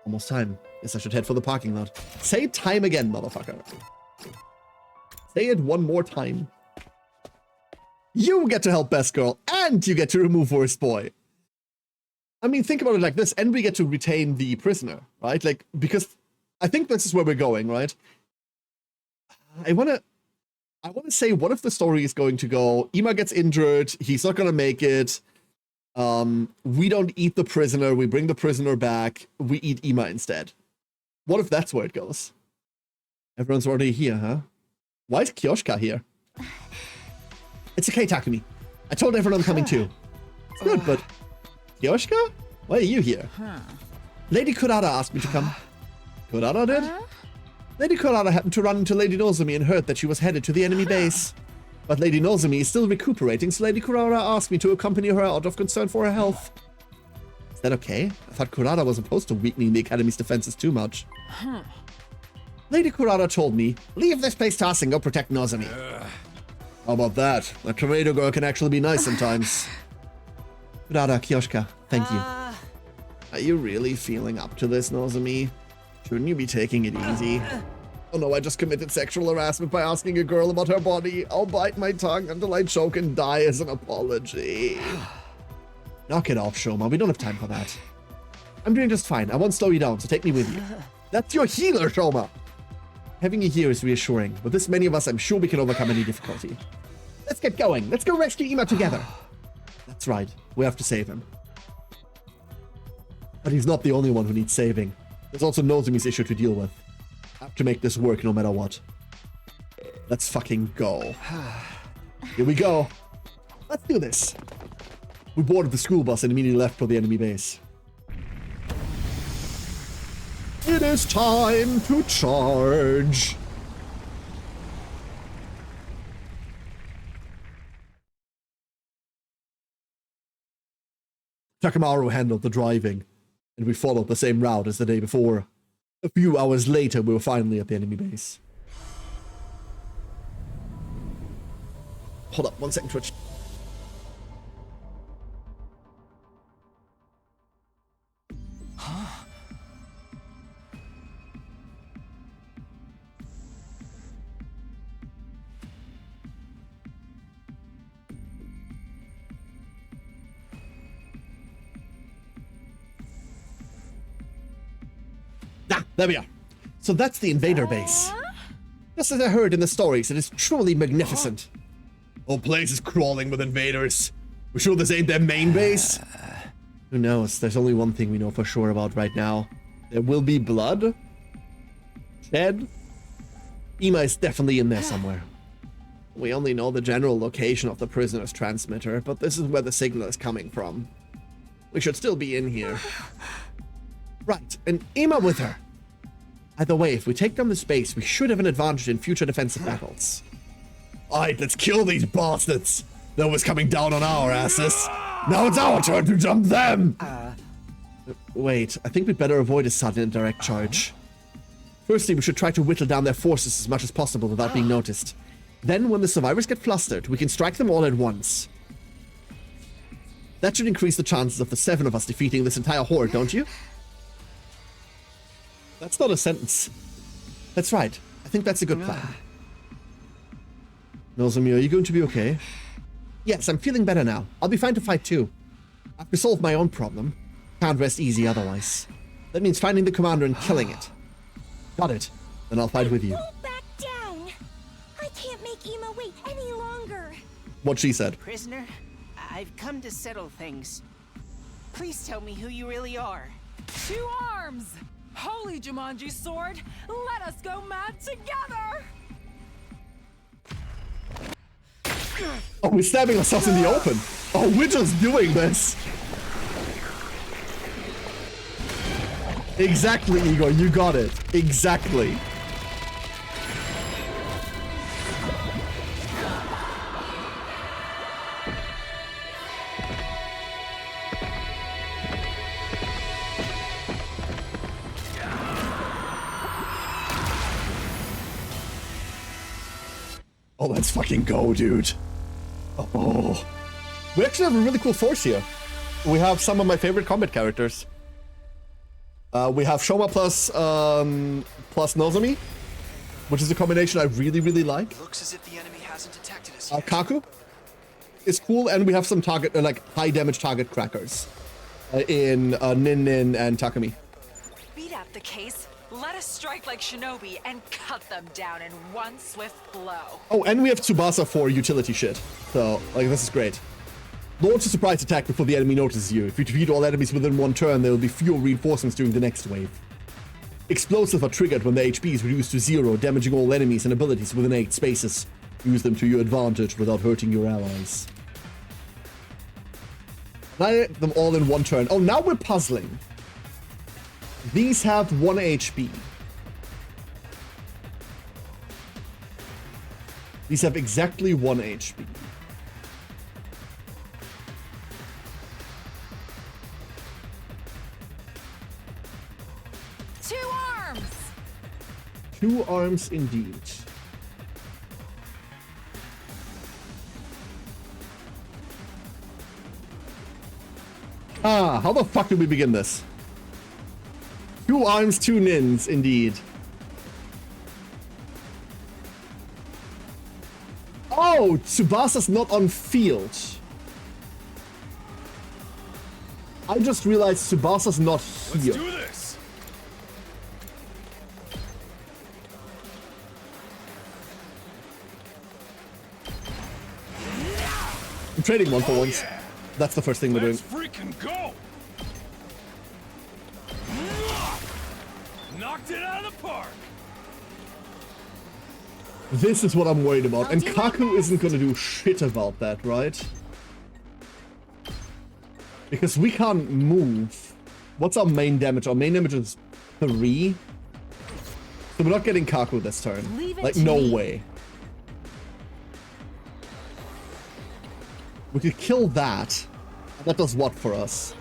Almost time. Guess I should head for the parking lot. Say time again, motherfucker. Say it one more time. You get to help Best Girl, and you get to remove Worst Boy. I mean, think about it like this, and we get to retain the prisoner, right? Like, because I think this is where we're going, right? I want to say, what if the story is going to go, Ima gets injured, he's not going to make it, we don't eat the prisoner, we bring the prisoner back, we eat Ima instead. What if that's where it goes? Everyone's already here, huh? Why is Kyoshka here? It's okay, Takumi. I told everyone I'm coming too. It's good, but... Kyoshka? Why are you here? Lady Kurata asked me to come. Kurata did? Lady Kurara happened to run into Lady Nozomi and heard that she was headed to the enemy base. But Lady Nozomi is still recuperating, so Lady Kurara asked me to accompany her out of concern for her health. Is that okay? I thought Kurara was opposed to weakening the Academy's defenses too much. Lady Kurara told me, leave this place to us and go protect Nozomi. How about that? A tornado girl can actually be nice sometimes. Kurara, Kyoshika, thank you. Are you really feeling up to this, Nozomi? Shouldn't you be taking it easy? Oh no, I just committed sexual harassment by asking a girl about her body. I'll bite my tongue until I choke and die as an apology. Knock it off, Shoma. We don't have time for that. I'm doing just fine. I won't slow you down, so take me with you. That's your healer, Shoma! Having you here is reassuring. With this many of us, I'm sure we can overcome any difficulty. Let's get going. Let's go rescue Ima together. That's right. We have to save him. But he's not the only one who needs saving. There's also Nozomi's issue to deal with. I have to make this work no matter what. Let's fucking go. Here we go. Let's do this. We boarded the school bus and immediately left for the enemy base. It is time to charge. Takamaru handled the driving, and we followed the same route as the day before. A few hours later, we were finally at the enemy base. Hold up, 1 second, Twitch. There we are. So that's the invader base. Just as I heard in the stories, it is truly magnificent. Whole place is crawling with invaders. We sure this ain't their main base? Who knows? There's only one thing we know for sure about right now. There will be blood. Shed. Ima is definitely in there somewhere. We only know the general location of the prisoner's transmitter, but this is where the signal is coming from. We should still be in here. Right, and Ima with her. Either way, if we take down this base, we should have an advantage in future defensive battles. Alright, let's kill these bastards. They're always coming down on our asses. Now it's our turn to jump them. Wait, I think we'd better avoid a sudden and direct charge. Firstly, we should try to whittle down their forces as much as possible without being noticed. Then, when the survivors get flustered, we can strike them all at once. That should increase the chances of the 7 of us defeating this entire horde, don't you? That's not a sentence. That's right. I think that's a good plan. Nozomi, are you going to be okay? Yes, I'm feeling better now. I'll be fine to fight too. I've resolved my own problem. Can't rest easy otherwise. That means finding the commander and killing it. Got it. Then I'll fight with you. Won't back down. I can't make Ima wait any longer. What she said. Prisoner, I've come to settle things. Please tell me who you really are. To arms! Holy Jumanji sword, let us go mad together! Oh, we're stabbing ourselves in the open. Oh, we're just doing this. Exactly, Igor, you got it. Exactly. Oh, let's fucking go, dude. Oh. We actually have a really cool force here. We have some of my favorite combat characters. We have Shoma plus Nozomi, which is a combination I really, really like. Looks as if the enemy hasn't detected us. Kaku is cool, and we have some target, like high damage target crackers in Nin and Takumi. Beat out the case, let us strike like shinobi and cut them down in one swift blow. Oh, and we have Tsubasa for utility shit. So, like, this is great. Launch a surprise attack before the enemy notices you. If you defeat all enemies within one turn, there will be fewer reinforcements during the next wave. Explosives are triggered when the HP is reduced to 0, damaging all enemies and abilities within 8 spaces. Use them to your advantage without hurting your allies. Annihilate them all in one turn. Oh, now we're puzzling. These have 1 HP. These have exactly 1 HP. Two arms! 2 arms indeed. Ah, how the fuck did we begin this? 2 arms, 2 nins, indeed. Oh, Tsubasa's not on field. I just realized Tsubasa's not here. Let's do this. I'm trading 1 for once. Yeah. That's the first thing we're doing. Let's freaking go. Knocked it out of the park. This is what I'm worried about. I'll And do my Kaku isn't gonna do shit about that, right? Because we can't move. What's our main damage? Our main damage is 3. So we're not getting Kaku this turn. Leave it Like, to no me. way. We could kill that. That does what for us?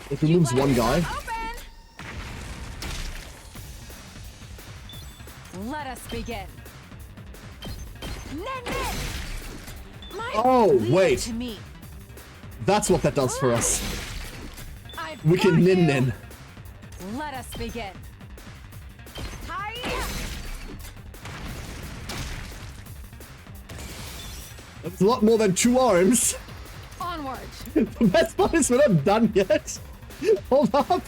It removes 1 guy. Let us begin. Oh, Leave it wait. to me. That's what that does for us. I've We can got you. nin. Let us begin. That's a lot more than 2 arms. Onward. The best part is we're not done yet. Hold up.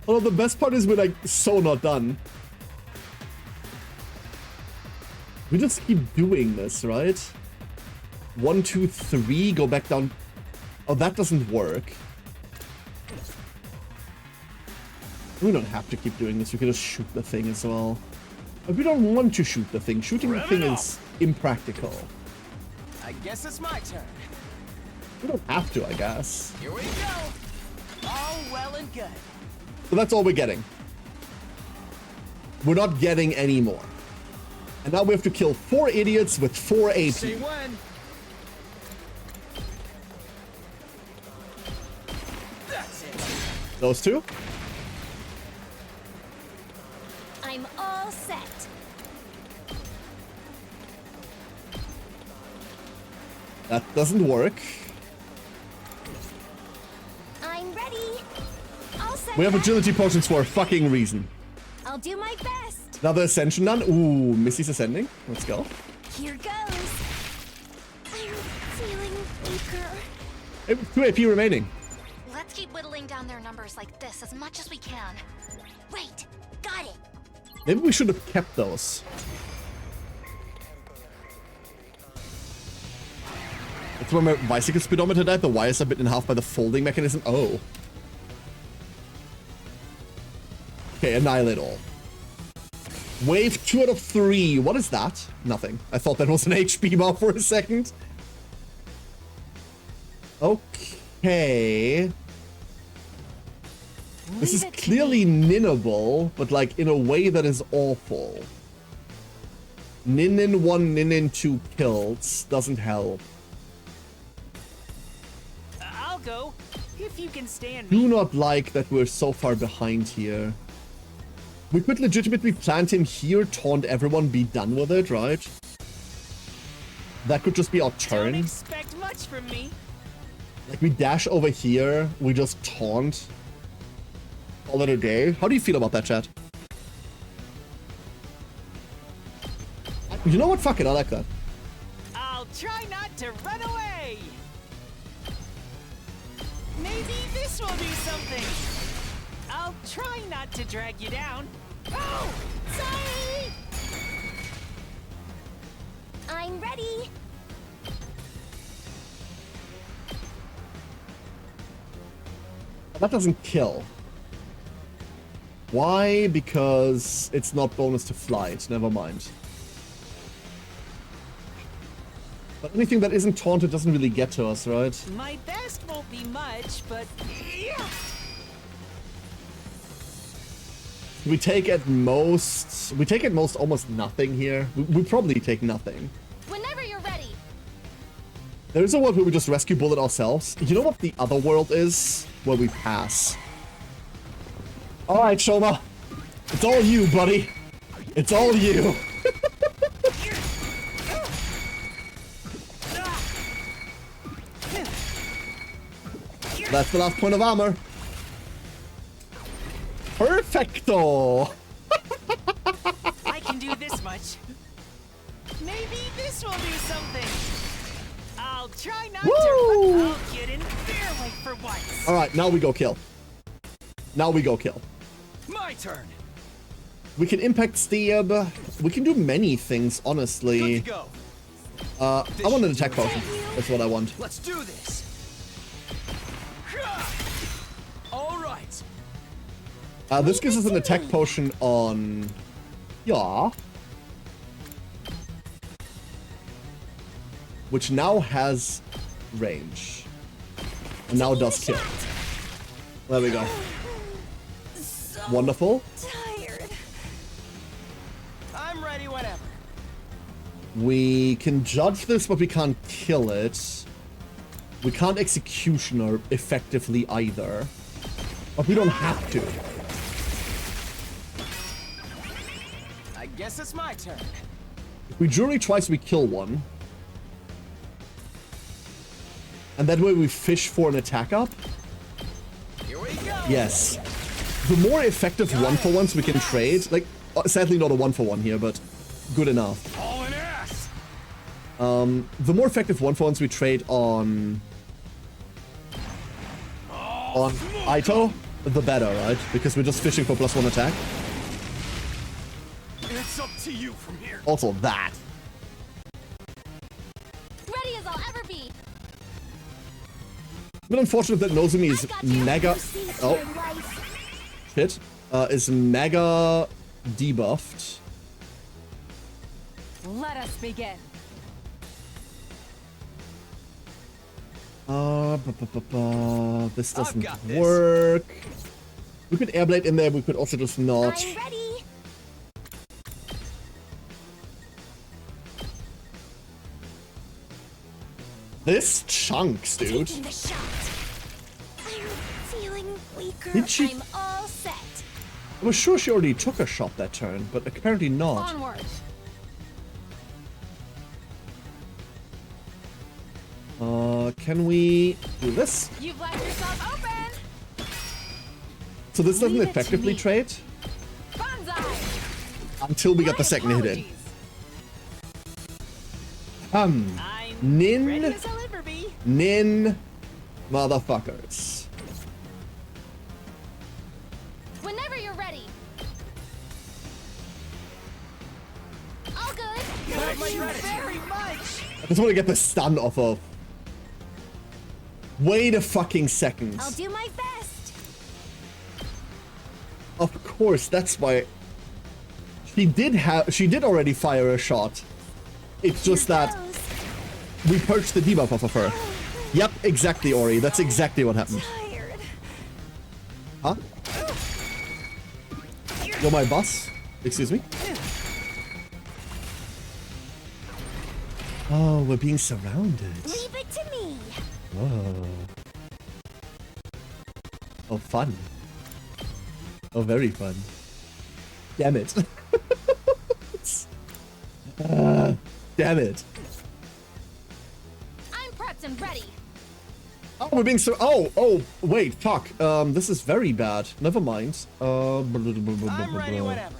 Oh, the best part is we're like so not done. We just keep doing this, right? 1, 2, 3, go back down. Oh, that doesn't work. We don't have to keep doing this. We can just shoot the thing as well. But we don't want to shoot the thing. Shooting the thing is impractical. I guess it's my turn. We don't have to, I guess. Here we go. All well and good. So that's all we're getting. We're not getting any more. And now we have to kill 4 idiots with 4 AP. Say when. That's it. Those 2? I'm all set. That doesn't work. I'm ready. All set. We have then. agility potions for a fucking reason. I'll do my best. Another ascension done. Ooh, Missy's ascending. Let's go. Here goes. I'm feeling weaker. Hey, 2 AP remaining. Let's keep whittling down their numbers like this as much as we can. Right. Got it. Maybe we should have kept those. That's where my bicycle speedometer died. The wires are bitten in half by the folding mechanism. Oh. Okay, annihilate all. Wave 2 out of 3. What is that? Nothing. I thought that was an HP bar for a second. Okay. This is clearly ninnable, but like in a way that is awful. Nin 1, nin 2 kills doesn't help. I'll go, if you can stand Do me. not like that we're so far behind here. We could legitimately plant him here, taunt everyone, be done with it, right? That could just be our Don't turn. expect much from me. Like we dash over here, we just taunt. Call it a day. How do you feel about that, chat? You know what? Fuck it, I like that. I'll try not to run away. Maybe this will do something. I'll try not to drag you down. Oh, sorry. I'm ready. That doesn't kill. Why? Because it's not bonus to flight. Never mind. But anything that isn't taunted doesn't really get to us, right? My best won't be much, but yeah. We take at most almost nothing here. We probably take nothing. Whenever you're ready. There's a world where we just rescue Bullet ourselves. You know what the other world is? Where we pass. Alright, Shoma. It's all you, buddy. It's all you. That's the last point of armor. Perfecto! I can do this much. Maybe this will do something. I'll try not to, but I'll get in their way for once. Alright, now we go kill. Now we go kill. My turn. We can impact stab. We can do many things, honestly. Good to go. I want an attack potion. That's what I want. Let's do this. All right. This gives us an attack potion on... Yeah. Which now has range. And now does kill. There we go. Wonderful. Tired. I'm ready whenever. We can judge this, but we can't kill it. We can't executioner effectively either. But we don't have to. I guess it's my turn. If we jury twice, we kill one. And that way we fish for an attack up. Here we go. Yes. The more effective one-for-ones we can trade, like, sadly not a one-for-one here, but good enough. All an ass. The more effective one-for-ones we trade on Aito, the better, right? Because we're just fishing for +1 attack. It's up to you from here. Also that. Ready as I'll ever be. It's been unfortunate that Nozomi is mega... Oh, shit. Is mega debuffed. Let us begin. This doesn't got this. work. We could airblade in there, we could also just not. I'm ready. This chunks, dude. Taking the shot. I'm feeling weaker. Did she? I'm all set. I was sure she already took a shot that turn, but apparently not. Onward. Can we do this? You've left yourself open. So this doesn't Leave it to effectively me. trade Banzai. until we get My the second hit in. apologies. I'm ready Nin, as I'll ever be. nin, motherfuckers. Whenever you're ready. All good. Thank you very much. I just want to get the stun off of. Wait a fucking second. I'll do my best. Of course, that's why she did already fire a shot. It's just Here that goes. we perched the debuff off of her. Yep, exactly, Ori. That's exactly what happened. Tired. Huh? You're my boss? Excuse me? Oh, we're being surrounded. Leave it to me. Whoa. Oh, fun. Oh, very fun. Damn it. Damn it. I'm prepped and ready. Oh, we're being so. Oh, wait, fuck. This is very bad. Never mind. I'm ready whenever.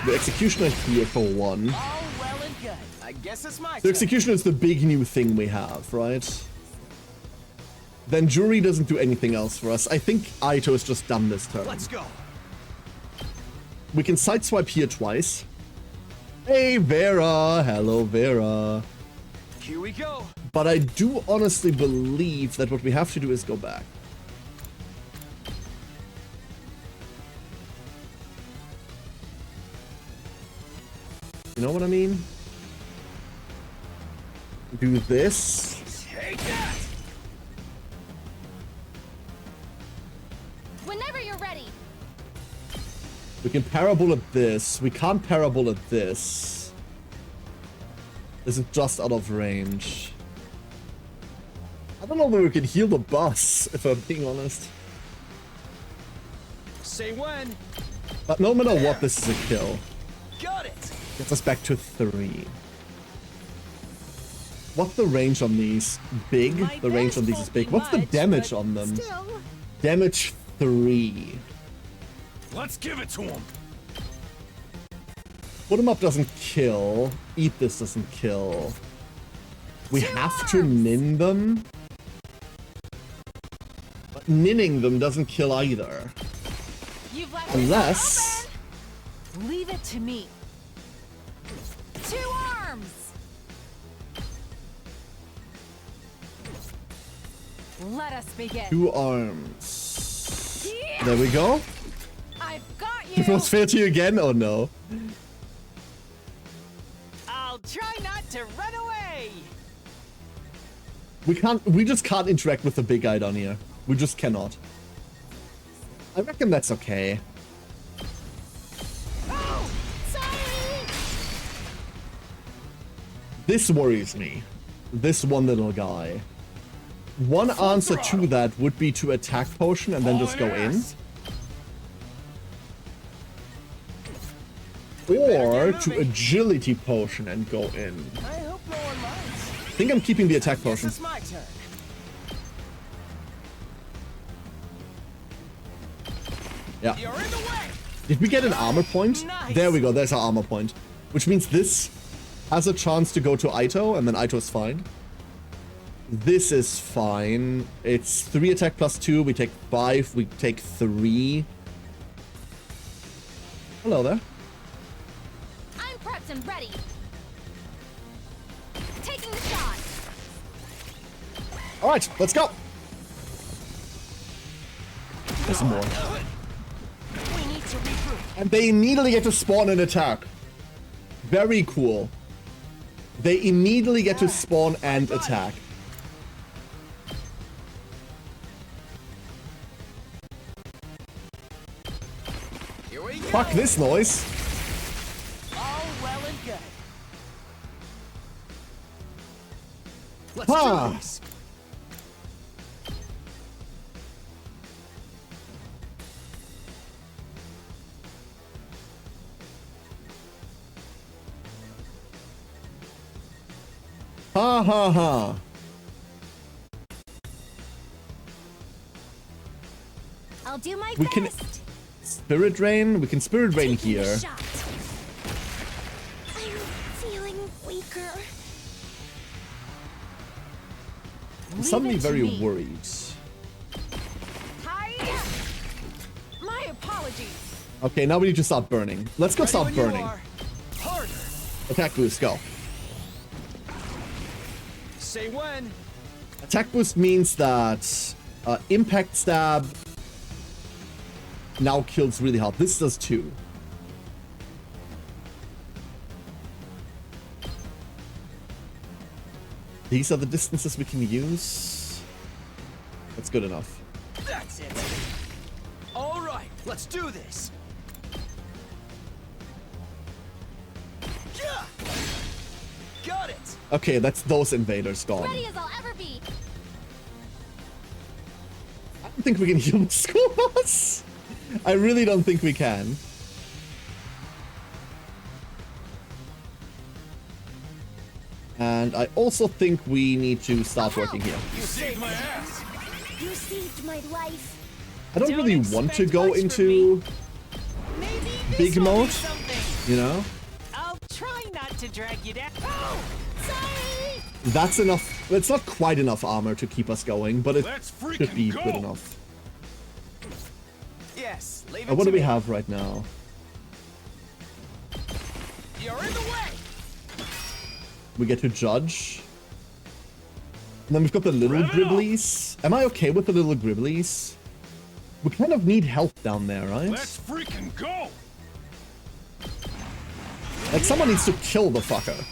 The Executioner here for one. All well and good. I guess it's my The turn. Executioner is the big new thing we have, right? Then Jury doesn't do anything else for us. I think Aito is just done this turn. Let's go. We can sideswipe here twice. Hey, Vera. Hello, Vera. Here we go. But I do honestly believe that what we have to do is go back. You know what I mean? Do this. Take that. We can parabullet this. We can't parabullet this. This is just out of range. I don't know whether we can heal the bus, if I'm being honest. Say when. But no matter what, this is a kill. Got it. Gets us back to 3. What's the range on these? Big? The range on these is big. What's the damage on them? Damage 3. Let's give it to him. Put 'em up doesn't kill. Eat this doesn't kill. We have to nin them. But ninning them doesn't kill either. You've left Unless... Leave it to me. 2 arms. Let us begin. 2 arms. There we go. I've got you. It was fair to you again? Oh no. I'll try not to run away. We just can't interact with the big guy down here. We just cannot. I reckon that's okay. Oh, sorry. This worries me. This one little guy. One answer to that would be to attack potion and then just go in. Or to agility potion and go in. I hope no one minds. I think I'm keeping the attack potion. It's my turn. Yeah. You're in the way. Did we get an armor point? Nice. There we go, there's our armor point. Which means this has a chance to go to Aito, and then Aito's fine. This is fine. It's 3 attack plus 2, we take 5, we take 3. Hello there. I'm prepped and ready. Taking the shot. Alright, let's go! There's more. We need to regroup. And they immediately get to spawn and attack. Very cool. They immediately get to spawn and attack. Here we go. Fuck this noise. All well and good. Let's Ha! do this. Ha ha ha. I'll do my We best. can Spirit Rain? We can Spirit Rain Taking the here. shot. I'm feeling weaker. I'm Leave suddenly it to very me. worried. Hi. My apologies. Okay, now we need to start burning. Let's go Ready start when you burning. are. Harder. Attack boost, go. Say when. Attack boost means that impact stab now kills really hard. This does 2. These are the distances we can use. That's good enough. That's it. All right, let's do this. Yeah. Got it. Okay, that's those invaders gone. Ready as I'll ever be. I don't think we can heal the school bus. I really don't think we can. And I also think we need to start working here. You saved my ass. You saved my life. I don't really want to expect go much from into Maybe this big will do mode, something. you know? I'll try not to drag you down. Oh, sorry. That's enough. It's not quite enough armor to keep us going, but it Let's should freaking be go. good enough. Yes, leave it What to do we me. have right now? You're in the way. We get to judge. And then we've got the little Rev it up. gribblies. Am I okay with the little gribblies? We kind of need help down there, right? Let's freaking go. Like, someone needs to kill the fucker.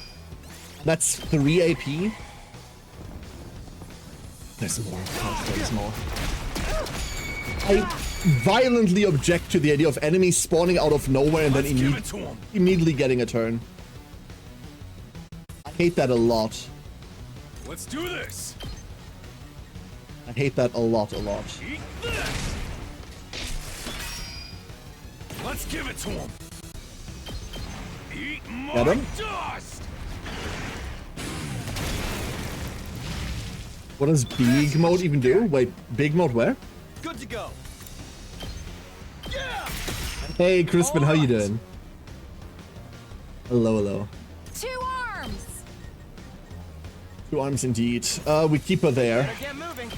That's 3 AP. There's more. There's more. I violently object to the idea of enemies spawning out of nowhere and then immediately getting a turn. I hate that a lot. Let's do this. I hate that a lot. Eat this. Let's give it to him. Eat my Get him? dust. What does big mode even do? Wait, big mode where? Good to go. Yeah. Hey, Crispin, how you doing? Hello. 2 arms! 2 arms indeed. We keep her there. Better get moving.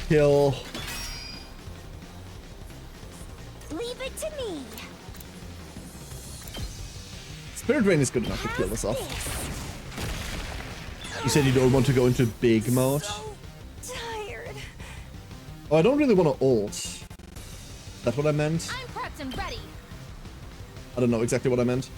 Kill. Leave it to me. Spirit Rain is good enough to kill this off. You said you don't want to go into big mode? So tired. Oh, I don't really want to ult. Is that what I meant? I'm prepped and ready. I don't know exactly what I meant.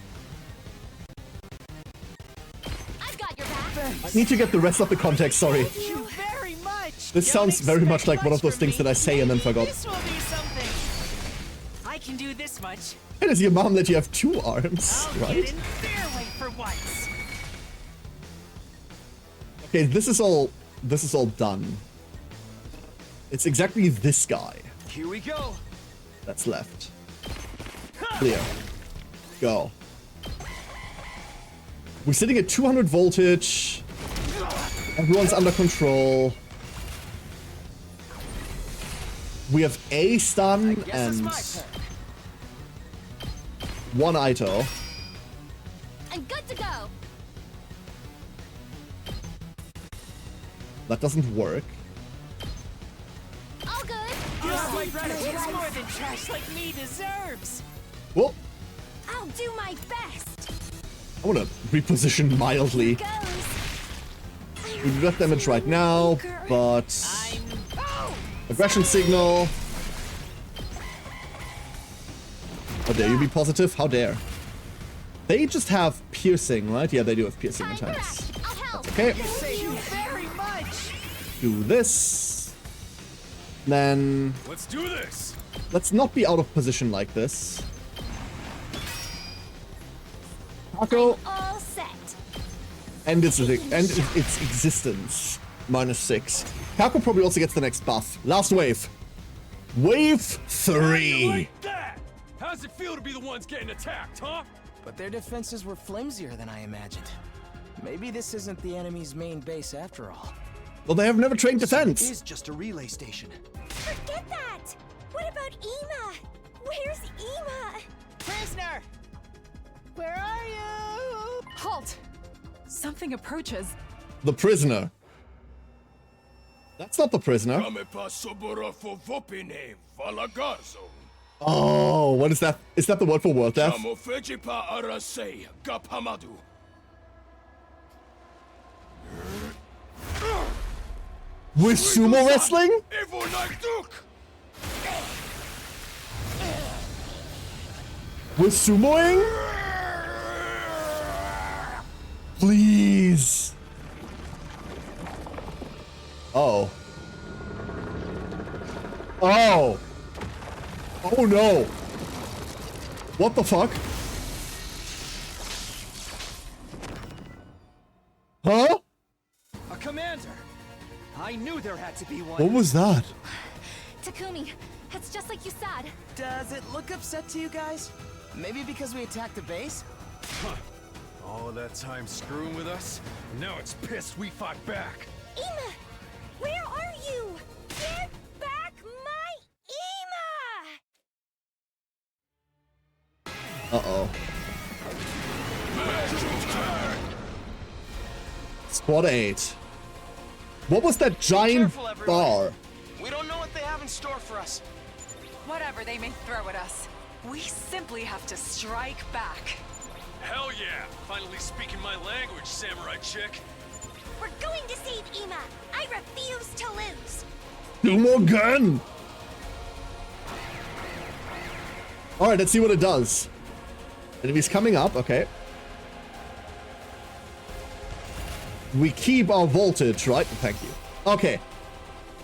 I've got your back. I need to get the rest of the context, sorry. Thank you very much. This Don't sounds very much expect like one of those from things me. that I say and then forgot. This will do something. I can do this much. Hey, does your mom let you have 2 arms, I'll right? get in fair way for once. Okay, this is all done. It's exactly this guy Here we go. that's left. Clear. Go. We're sitting at 200 voltage. Everyone's under control. We have a stun Guess and it's my turn. 1 Ito. I'm good to go. That doesn't work. All good. Just like it's more than trash like me deserves. Well, I'll do my best. I want to reposition mildly. Goes. We do that damage right now, but aggression signal. How dare you be positive? How dare? They just have piercing, right? Yeah, they do have piercing Time for attacks. action. I'll help. Okay, Thank you very much. do this. Then Let's do this. let's not be out of position like this. Taco All set. and its existence. -6. Kako probably also gets the next buff. Last wave. Wave 3. Like that. How's it feel to be the ones getting attacked, huh? But their defenses were flimsier than I imagined. Maybe this isn't the enemy's main base after all. Well, they have never trained It defense. is just a relay station. Forget that. What about Ema? Where's Ema? Prisoner! Where are you? Halt! Something approaches. The prisoner. That's not the prisoner. Oh, what is that? Is that the word for world death? With sumo wrestling? With sumoing? Please. Oh. Oh. Oh no. What the fuck? Huh? A commander. I knew there had to be one. What was that? Takumi, it's just like you said. Does it look upset to you guys? Maybe because we attacked the base? Huh. All that time screwing with us, now it's pissed we fought back. Ema! Where are you? Get back my Ema! Uh-oh. Squad 8. What was that giant careful, everyone. bar? We don't know what they have in store for us. Whatever they may throw at us, we simply have to strike back. Hell yeah! Finally speaking my language, samurai chick. We're going to save Ema! I refuse to lose! Do more gun! Alright, let's see what it does. Enemies coming up, okay. We keep our voltage, right? Thank you. Okay.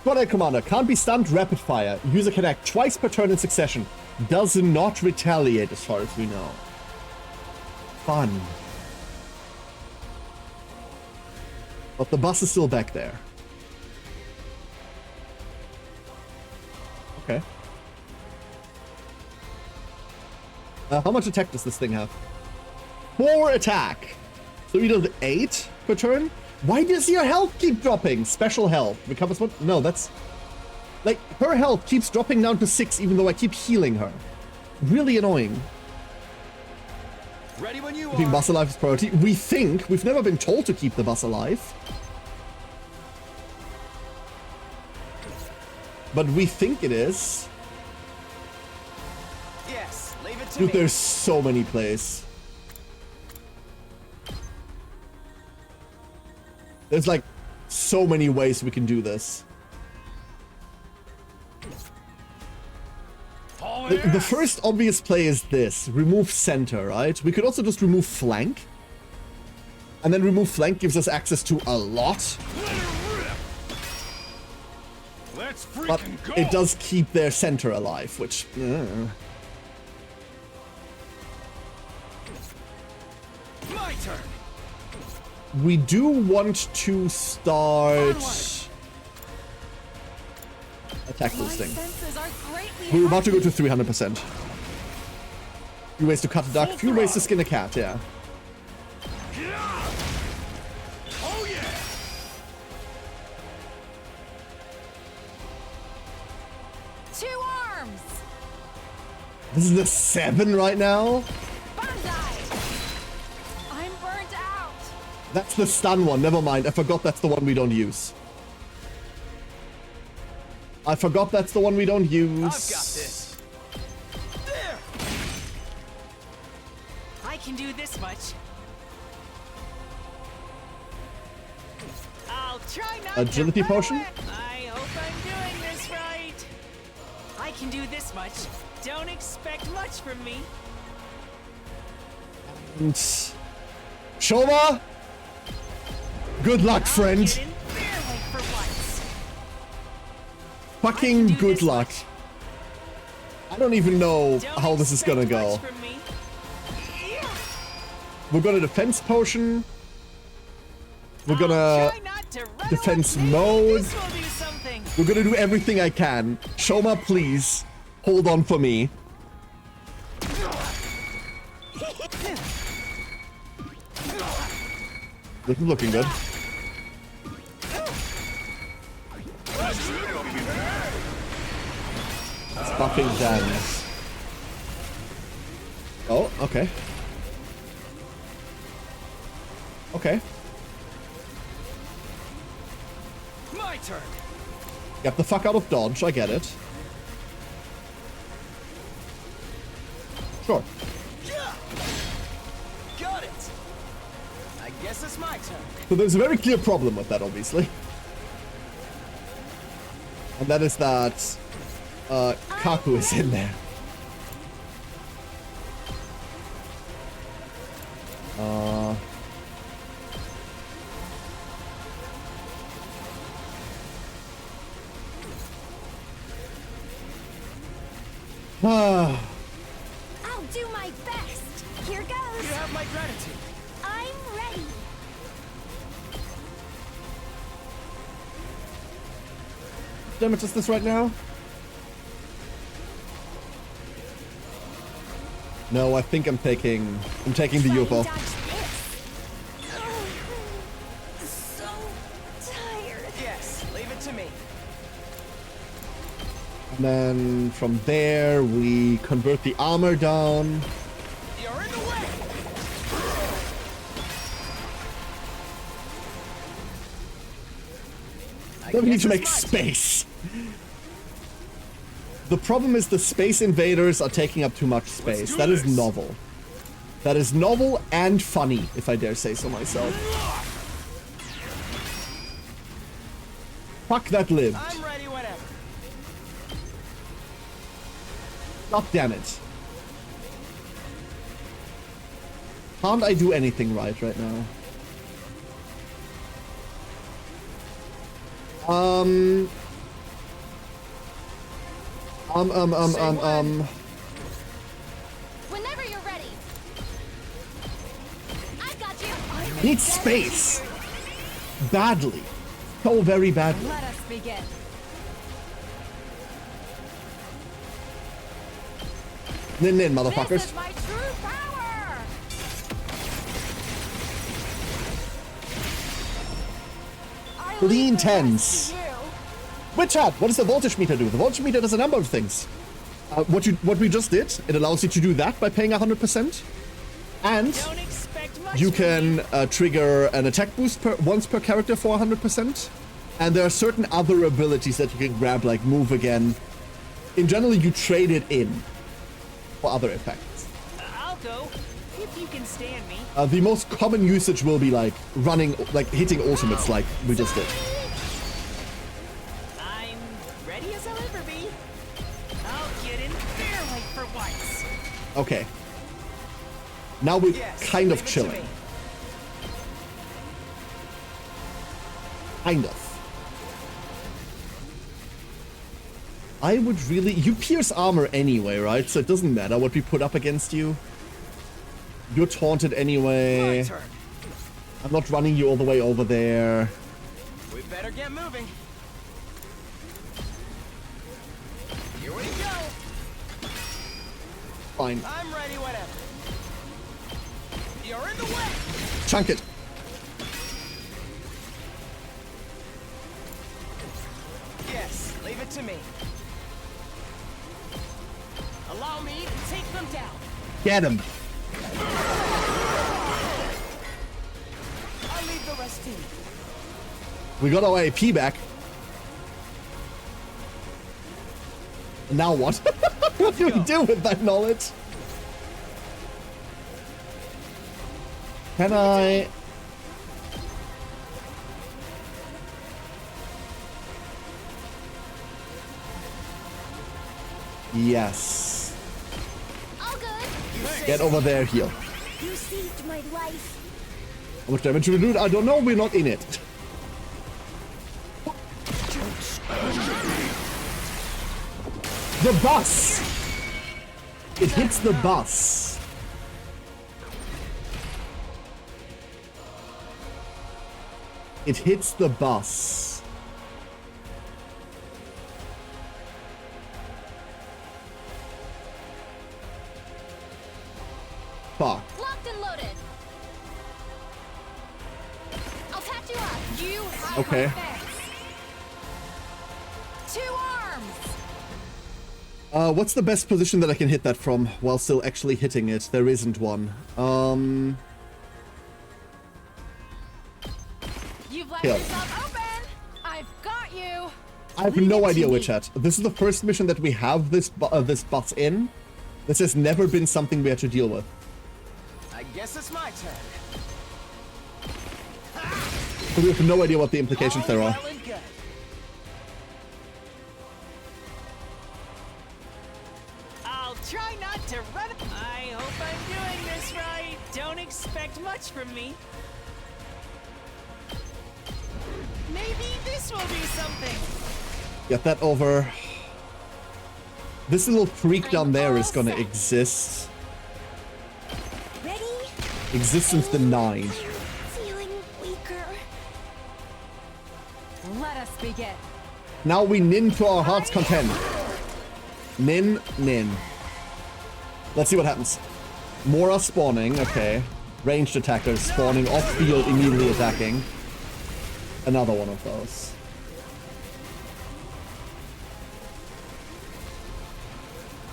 Squad Commander can't be stunned. Rapid fire. User can act twice per turn in succession. Does not retaliate, as far as we know. Fun. But the bus is still back there. Okay. How much attack does this thing have? 4 attack. So he does 8 per turn. Why does your health keep dropping? Special health. Recovers one? No, that's... Like, her health keeps dropping down to 6 even though I keep healing her. Really annoying. Ready when you Keeping are. bus alive is priority. We think. We've never been told to keep the bus alive. But we think it is. Yes, leave it to Dude, me. there's so many plays. There's like so many ways we can do this. The first obvious play is this. Remove center, right? We could also just remove flank. And then remove flank gives us access to a lot. Let's But freaking go! it does keep their center alive, which... My turn. We do want to start... attack boosting. We're about to go to 300%. Few ways to cut a duck, few ways to skin a cat, yeah. Oh yeah! Two arms! This is the 7 right now? I'm burnt out! That's the stun one, never mind. I forgot that's the one we don't use. I forgot that's the one we don't use. I've got this. There. I can do this much. I'll try not Agility to run potion? away. I hope I'm doing this right. I can do this much. Don't expect much from me. And... Shoma! Good luck, friend. Get in fair way for once. Fucking do good this luck. much. I don't even know Don't how this is gonna expect go. much from me. We're gonna defense potion. We're I'll gonna try not to run defense away. mode. This will do something. We're gonna do everything I can. Shoma, please hold on for me. This is looking good. It's buffing Jans. Oh, okay. Okay. My turn. Get the fuck out of dodge, I get it. Sure. Got it. I guess it's my turn. So there's a very clear problem with that, obviously. And that is that Kaku is in there. I'll do my best. Here goes. You have my gratitude. I'm ready. Damage is this right now? No, I think I'm taking the Try and UFO. dodge this. So tired. Yes, leave it to me. And then from there we convert the armor down. You're in the way. Then we need guess to it's make my space. The problem is the space invaders are taking up too much space. do That is this. novel. That is novel and funny, if I dare say so myself. Fuck, that lived. I'm ready whenever. God damn it. Can't I do anything right now? Whenever you're ready. I got you. Need space. Badly. So very badly. Let us begin. Nin, motherfuckers. This is my true power. Clean tens. Witch Hat, what does the voltage meter do? The voltage meter does a number of things. What we just did, it allows you to do that by paying 100%. And Don't expect much you from me. can trigger an attack boost once per character for 100%. And there are certain other abilities that you can grab, like move again. In general, you trade it in for other effects. I'll go if you can stand me. The most common usage will be like running, like hitting ultimates like we just did. I'm ready as I'll ever be. I'll get in fair weight for once. Okay. Now we're Yes, kind of leave it to chilling. me. Kind of. I would really... You pierce armor anyway, right? So it doesn't matter what we put up against you. You're taunted anyway. My turn. I'm not running you all the way over there. We better get moving. Here we go. Fine. I'm ready whenever. You're in the way. Chunk it. Yes, leave it to me. Allow me to take them down. Get him. I'll leave the rest to you. We got our AP back. Now what? What do we do with that knowledge? Can I... Yes. All good. Get over there, heal. You saved my life. How much damage should we do? I don't know, we're not in it. The bus! It hits the bus. It hits the bus. Fuck. Locked and loaded. I'll patch you up. You have Okay. my thanks. 2 arms. What's the best position that I can hit that from while still actually hitting it? There isn't one. You've left Kill. yourself open. I've got you. I have Leave no it idea to which me. hat. This is the first mission that we have this bus in. This has never been something we had to deal with. I guess it's my turn. So we have no idea what the implications there are. Well and good. I'll try not to run. I hope I'm doing this right. Don't expect much from me. Maybe this will do something. Get that over. This little freak down there is gonna exist. Ready? Existence denied. Feeling weaker. Let us begin. Now we nin to our heart's content. Nin, nin. Let's see what happens. More are spawning, okay. Ranged attackers spawning off field, immediately attacking. Another one of those.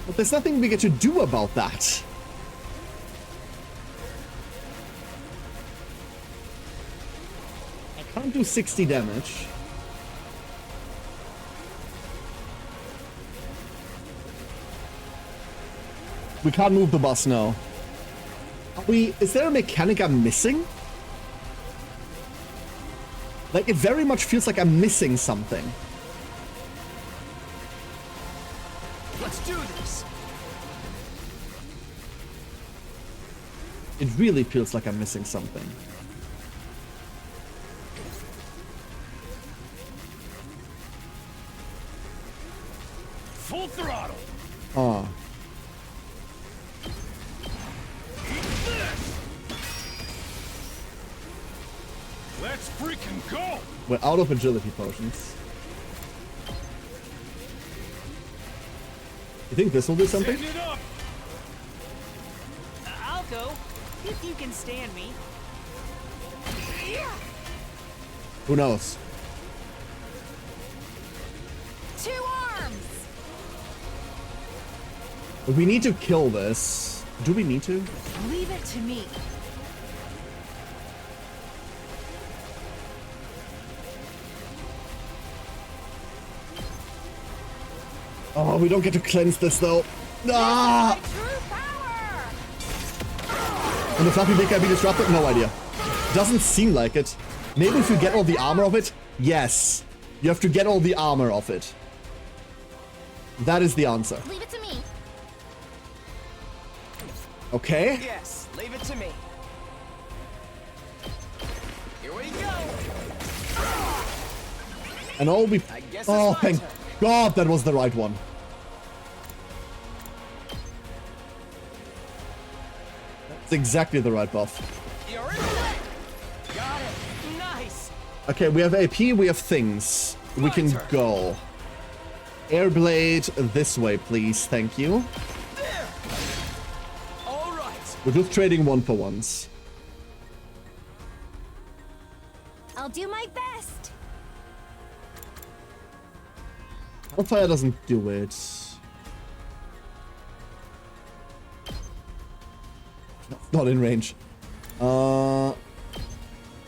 But there's nothing we get to do about that. I can't do 60 damage. We can't move the bus now. Is there a mechanic I'm missing? Like, it very much feels like I'm missing something. Let's do this. It really feels like I'm missing something. Full throttle. Oh. Let's freaking go. We're out of agility potions. You think this will do something? Send it up. I'll go, if you can stand me. Who knows? 2 arms! We need to kill this. Do we need to? Leave it to me. Oh, we don't get to cleanse this though. Ah! And the fluffy big guy be disrupted? No idea. Doesn't seem like it. Maybe if you get all the armor of it? Yes. You have to get all the armor of it. That is the answer. Leave it to me. Okay. Yes, leave it to me. Here we go. And all we... I guess it's Oh, my thank turn. God that was the right one. That's exactly the right buff. You're in the way. Got it. Nice. Okay, we have AP, we have things. We can go. Airblade this way, please. Thank you. There. All right. We're just trading 1-for-1s. I'll do my best. Hellfire doesn't do it. Not in range.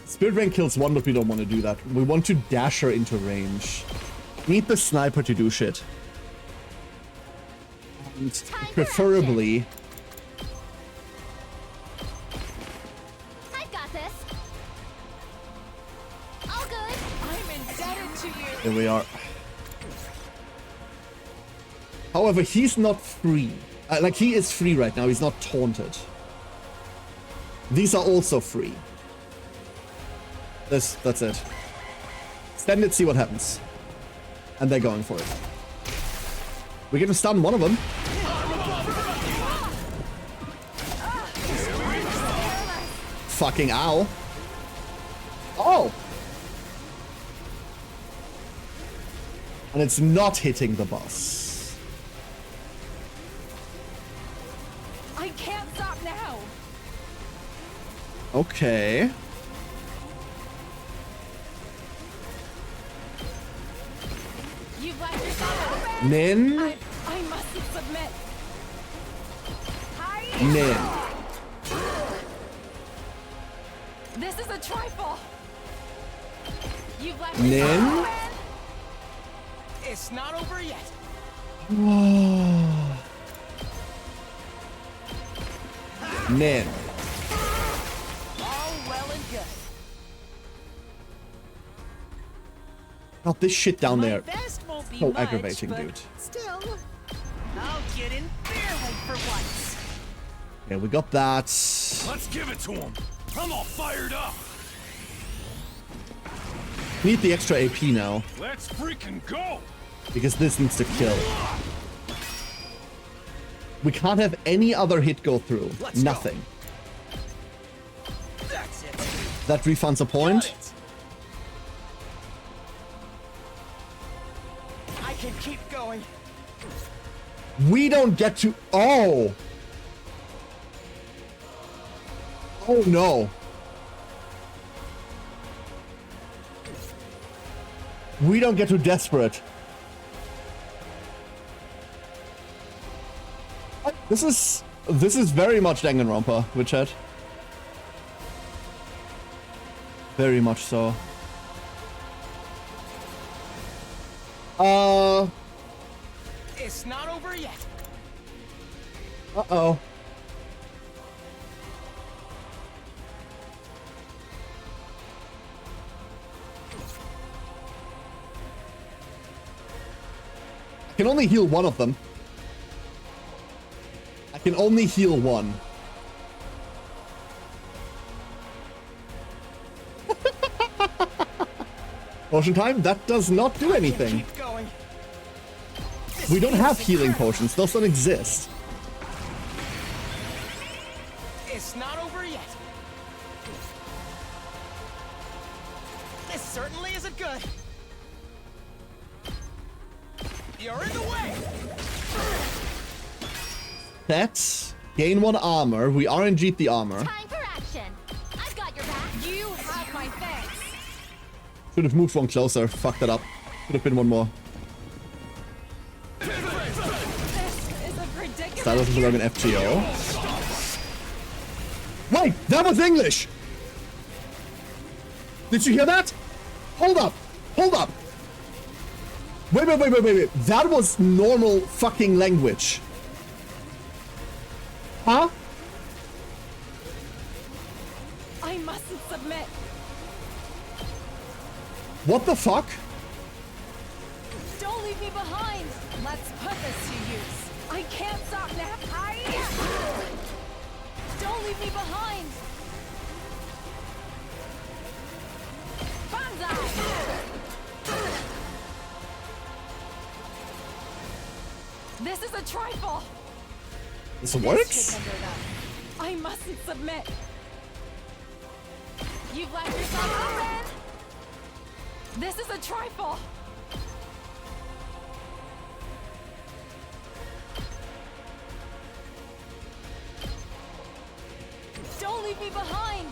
Spirit Rain kills one, but we don't want to do that. We want to dash her into range. Need the sniper to do shit. And preferably... I've got this. All good. I'm indebted to you. There we are. However, he's not free. Like, he is free right now. He's not taunted. These are also free. That's it. Stand it, see what happens. And they're going for it. We get to stun one of them. Fucking ow. Oh! And it's not hitting the boss. I can't stop now. Okay. You've left yourself open. Nin. I mustn't submit. Nin. This is a trifle. You've left Nin. yourself open. It's not over yet. Nin. All well and good. Not this shit down My there. best won't be So much, aggravating, but dude. Still, I'll get in fair weight for once. Yeah, we got that. Let's give it to him. I'm all fired up. Need the extra AP now, Let's freaking go. because this needs to kill. We can't have any other hit go through. Let's go. Nothing. That's it. That refunds a point. I can keep going. We don't get to... Oh! Oh no. We don't get to desperate. This is very much Danganronpa, Witchet. Very much so. It's not over yet. Uh-oh. I can only heal one of them. I can only heal one. Potion time? That does not do anything. Keep going. This We don't have healing potions. Those don't exist. It's not over yet. This certainly isn't good. You're in the way. That's gain 1 armor. We RNG'd the armor. Time for action. I've got your back. You have my thanks. Should have moved one closer. Fucked that up. Should have been one more. This is a predicament. That doesn't belong in FGO. Wait, that was English! Did you hear that? Hold up! Hold up! Wait. That was normal fucking language. Huh? I mustn't submit. What the fuck? Don't leave me behind. Let's put this to use. I can't stop now. Don't leave me behind. Banzai. This is a trifle. This works? I mustn't submit. You've left yourself open. This is a trifle. Don't leave me behind.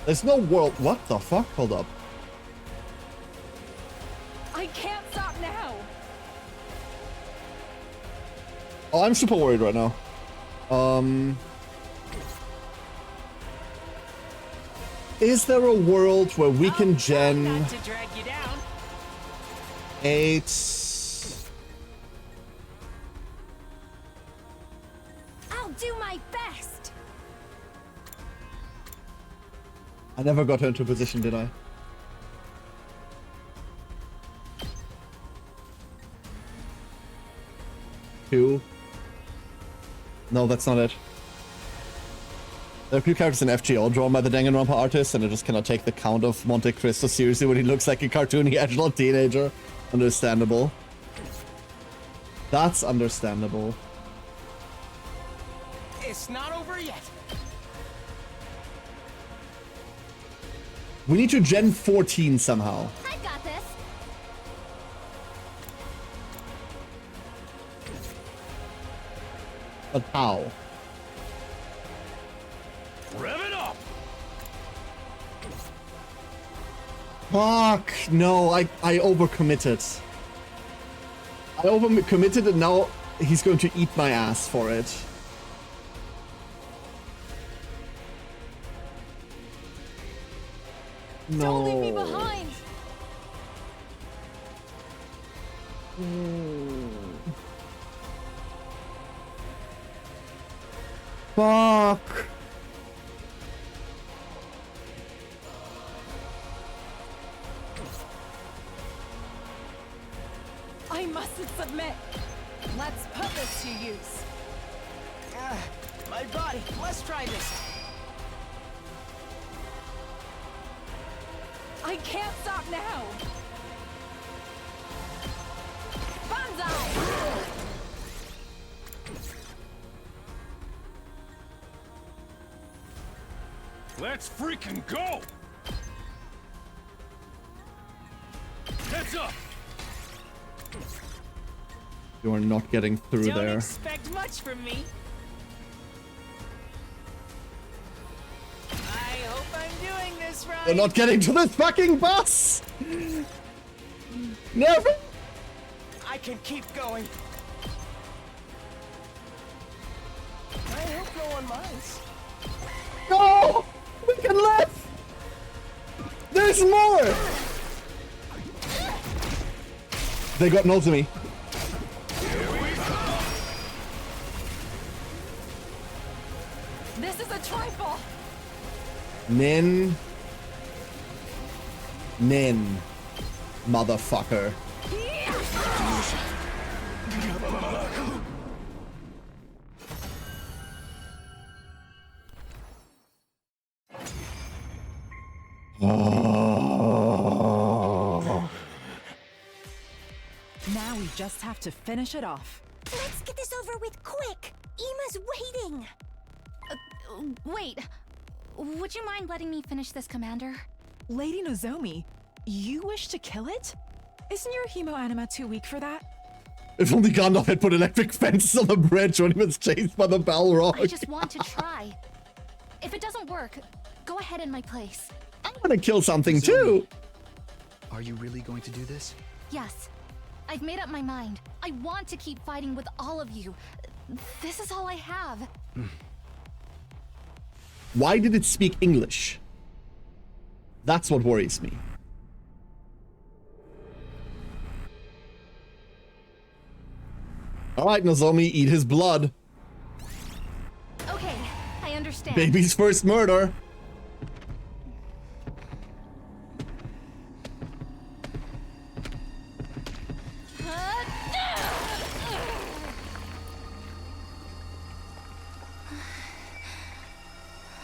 There's no world. What the fuck? Hold up. I can't stop now. Oh, I'm super worried right now. Is there a world where we can gen Not to drag you down. 8? I'll do my best. I never got her into position, did I? Two. No, that's not it. There are a few characters in FGO drawn by the Danganronpa artist, and I just cannot take the Count of Monte Cristo seriously when he looks like a cartoony agile teenager. Understandable. That's understandable. It's not over yet. We need to gen 14 somehow. I've got this. But how? Rev it up! Fuck, no, I overcommitted. I overcommitted and now he's going to eat my ass for it. No. Don't leave me behind. Fuck. I mustn't submit. Let's put this to use. My body. Let's try this. I can't stop now. Banzai! Let's freaking go! Heads up! You are not getting through Don't there. expect much from me. I hope I'm doing this right. You're not getting to this fucking bus! Never! I can keep going. I hope no one minds. No! We can live! There's more! They got no to me. This is a trifle. Nin. Motherfucker. Now we We just have to finish it off. Let's get this over with quick! Ima's waiting! Wait. Would you mind letting me finish this, Commander? Lady Nozomi, you wish to kill it? Isn't your hemo anima too weak for that? If only Gandalf had put electric fences on the bridge when he was chased by the Balrog. I just want to try. If it doesn't work, go ahead in my place. I'm gonna kill something too. Are you really going to do this? Yes. I've made up my mind. I want to keep fighting with all of you. This is all I have. Why did it speak English? That's what worries me. Alright, Nozomi, eat his blood. Okay, I understand. Baby's first murder.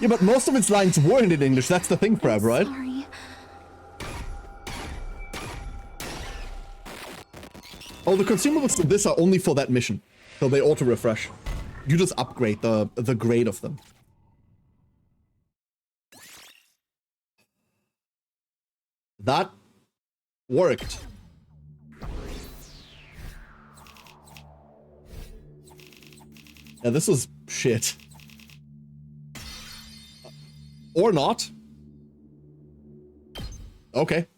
Yeah, but most of its lines weren't in English. That's the thing, Prab, right? Sorry. Oh, the consumables to this are only for that mission. So they auto-refresh. You just upgrade the grade of them. That worked. Yeah, this was shit. Or not. Okay.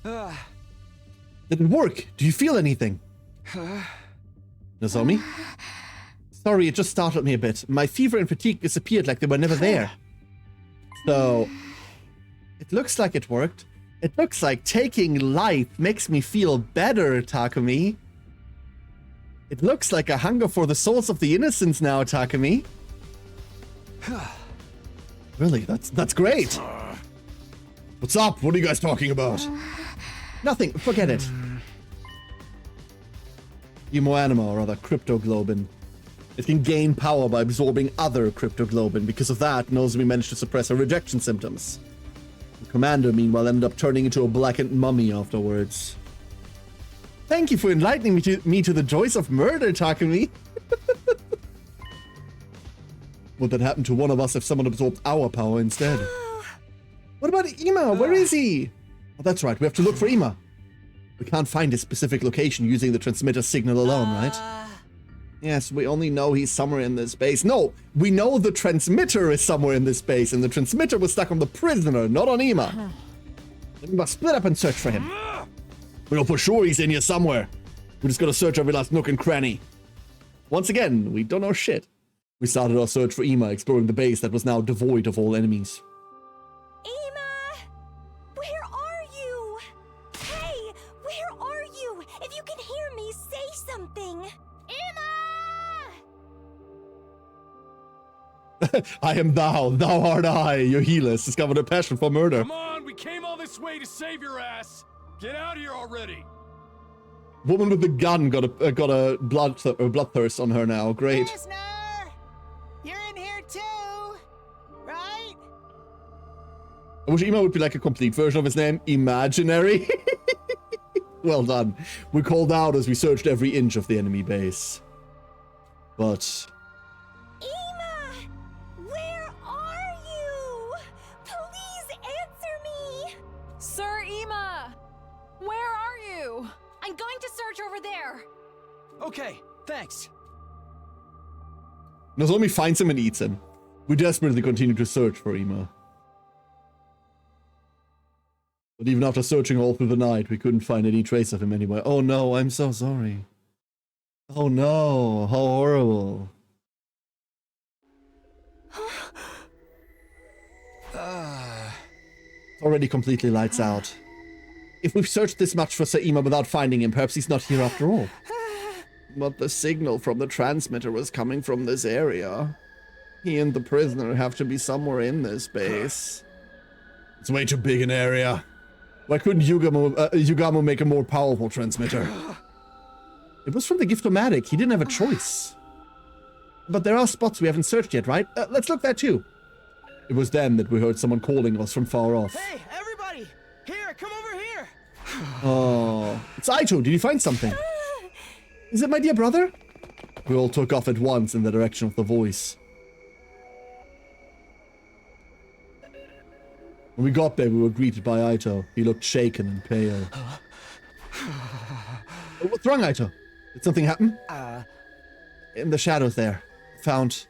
Did it work? Do you feel anything? Nozomi? Sorry, it just startled me a bit. My fever and fatigue disappeared like they were never there. So, it looks like it worked. It looks like taking life makes me feel better, Takumi. It looks like a hunger for the souls of the innocents now, Takumi. Really, that's great. What's up? What are you guys talking about? Nothing, forget it. Hemoanima, or rather cryptoglobin. It can gain power by absorbing other cryptoglobin. Because of that, Nozomi managed to suppress her rejection symptoms. The commander, meanwhile, ended up turning into a blackened mummy afterwards. Thank you for enlightening me to the joys of murder, Takumi. Would that happen to one of us if someone absorbed our power instead? What about Ima? Where is he? Oh, that's right. We have to look for Ima. We can't find his specific location using the transmitter signal alone, right? Yes, we only know he's somewhere in this base. No, we know the transmitter is somewhere in this base, and the transmitter was stuck on the prisoner, not on Ima. Then we must split up and search for him. We know for sure he's in here somewhere. We just gotta search every last nook and cranny. Once again, we don't know shit. We started our search for Ima, exploring the base that was now devoid of all enemies. Ima! Where are you? Hey, where are you? If you can hear me, say something. Ima! I am thou art I. Your healers discovered a passion for murder. Come on, we came all this way to save your ass. Get out of here already. Woman with the gun got a bloodthirst on her now. Great. Prisoner! You're in here too, right? I wish Ima would be like a complete version of his name. Imaginary. Well done. We called out as we searched every inch of the enemy base. But... Ima! Where are you? Please answer me! Sir Ima! Where are you? I'm going to search over there. Okay, thanks. Nozomi finds him and eats him. We desperately continue to search for Ima. But even after searching all through the night, we couldn't find any trace of him anywhere. Oh no, I'm so sorry. Oh no, how horrible. It's already completely lights out. If we've searched this much for Sir Ima without finding him, perhaps he's not here after all. But the signal from the transmitter was coming from this area. He and the prisoner have to be somewhere in this base. It's way too big an area. Why couldn't Yugamo make a more powerful transmitter? It was from the Gift-O-Matic. He didn't have a choice. But there are spots we haven't searched yet, right? Let's look there too. It was then that we heard someone calling us from far off. Hey, everybody! Here, come over here! Oh, it's Aito. Did you find something? Is it my dear brother? We all took off at once in the direction of the voice. When we got there, we were greeted by Aito. He looked shaken and pale. Oh, what's wrong, Aito? Did something happen? In the shadows there. Found...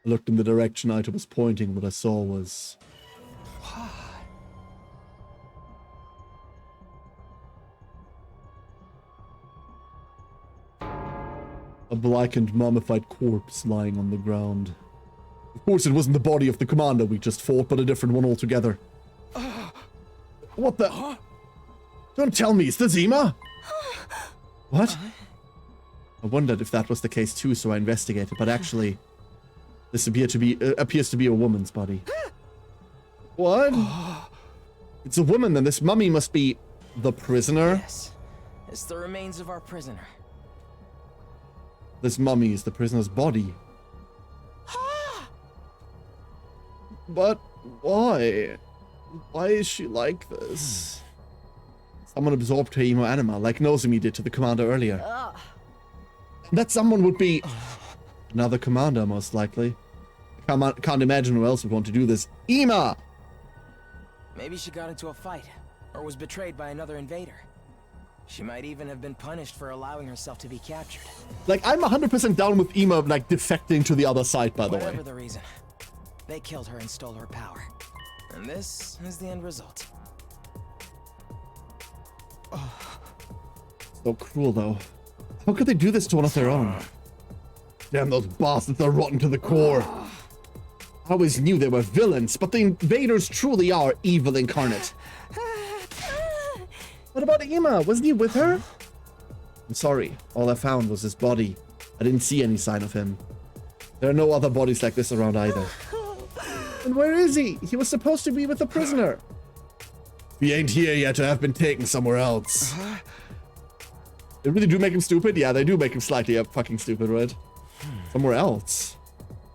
I looked in the direction Aito was pointing. What I saw was... a blackened, mummified corpse lying on the ground. Of course, it wasn't the body of the commander we just fought, but a different one altogether. What the... Don't tell me, it's the Zima? What? I wondered if that was the case too, so I investigated, but actually... this appears to be a woman's body. What? It's a woman, then this mummy must be the prisoner? Yes, it's the remains of our prisoner. This mummy is the prisoner's body. But why? Why is she like this? Someone absorbed her emo anima, like Nozomi did to the commander earlier. That someone would be another commander, most likely. I can't imagine who else would want to do this. Ima! Maybe she got into a fight, or was betrayed by another invader. She might even have been punished for allowing herself to be captured. Like, I'm 100% down with Ima, like, defecting to the other side, by the way. Whatever the reason, they killed her and stole her power. And this is the end result. So cruel, though. How could they do this to one of their own? Damn, those bastards are rotten to the core. I always knew they were villains, but the invaders truly are evil incarnate. What about Ima? Wasn't he with her? I'm sorry. All I found was his body. I didn't see any sign of him. There are no other bodies like this around either. And where is he? He was supposed to be with the prisoner. He ain't here yet to have been taken somewhere else. They really do make him stupid? Yeah, they do make him slightly fucking stupid, right? Somewhere else.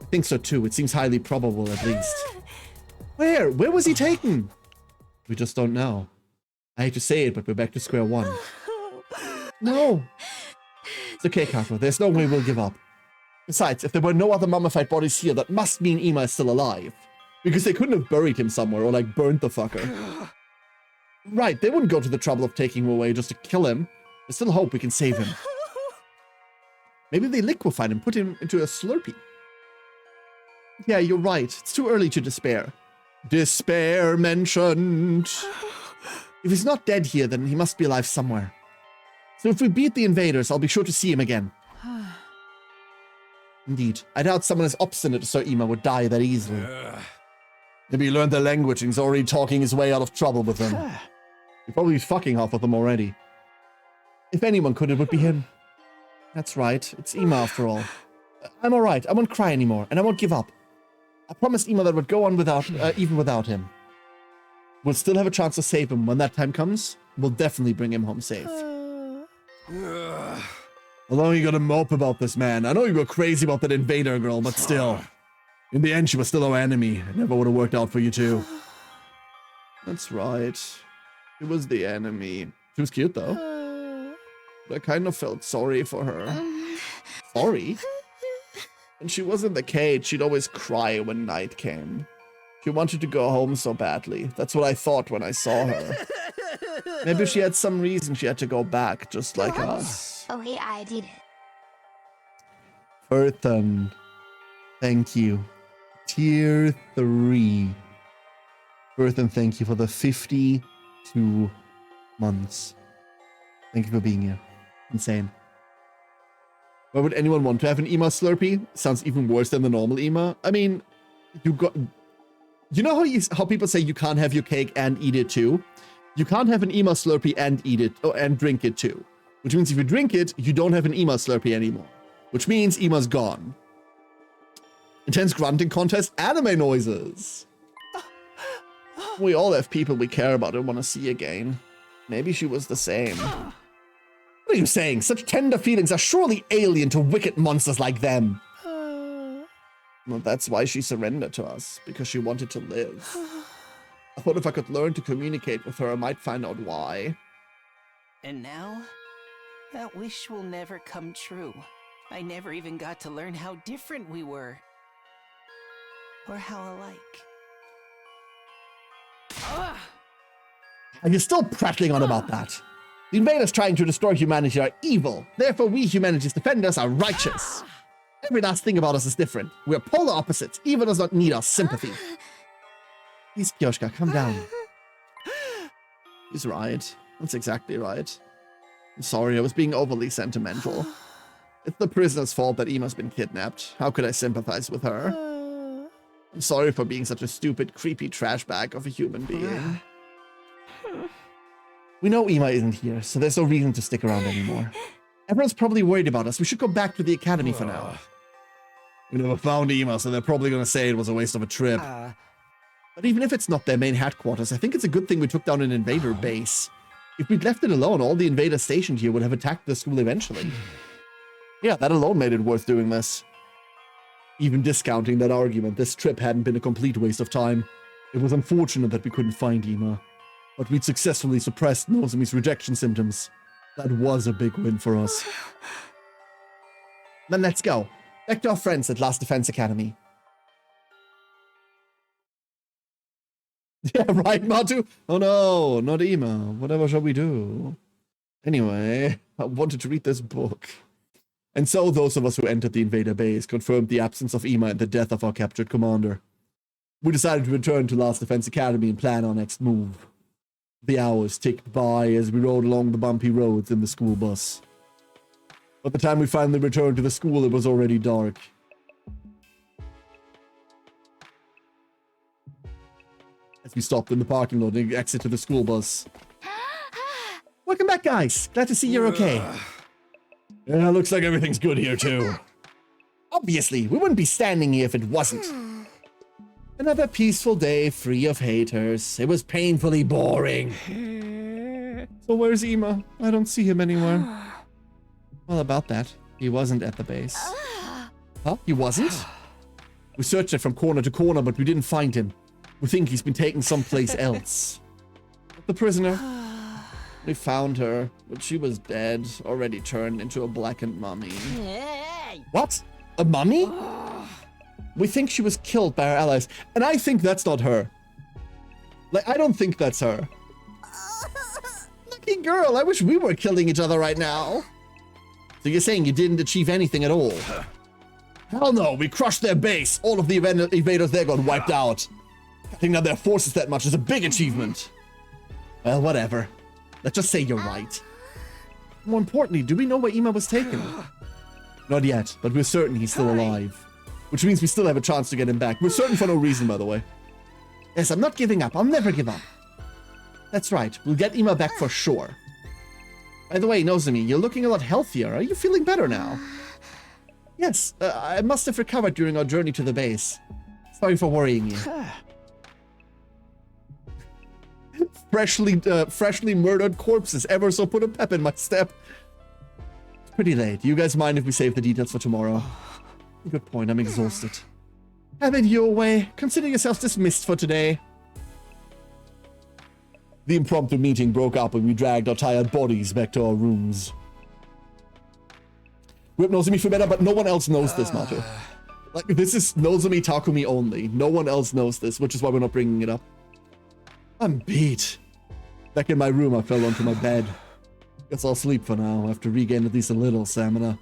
I think so too. It seems highly probable, at least. Where? Where was he taken? We just don't know. I hate to say it, but we're back to square one. No. It's okay, Kako. There's no way we'll give up. Besides, if there were no other mummified bodies here, that must mean Ima is still alive. Because they couldn't have buried him somewhere or, like, burnt the fucker. Right, they wouldn't go to the trouble of taking him away just to kill him. There's still hope we can save him. Maybe they liquefied him, put him into a Slurpee. Yeah, you're right. It's too early to despair. Despair mentioned. If he's not dead here, then he must be alive somewhere. So if we beat the invaders, I'll be sure to see him again. Indeed. I doubt someone as obstinate as Sir Ima would die that easily. Maybe he learned their language and he's already talking his way out of trouble with them. He's probably fucking half of them already. If anyone could, it would be him. That's right. It's Ima after all. I'm alright. I won't cry anymore, and I won't give up. I promised Ima that it would go on without, even without him. We'll still have a chance to save him when that time comes. We'll definitely bring him home safe. How long are you gonna mope about this, man? I know you were crazy about that invader girl, but still. In the end, she was still our enemy. It never would have worked out for you two. That's right. She was the enemy. She was cute, though. But I kind of felt sorry for her. Sorry? When she was in the cage, she'd always cry when night came. She wanted to go home so badly. That's what I thought when I saw her. Maybe she had some reason she had to go back, just like us. Oh hey, I did it. Earthen. Thank you. Tier 3. Earthen, thank you for the 52 months. Thank you for being here. Insane. Why would anyone want to have an Ima Slurpee? Sounds even worse than the normal Ima. I mean, you know how people say you can't have your cake and eat it too? You can't have an Ima Slurpee and eat it, and drink it too. Which means if you drink it, you don't have an Ima Slurpee anymore. Which means Ima's gone. Intense grunting contest, anime noises. We all have people we care about and want to see again. Maybe she was the same. What are you saying? Such tender feelings are surely alien to wicked monsters like them. Well, that's why she surrendered to us, because she wanted to live. I thought if I could learn to communicate with her, I might find out why. And now, that wish will never come true. I never even got to learn how different we were. Or how alike. Ugh! Are you still prattling on about that? The invaders trying to destroy humanity are evil. Therefore, we humanity's defenders are righteous. Every last thing about us is different. We're polar opposites. Evil does not need our sympathy. Please, Kyoshka, calm down. He's right. That's exactly right. I'm sorry, I was being overly sentimental. It's the prisoner's fault that Ima's been kidnapped. How could I sympathize with her? I'm sorry for being such a stupid, creepy trash bag of a human being. We know Ima isn't here, so there's no reason to stick around anymore. Everyone's probably worried about us. We should go back to the academy for now. We never found Ima, so they're probably going to say it was a waste of a trip. But even if it's not their main headquarters, I think it's a good thing we took down an invader base. If we'd left it alone, all the invaders stationed here would have attacked the school eventually. Yeah, that alone made it worth doing this. Even discounting that argument, this trip hadn't been a complete waste of time. It was unfortunate that we couldn't find Ima, but we'd successfully suppressed Nozomi's rejection symptoms. That was a big win for us. Then let's go. Back to our friends at Last Defense Academy. Yeah, right, Matu? Oh no, not Ima. Whatever shall we do? Anyway, I wanted to read this book. And so those of us who entered the invader base confirmed the absence of Ima and the death of our captured commander. We decided to return to Last Defense Academy and plan our next move. The hours ticked by as we rode along the bumpy roads in the school bus. By the time we finally returned to the school, it was already dark. As we stopped in the parking lot and exited the school bus. Welcome back, guys. Glad to see you're okay. Yeah, looks like everything's good here, too. Obviously, we wouldn't be standing here if it wasn't. Another peaceful day free of haters. It was painfully boring. So where's Ima? I don't see him anywhere. Well, about that, he wasn't at the base. Huh? He wasn't? We searched it from corner to corner, but we didn't find him. We think he's been taken someplace else. The prisoner. We found her, but she was dead, already turned into a blackened mummy. What? A mummy? We think she was killed by our allies, and I think that's not her. Like, I don't think that's her. Lucky girl, I wish we were killing each other right now. So you're saying you didn't achieve anything at all? Hell no, we crushed their base. All of the invaders there got wiped out. Cutting down their forces that much is a big achievement. Well, whatever. Let's just say you're right. More importantly, do we know where Ima was taken? Not yet, but we're certain he's still alive. Which means we still have a chance to get him back. We're certain for no reason, by the way. Yes, I'm not giving up. I'll never give up. That's right. We'll get Ima back for sure. By the way, Nozomi, you're looking a lot healthier. Are you feeling better now? Yes, I must have recovered during our journey to the base. Sorry for worrying you. Freshly murdered corpses ever so put a pep in my step. It's pretty late. Do you guys mind if we save the details for tomorrow? Good point. I'm exhausted. Have it your way. Consider yourselves dismissed for today. The impromptu meeting broke up and we dragged our tired bodies back to our rooms. Rip Nozomi for better, but no one else knows this matter. Like, this is Nozomi Takumi only. No one else knows this, which is why we're not bringing it up. I'm beat. Back in my room, I fell onto my bed. Guess I'll sleep for now. I have to regain at least a little stamina.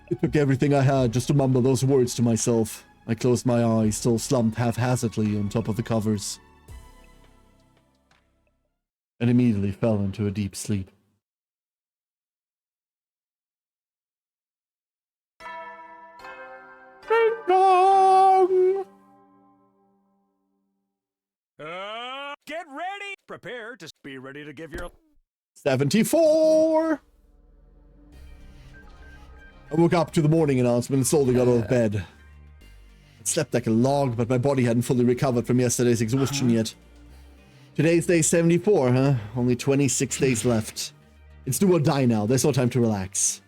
It took everything I had just to mumble those words to myself. I closed my eyes, still slumped haphazardly on top of the covers. And immediately fell into a deep sleep. Ding dong! Get ready! Prepare to be ready to give your... 74! I woke up to the morning announcement and slowly got out of bed. I slept like a log, but my body hadn't fully recovered from yesterday's exhaustion yet. Today's day 74, huh? Only 26 days left. It's do or die now. There's no time to relax.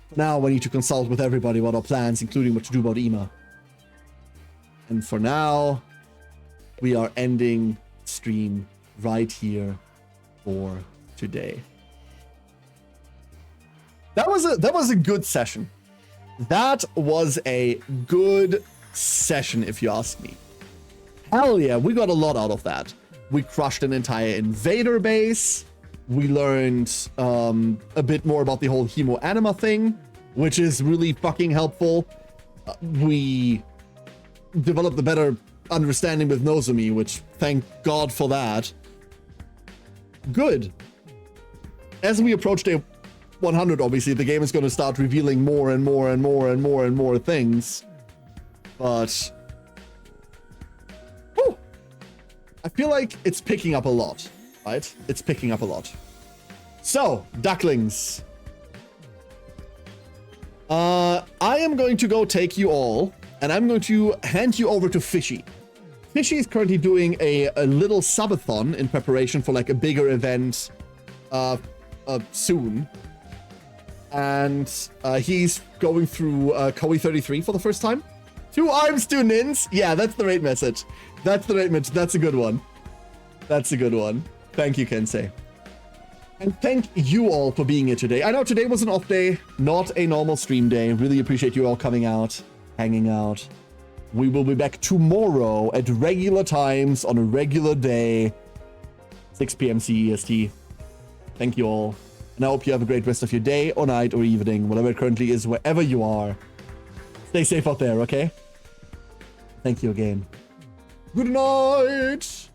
For now, I need to consult with everybody about our plans, including what to do about Ima. And for now, we are ending stream right here for today. That was a good session. That was a good session, if you ask me. Hell yeah, we got a lot out of that. We crushed an entire invader base. We learned a bit more about the whole Hemo Anima thing, which is really fucking helpful. We developed a better understanding with Nozomi, which thank God for that. Good. As we approach day 100, obviously, the game is going to start revealing more and more and more and more and more things. But whew, I feel like it's picking up a lot, right? It's picking up a lot. So, ducklings. I am going to go take you all, and I'm going to hand you over to Fishy. Fishy is currently doing a little subathon in preparation for like a bigger event soon. And he's going through Koei 33 for the first time. 2 arms, 2 nins. Yeah, that's the right message. That's the right message. That's a good one. That's a good one. Thank you, Kensei. And thank you all for being here today. I know today was an off day, not a normal stream day. Really appreciate you all coming out, hanging out. We will be back tomorrow at regular times on a regular day, 6 p.m. CEST. Thank you all. And I hope you have a great rest of your day or night or evening, whatever it currently is, wherever you are. Stay safe out there, okay? Thank you again. Good night!